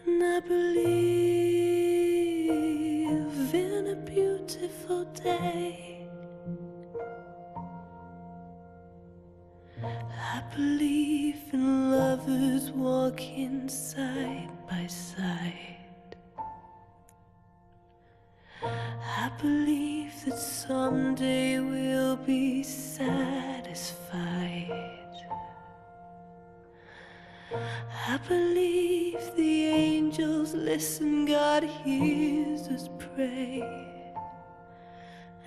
And I believe in a beautiful day. I believe in lovers walking side by side. I believe that someday we'll be satisfied. I believe the angels listen, God hears us pray.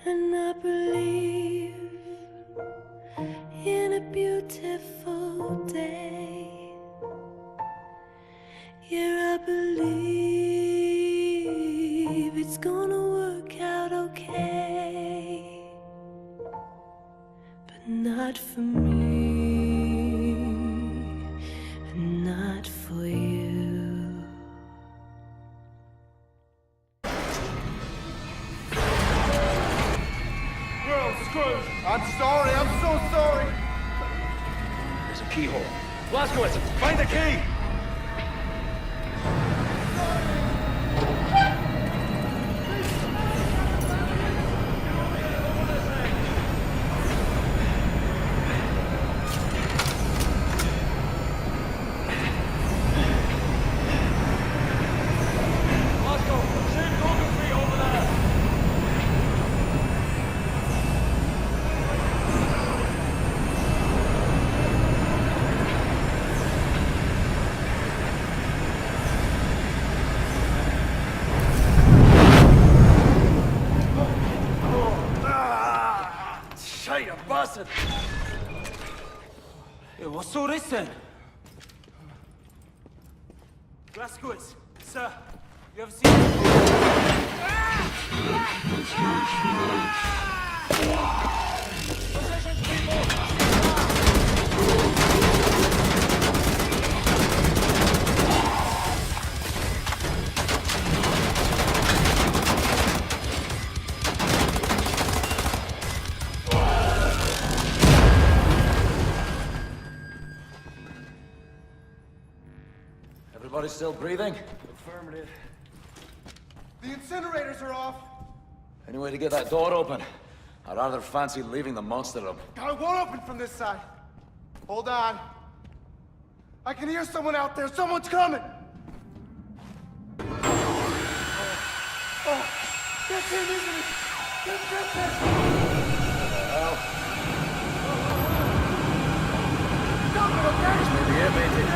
And I believe in a beautiful day. Yeah, I believe it's gonna work out okay. But not for me, and not for you. Well, Scrooge, I'm sorry, I'm so sorry. There's a keyhole. Blazkowicz, find the key! Yeah, what's all this then? Blazkowicz, sir, you ever seen... Positions, people! Everybody still breathing? Affirmative. The incinerators are off. Any way to get that door open? I'd rather fancy leaving the monster room. I won't open from this side. Hold on. I can hear someone out there. Someone's coming. Oh, that's him, isn't it? That's him. Well. Stop it, okay? This may be it, matey.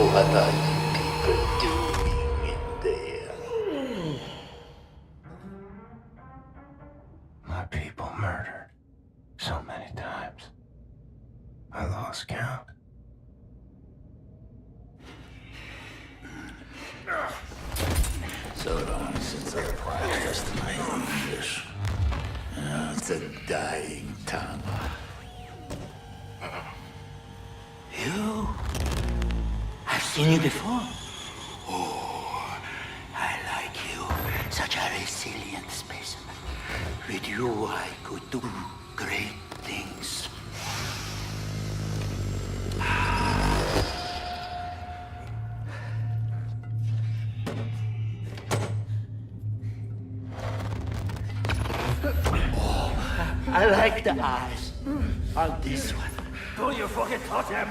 What are you people doing in there? My people murdered so many times. I lost count. So long since I practiced my English. It's a dying tongue. You? I've seen you before. Oh, I like you. Such a resilient specimen. With you, I could do great things. Oh, I like the eyes on this one. Pull your fucking totem!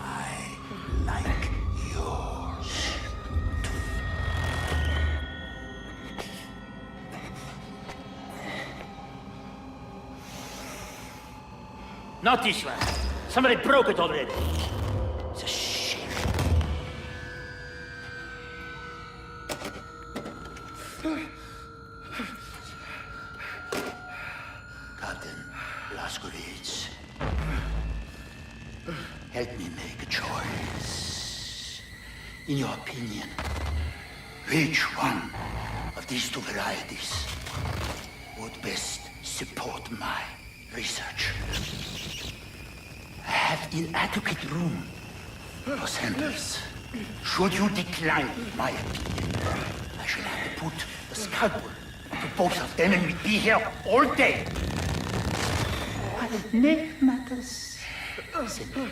I like yours. Not this one. Somebody broke it already. It's a shame. Captain Blazkowicz, help me make a choice. In your opinion, which one of these two varieties would best support my research? I have inadequate room for samples. Should you decline my opinion, I shall have to put the scalpel to both of them and we'd be here all day. What next matters. Simple.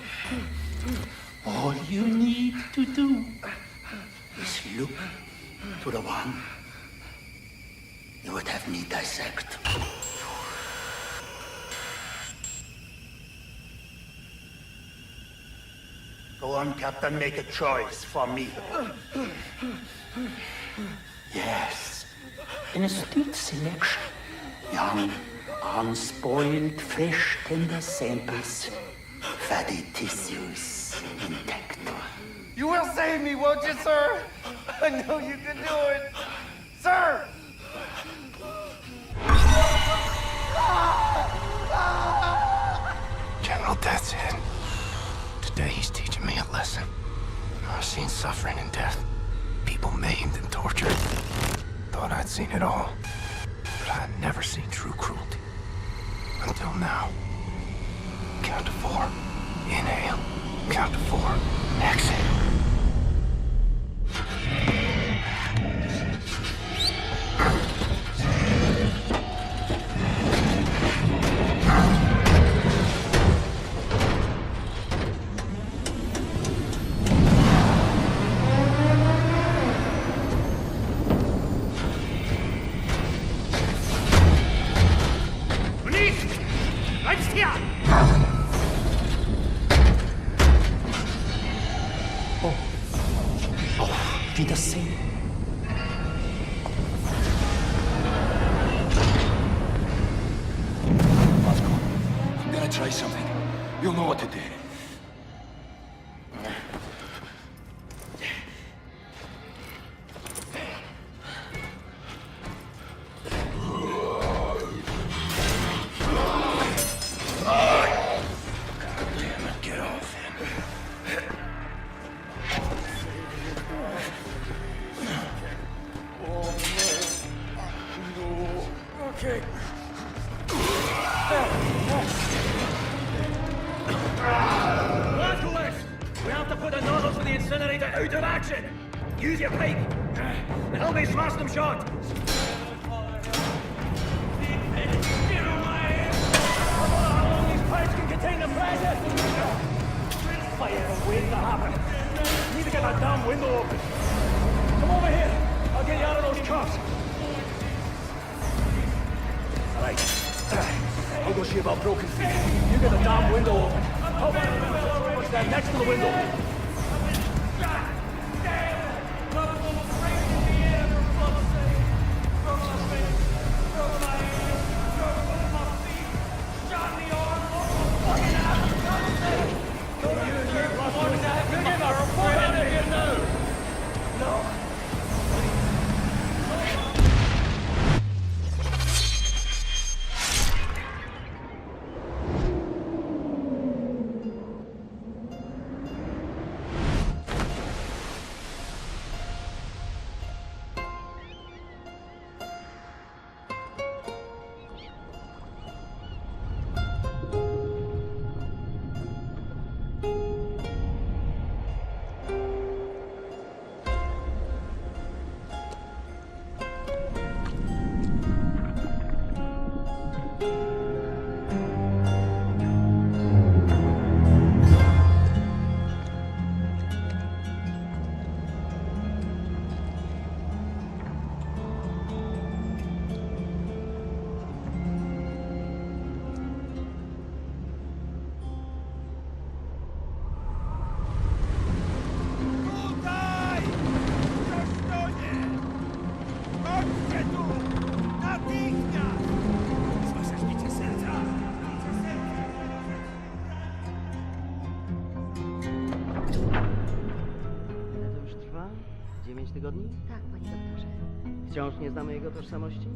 All you need to do is look to the one you would have me dissect. Go on, Captain, make a choice for me. Yes, an astute selection. Young, unspoiled, fresh, tender samples. Fatty tissues intact. You will save me, won't you, sir? I know you can do it. Sir! General Death's head. Today he's teaching me a lesson. I've seen suffering and death. People maimed and tortured. Thought I'd seen it all. But I'd never seen true cruelty. Until now. Count to 4. Inhale. Count to 4. Exhale. Try something. You'll know what to do. Get off him. Okay. We have to put the nozzles for the incinerator out of action! Use your pipe! And help me smash them short! How long these pipes can contain the pressure? Fire and wait to happen. Need to get that damn window open. Come over here. I'll get you out of those cuffs. Alright. I'll go see about broken feet. You get the damn window open. How about stand next to the window? 9 tygodni? Tak, panie doktorze. Wciąż nie znamy jego tożsamości?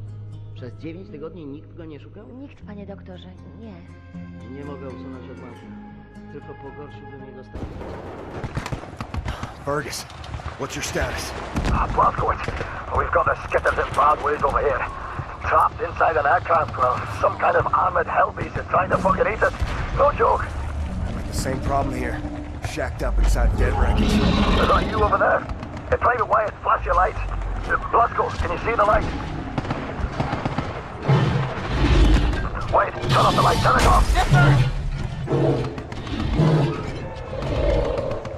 Przez 9 tygodni nikt go nie szukał? Nikt, panie doktorze, nie. Nie mogę usunąć odłamka. Tylko pogorszyłbym jego stan. Fergus, what's your status? Blazkowicz, we've got the skitters in bad ways over here. Trapped inside an aircraft, well, some kind of armored hellbeast is trying to fucking eat us. No joke. The same problem here. Shacked up inside dead wreckage. Is that you over there? Hey, Private Wyatt, flash your lights. Blazko, can you see the light? Wait, turn off the light, turn it off. Yes, sir!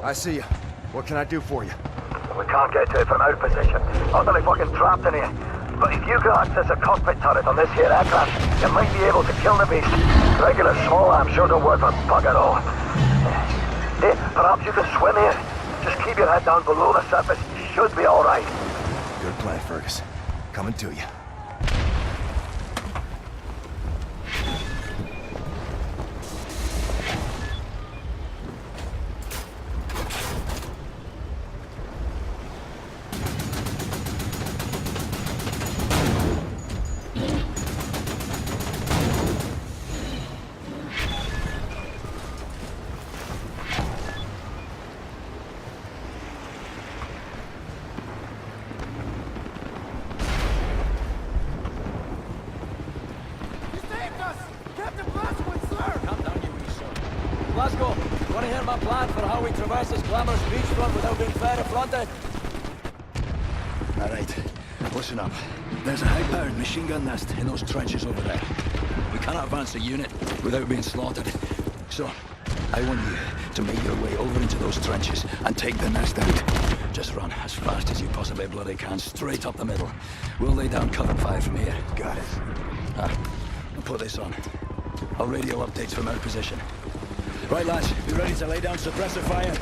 I see you. What can I do for you? We can't get to it from our position. Utterly fucking trapped in here. But if you can access a cockpit turret on this here aircraft, you might be able to kill the beast. Regular small arms sure don't work for bug at all. Hey, perhaps you can swim here. Just keep your head down below the surface. You should be all right. Good plan, Fergus. Coming to you. Glasgow, you want to hear my plan for how we traverse this glamorous beachfront without being fair affronted? All right, listen up. There's a high-powered machine gun nest in those trenches over there. We cannot advance a unit without being slaughtered. So, I want you to make your way over into those trenches and take the nest out. Just run as fast as you possibly bloody can, straight up the middle. We'll lay down cover fire from here. Got it. I'll put this on. I'll radio updates from our position. Right, lads, be ready to lay down suppressor fire.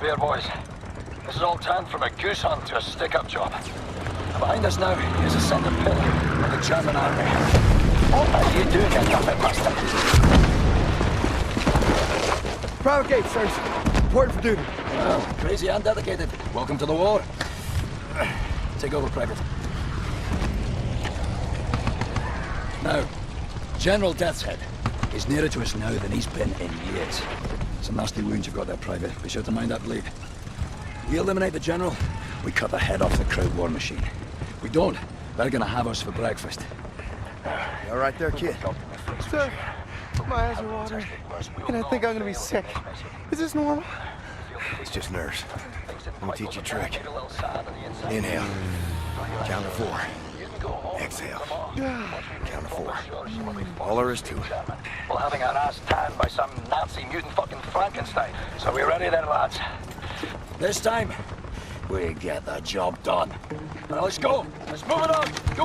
Bear boys. This is all turned from a goose hunt to a stick-up job. Behind us now is a centre pillar of the German army. What are you doing, you puppet bastard? Private gate, sirs. Important for duty. Well, crazy and dedicated. Welcome to the war. Take over, Private. Now, General Death's Head is nearer to us now than he's been in years. Some nasty wounds you've got there, Private. Be sure to mind that bleed. We eliminate the General, we cut the head off the crowd war machine. We don't, they're gonna have us for breakfast. You all right there, kid? Sir, my eyes are watering, and I think I'm gonna be sick. Is this normal? It's just nerves. I'm gonna teach you a trick. Inhale. Count to 4. Exhale. Count to 4. All there is to it. Well, having our ass tanned by some Nazi mutant fucking Frankenstein. So we ready then, lads? This time, we get the job done. Now let's go. Let's move it on. Go.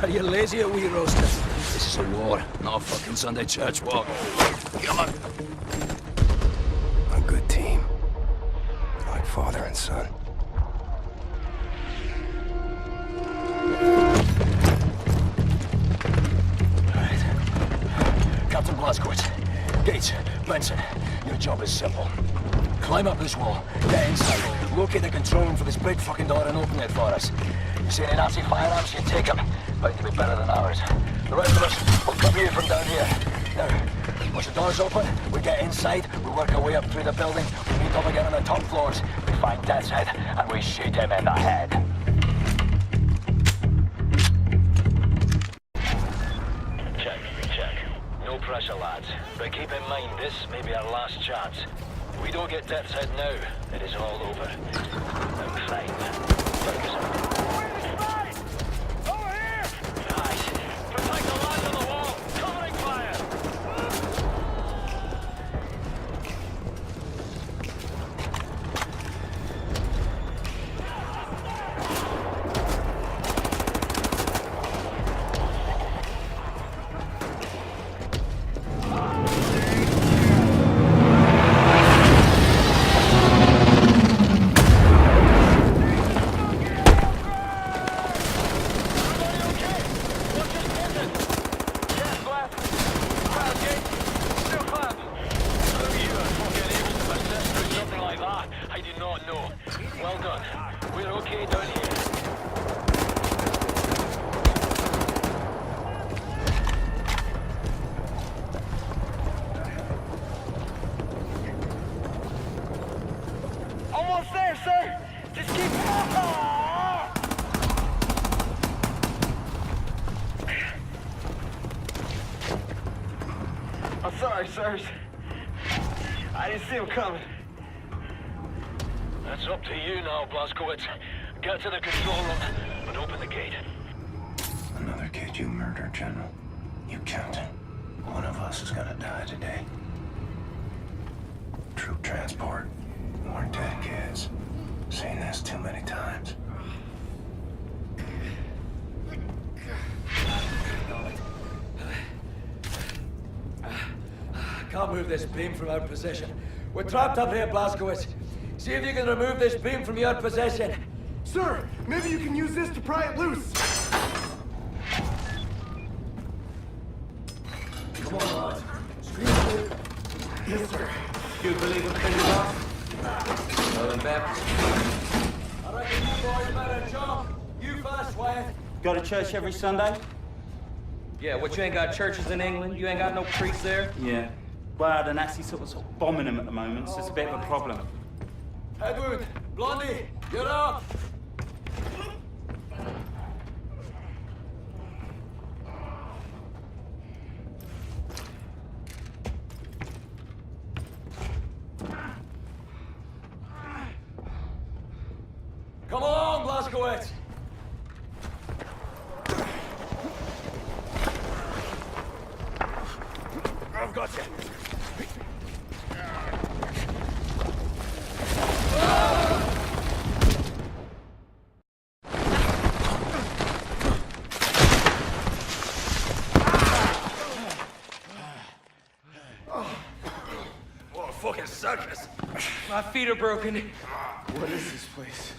Are you lazy or wee roasted? This is a war, not a fucking Sunday church walk. Come on. A good team. Like father and son. Right. Captain Blazkowicz, Gates, Benson, your job is simple. Climb up this wall, get inside, locate the control room for this big fucking door and open it for us. You see any Nazi firearms, you take them. Bound to be better than ours. The rest of us will cover you from down here. Now, once the door's open, we get inside, we work our way up through the building, we meet up again on the top floors, we find Death's Head, and we shoot him in the head. Check. No lads. But keep in mind, this may be our last chance. If we don't get Death's Head now, it is all over. I'm fine. Over here! Guys, protect the lads on the wall! Covering fire! Almost there, sir! Just keep... I'm sorry, sirs. I didn't see him coming. That's up to you now, Blazkowicz. Get to the control room and open the gate. Another kid you murdered, General. You counting? One of us is gonna die today. Troop transport. More dead kids. Seen this too many times. Can't move this beam from our possession. We're trapped up here, Blazkowicz. See if you can remove this beam from your possession. Sir, maybe you can use this to pry it loose. Come on, lads. Yes, sir. You believe in Pentecost? Northern Baptist. I reckon you boys better jump. You first, Wyatt. Go to church every Sunday? Yeah, what, you ain't got churches in England? You ain't got no priests there? Yeah. Well, the Nazis sort of bombing them at the moment, so it's a bit of a problem. Edward, Blondie, you're up. Come along, Blazkowicz. I've got you. What a fucking circus. My feet are broken. What is this place?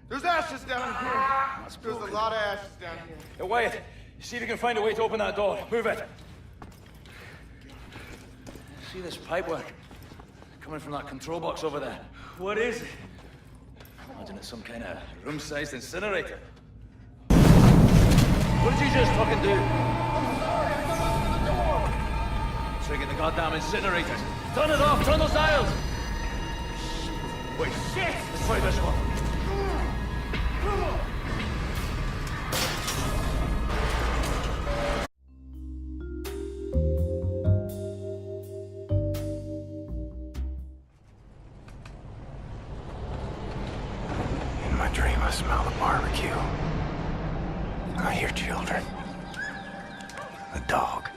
There's ashes down here. There's a lot of ashes down here. Hey, Wyatt, see if you can find a way to open that door. Move it. See this pipework? Coming from that control box over there. What is it? Imagine it's some kind of room-sized incinerator. What did you just fucking do? Trigger the goddamn incinerators. Turn it off! Turn those dials! Wait, shit! Let's try this one. In my dream, I smell the barbecue. I hear children. A dog.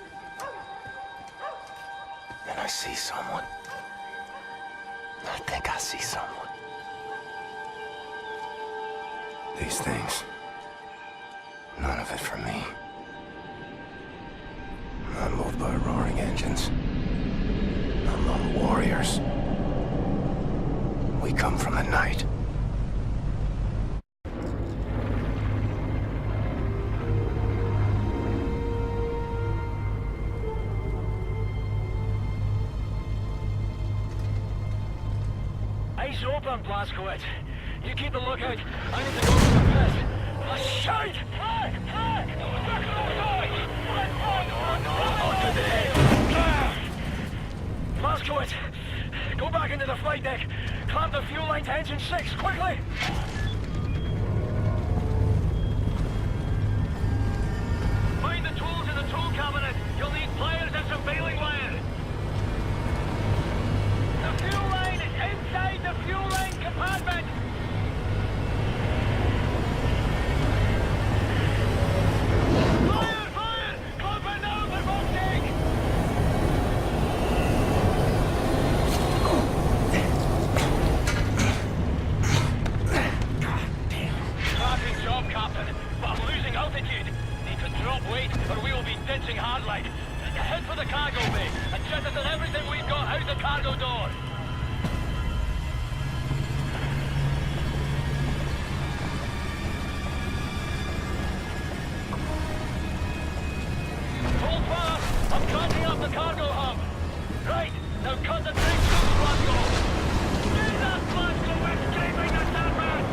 And I see someone. I think I see someone. These things. None of it for me. I'm moved by roaring engines. I'm lone warriors. We come from the night. Eyes open, Blazkowicz. You keep the lookout. I need to go to the pit. Oh, shite! Hey! Hey! Back on the guys! Not today! Blazkowicz, go back into the flight deck. clamp the fuel line to engine 6, quickly! Find the tools in the tool cabinet. You'll need pliers and some baling wire. The fuel line is inside the fuel line compartment. Fire! Fire! Clamp it now for wontek! Cracking job, Captain, but I'm losing altitude. Need to drop weight or we will be ditching hard like. Head for the cargo bay and jettison everything we've got out the cargo door. Hold fast! I'm cranking up the cargo hub. Right, now cut the brake shoes, Glasgow. Use that Glasgow escaping the surface!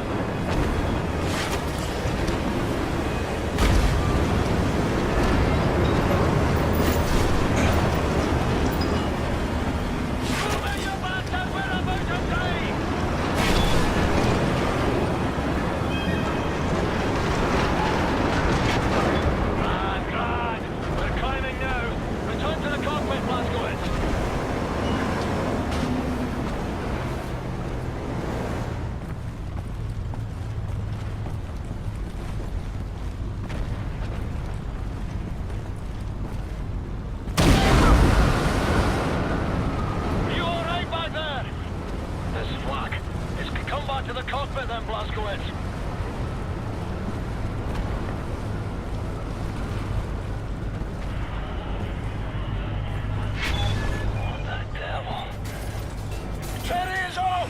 To the cockpit then, Blaskowitz. What the devil? Cherry is off!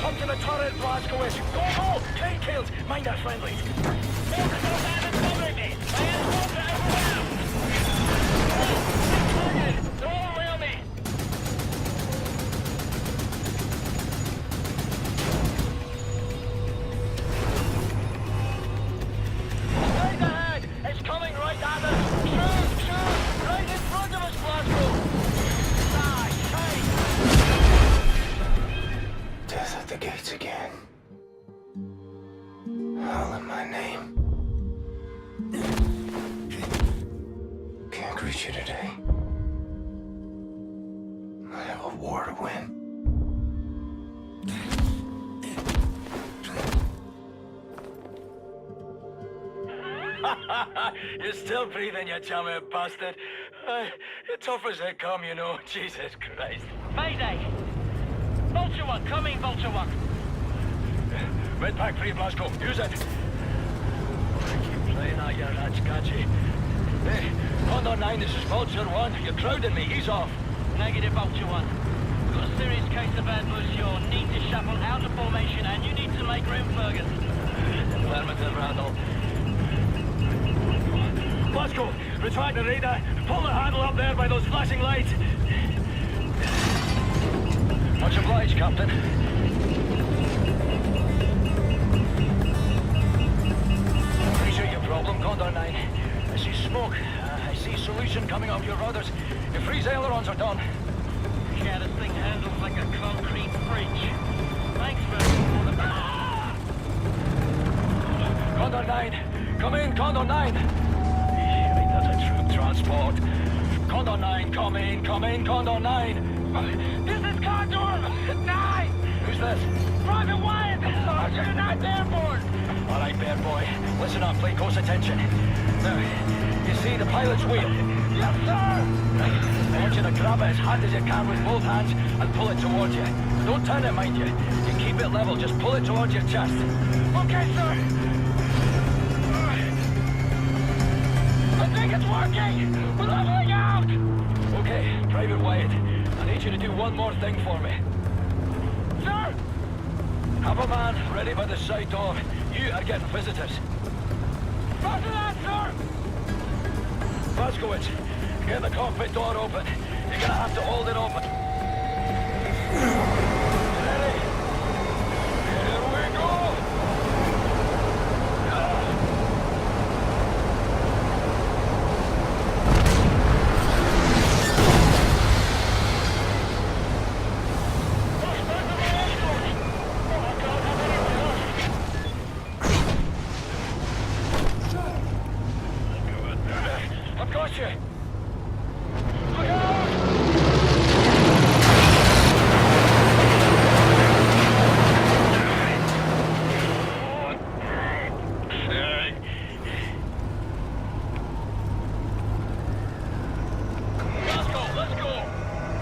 Up to the turret, Blaskowitz. Go, go! Train kills! Mind our friendlies. Focus on that and covering me! My helicopter overwhelmed! They're all around me! Coming right at us! Shoot! Shoot! Right in front of us, Glasgow! Ah, shite! Death at the gates again. Holler my name. Can't greet you today. I have a war to win. You're still breathing, you chummy bastard. You're tough as they come, you know. Jesus Christ. Mayday! Vulture 1, coming, Vulture 1. Red pack 3, Blasco. Use it. I keep playing at you, rats, can't you? Hey, Condor 9, this is Vulture 1. You're crowding me. He's off. Negative, Vulture 1. We've got a serious case of bad news. You need to shuffle out of formation and you need to make room, Fergus. Affirmative, Randall. Glasgow, retract the radar. Pull the handle up there by those flashing lights. Much obliged, Captain. Appreciate your problem, Condor 9. I see smoke. I see solution coming off your rudders. Your freeze ailerons are done. Yeah, this thing handles like a concrete fridge. Thanks for the... Condor 9! Come in, Condor 9! That's a troop transport. Condor 9, come in, Condor 9! This is Condor 9! Who's this? Private Wyatt! Sergeant at Airborne! All right, bear boy. Listen up, pay close attention. Now, you see the pilot's wheel? Yes, sir! Right, I want you to grab it as hard as you can with both hands and pull it towards you. Don't turn it, mind you. You keep it level, just pull it towards your chest. Okay, sir! I think it's working! We're leveling out! Okay, Private Wyatt, I need you to do one more thing for me. Sir! Have a man ready by the side door. You are getting visitors. Roger that, sir! Blaskowitz, get the cockpit door open. You're gonna have to hold it open. Ready? Here we go! Push back the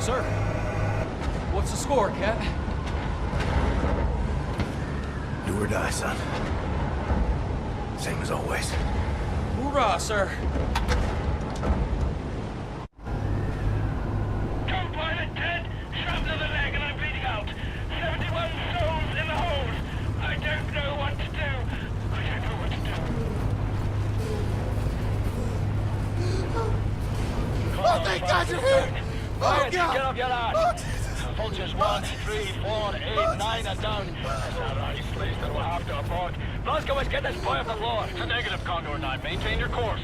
Sir, what's the score, Cap? Do or die, son. Same as always. Hoorah, sir! Co-pilot dead, shot to the leg and I'm bleeding out. 71 souls in the hold. I don't know what to do. I don't know what to do. Oh, thank God you're here! Oh, Quiet, God! get up your ass. Oh, Jesus! Vultures 1, 3, 4, 8, 9 are down. That's our ice slaves that we'll have to abort. Blazkowicz, get this boy off the floor. It's a negative, Condor 9. Maintain your course.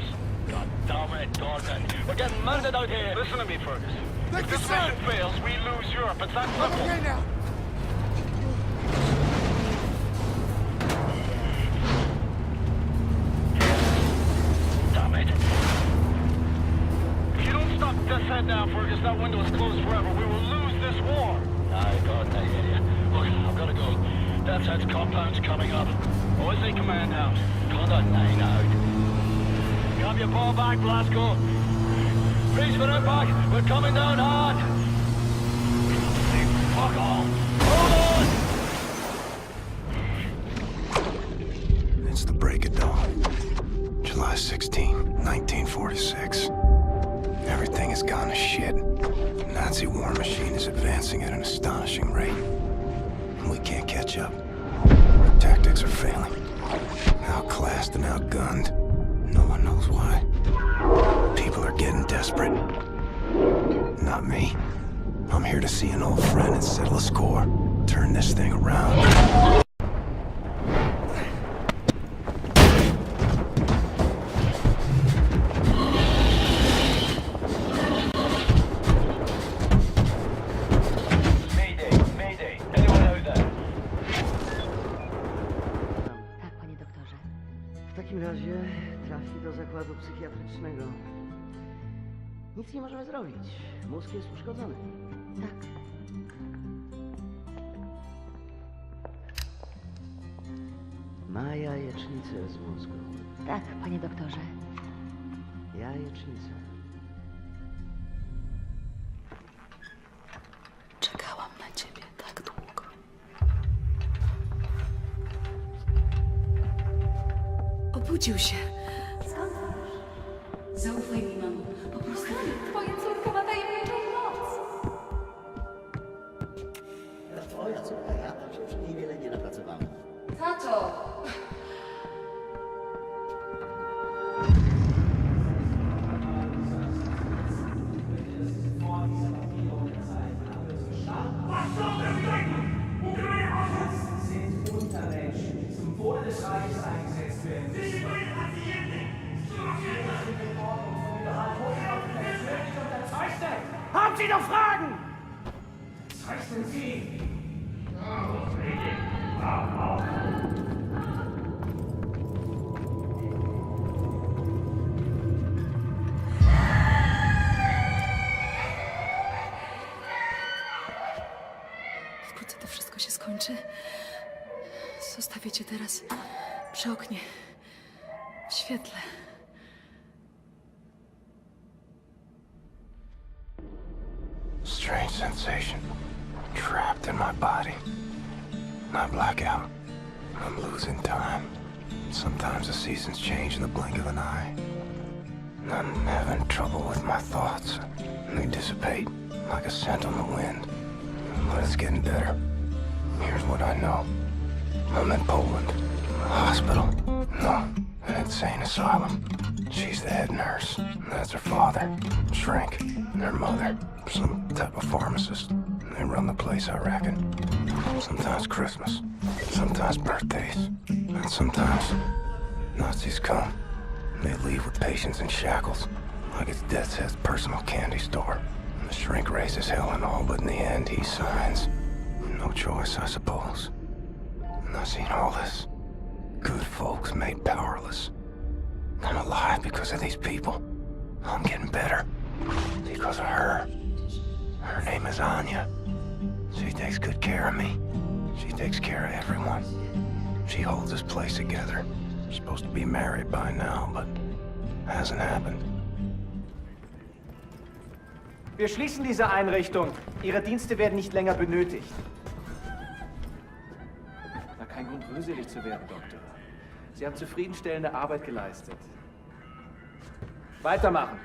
God damn it, Dawson. We're getting mounted out here. Listen to me, Fergus. If this mission fails, we lose Europe. It's that simple. I'm okay now. Damn it. If you don't stop this head now, Fergus, that window is closed forever. We will lose this war. I God, I hear you. Look, I've got to go. Death's Head's compound's coming up. OSA command out. Condor 9 out. Grab your ball back, Blasco. Freeze for impact. We're coming down hard. Fuck all. Hold on! It's the break of dawn. July 16, 1946. Everything has gone to shit. The Nazi war machine is advancing at an astonishing rate. We can't catch up. Our tactics are failing. Outclassed and outgunned. No one knows why. People are getting desperate. Not me. I'm here to see an old friend and settle a score. Turn this thing around. W takim razie trafi do zakładu psychiatrycznego. Nic nie możemy zrobić. Mózg jest uszkodzony. Tak. Ma jajecznicę z mózgu. Tak, panie doktorze. Jajecznicę. Czekałam na ciebie tak długo. Obudził się. Zaufaj mi, mamo. Po prostu... Twoja córka ma tajemniczą moc. Twoja córka, ja tam się przy niej wiele nie napracowałem. Tato! Haben Sie noch Fragen? Zeichnen Sie! Wkrótce to wszystko się skończy. Zostawię cię teraz przy oknie. W świetle. Strange sensation. Trapped in my body. I black out. I'm losing time. Sometimes the seasons change in the blink of an eye. I'm having trouble with my thoughts. They dissipate like a scent on the wind. But it's getting better. Here's what I know. I'm in Poland. A hospital. No, an insane asylum. She's the head nurse. That's her father. Shrink. And her mother. Some type of pharmacist. They run the place, I reckon. Sometimes Christmas. Sometimes birthdays. And sometimes Nazis come. They leave with patients in shackles. Like it's Death's Head's personal candy store. The shrink raises hell and all, but in the end he signs. No choice, I suppose. And I've seen all this. Good folks made powerless. I'm alive because of these people. I'm getting better. Because of her. Her name is Anya. She takes good care of me. She takes care of everyone. She holds this place together. Supposed to be married by now, but hasn't happened. Wir schließen diese Einrichtung. Ihre Dienste werden nicht länger benötigt. Na, kein Grund, rührselig zu werden, Doktor. Sie haben zufriedenstellende Arbeit geleistet. Weitermachen.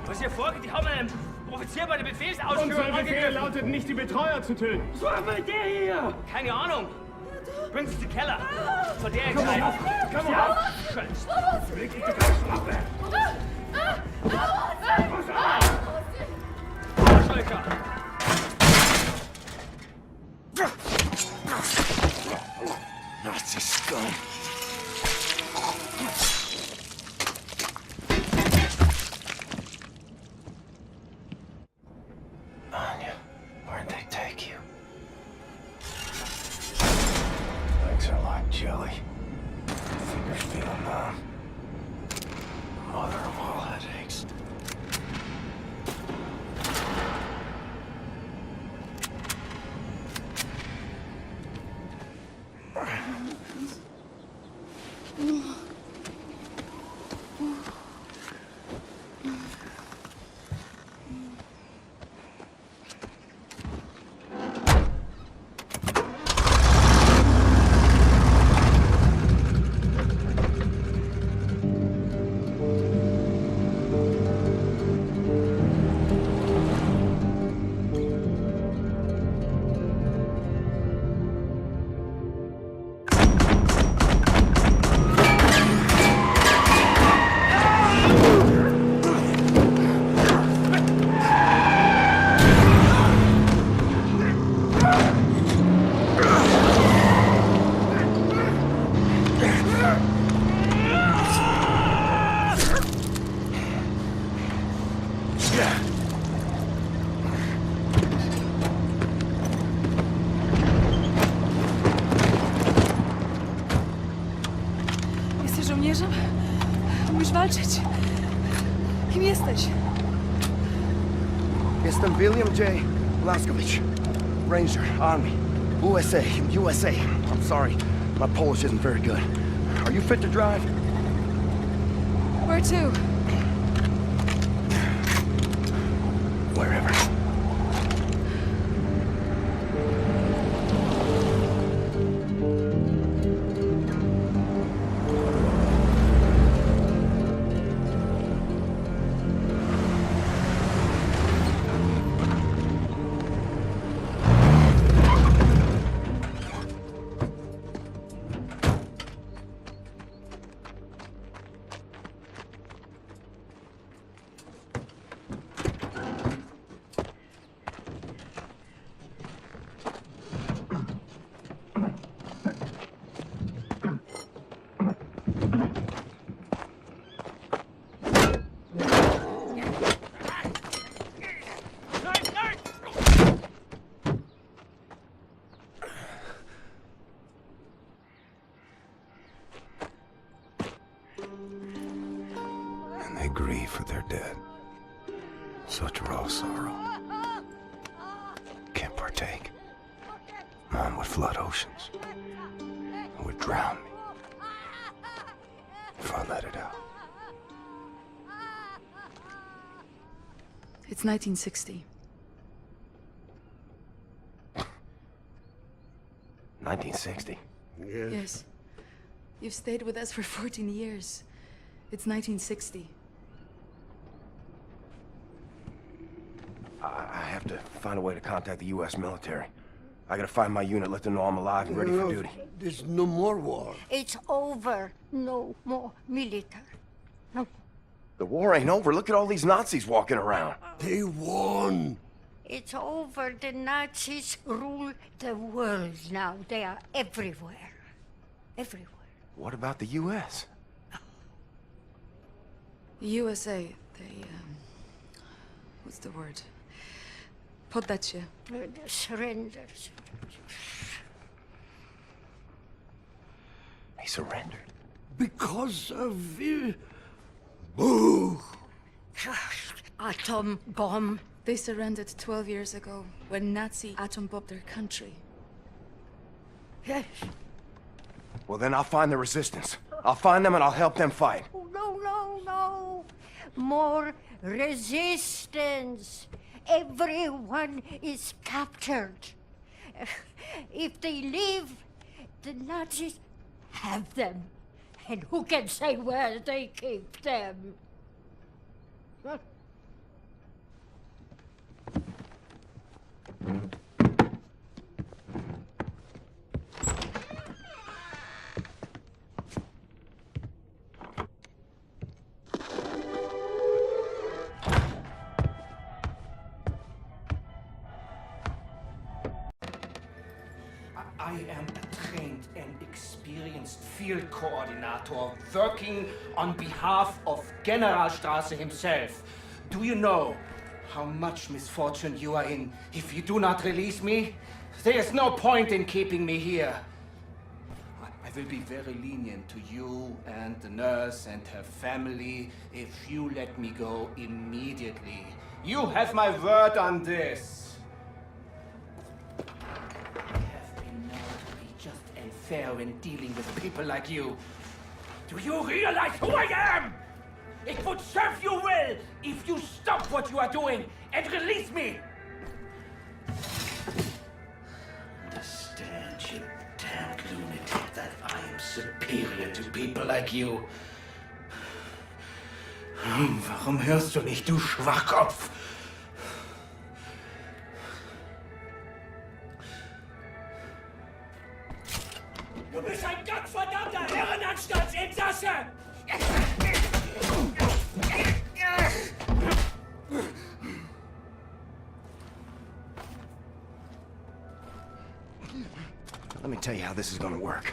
Was hier vorgeht, die haben einen Offizier bei der Befehlsausführung Unser Befehl angegriffen. lautet nicht, die Betreuer zu töten. Was war mit der hier? Keine Ahnung. Bringt sie in den Keller. Vor der entscheiden. Komm auf! Leg dich doch ganz Waffe! Arschlöcher! Nazi scum. Anya, where'd they take you? Legs are like jelly. Fingers feel numb. Mother of all headaches. Jesteś żołnierzem? Umiesz walczyć? Kim jesteś? Jestem William J. Blaskowicz, Ranger, Army, USA. I'm sorry, my Polish isn't very good. Are you fit to drive? Where to? Wherever. And they grieve for their dead. Such raw sorrow. Can't partake. Mine would flood oceans. It would drown me. If I let it out. It's 1960. 1960? Yes. You've stayed with us for 14 years. It's 1960. I have to find a way to contact the U.S. military. I gotta find my unit, let them know I'm alive and ready for duty. There's no more war. It's over. No more military. No. The war ain't over. Look at all these Nazis walking around. They won. It's over. The Nazis rule the world now. They are everywhere. Everywhere. What about the U.S.? The USA, they, what's the word? Poddać się. Surrender. He surrendered. Because of... Boo! Atom bomb. They surrendered 12 years ago when Nazi atom bombed their country. Yes. Well, then I'll find the resistance. I'll find them and I'll help them fight. Oh, no, no, no. More resistance. Everyone is captured. If they leave, the Nazis have them. And who can say where they keep them? I am a trained and experienced field coordinator working on behalf of Generalstraße himself. Do you know how much misfortune you are in if you do not release me? There is no point in keeping me here. I will be very lenient to you and the nurse and her family if you let me go immediately. You have my word on this. Fair in dealing with people like you. Do you realize who I am? It would serve you well if you stop what you are doing and release me! Understand, you damned lunatic, that I am superior to people like you. Warum hörst du nicht, du Schwachkopf? Du bist ein gottverdammter Irrenanstaltsinsasse! Let me tell you how this is gonna work.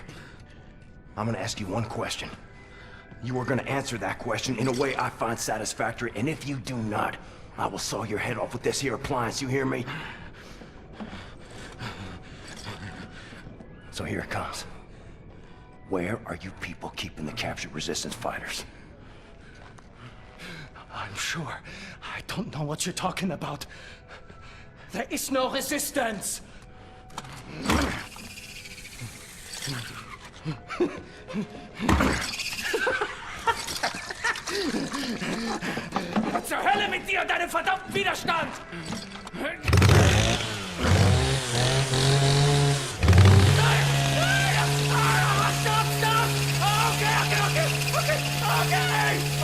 I'm gonna ask you one question. You are gonna answer that question in a way I find satisfactory, and if you do not, I will saw your head off with this here appliance, you hear me? So here it comes. Where are you people keeping the captured resistance fighters? I'm sure. I don't know what you're talking about. There is no resistance! Zur Hölle mit dir und deinem verdammten Widerstand!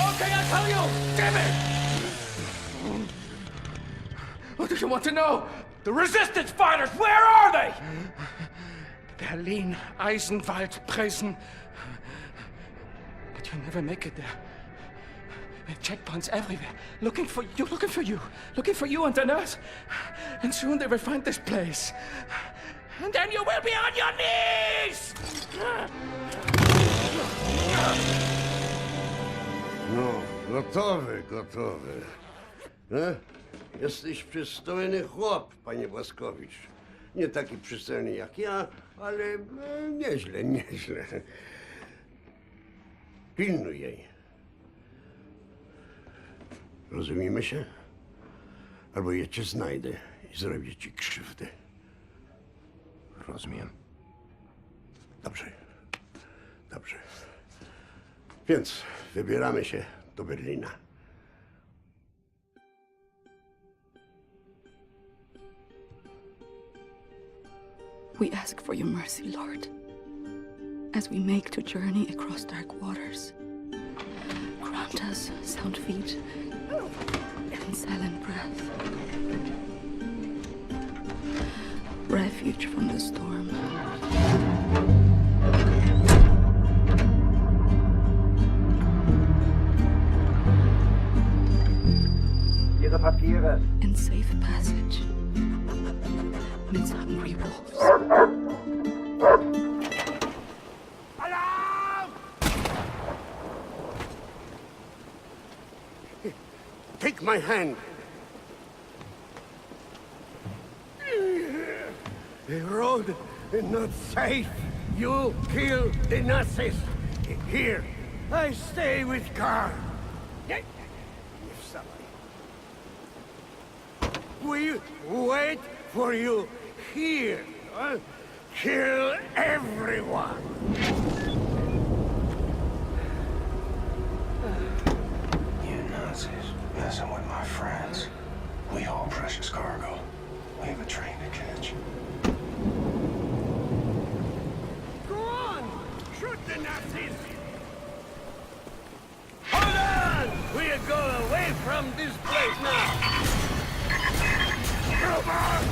Okay, I'll tell you! Damn it! What do you want to know? The resistance fighters, where are they? Berlin, Eisenwald, Presen. But you'll never make it there. There are checkpoints everywhere. Looking for you and the nurse. And soon they will find this place. And then you will be on your knees! No, gotowy. Jesteś przystojny chłop, panie Błaskowicz. Nie taki przystojny jak ja, ale nieźle. Pilnuj jej. Rozumiemy się? Albo ja cię znajdę i zrobię ci krzywdę. Rozumiem. Dobrze. Więc wybieramy się do Berlina. We ask for your mercy, Lord, as we make to journey across dark waters. Grant us sound feet and silent breath. Refuge from the storm. Ihre Papiere. And safe passage amidst hungry wolves. Alarm! Take my hand. The road is not safe. You kill the Nazis. Here, I stay with Carl. We wait for you here. Kill everyone. You Nazis messing with my friends. We haul precious cargo. We have a train to catch. Go on! Shoot the Nazis! Hold on! We'll go away from this place now! Come on!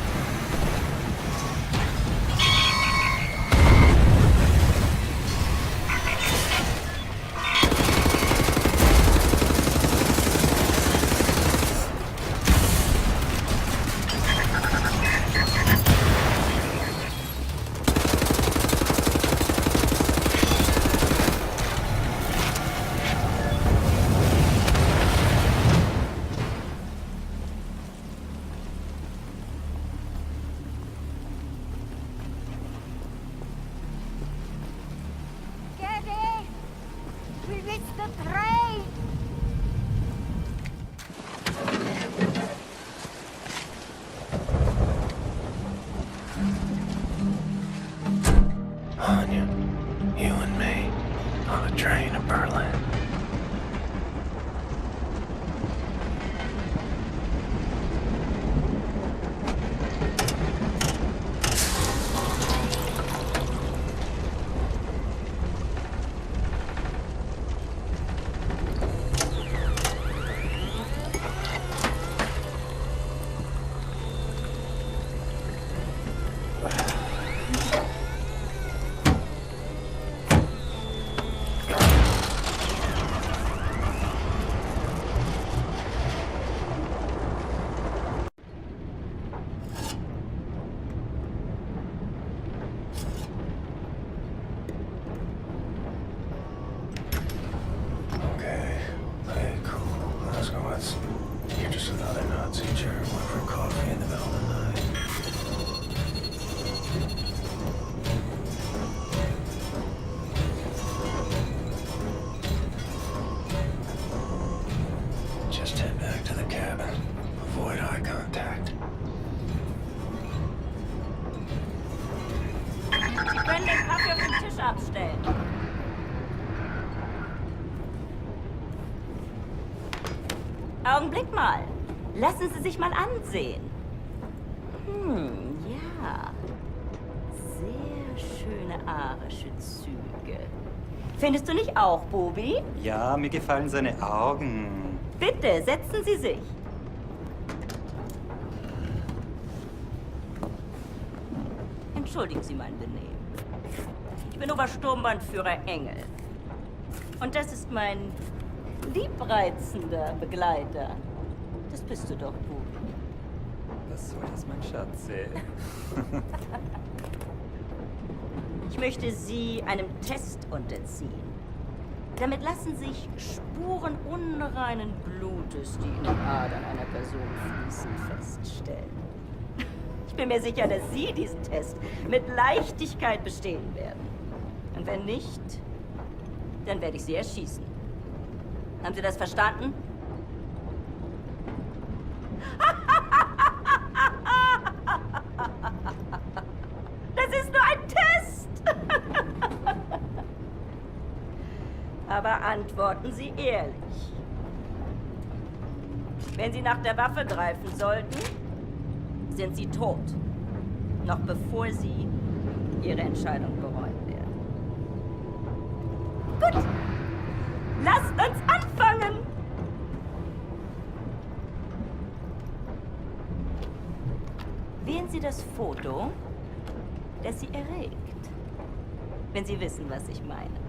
You're just another Nazi jerk went for coffee in the middle of the night. Just head back to the cabin. Avoid eye contact. Sie können den Kaffee auf den Tisch abstellen. Augenblick mal. Lassen Sie sich mal ansehen. Ja. Sehr schöne arische Züge. Findest du nicht auch, Bubi? Ja, mir gefallen seine Augen. Bitte, setzen Sie sich. Entschuldigen Sie mein Benehmen. Ich bin Obersturmbannführer Engel. Und das ist mein liebreizender Begleiter. Das bist du doch, Bubi. Was soll das, mein Schatze? Ich möchte Sie einem Test unterziehen. Damit lassen sich Spuren unreinen Blutes, die in den Adern einer Person fließen, feststellen. Ich bin mir sicher, dass Sie diesen Test mit Leichtigkeit bestehen werden. Und wenn nicht, dann werde ich Sie erschießen. Haben Sie das verstanden? Das ist nur ein Test! Aber antworten Sie ehrlich. Wenn Sie nach der Waffe greifen sollten, sind Sie tot. Noch bevor Sie Ihre Entscheidung bereuen werden. Gut! Lasst uns anfangen! Wählen Sie das Foto, das Sie erregt. Wenn Sie wissen, was ich meine.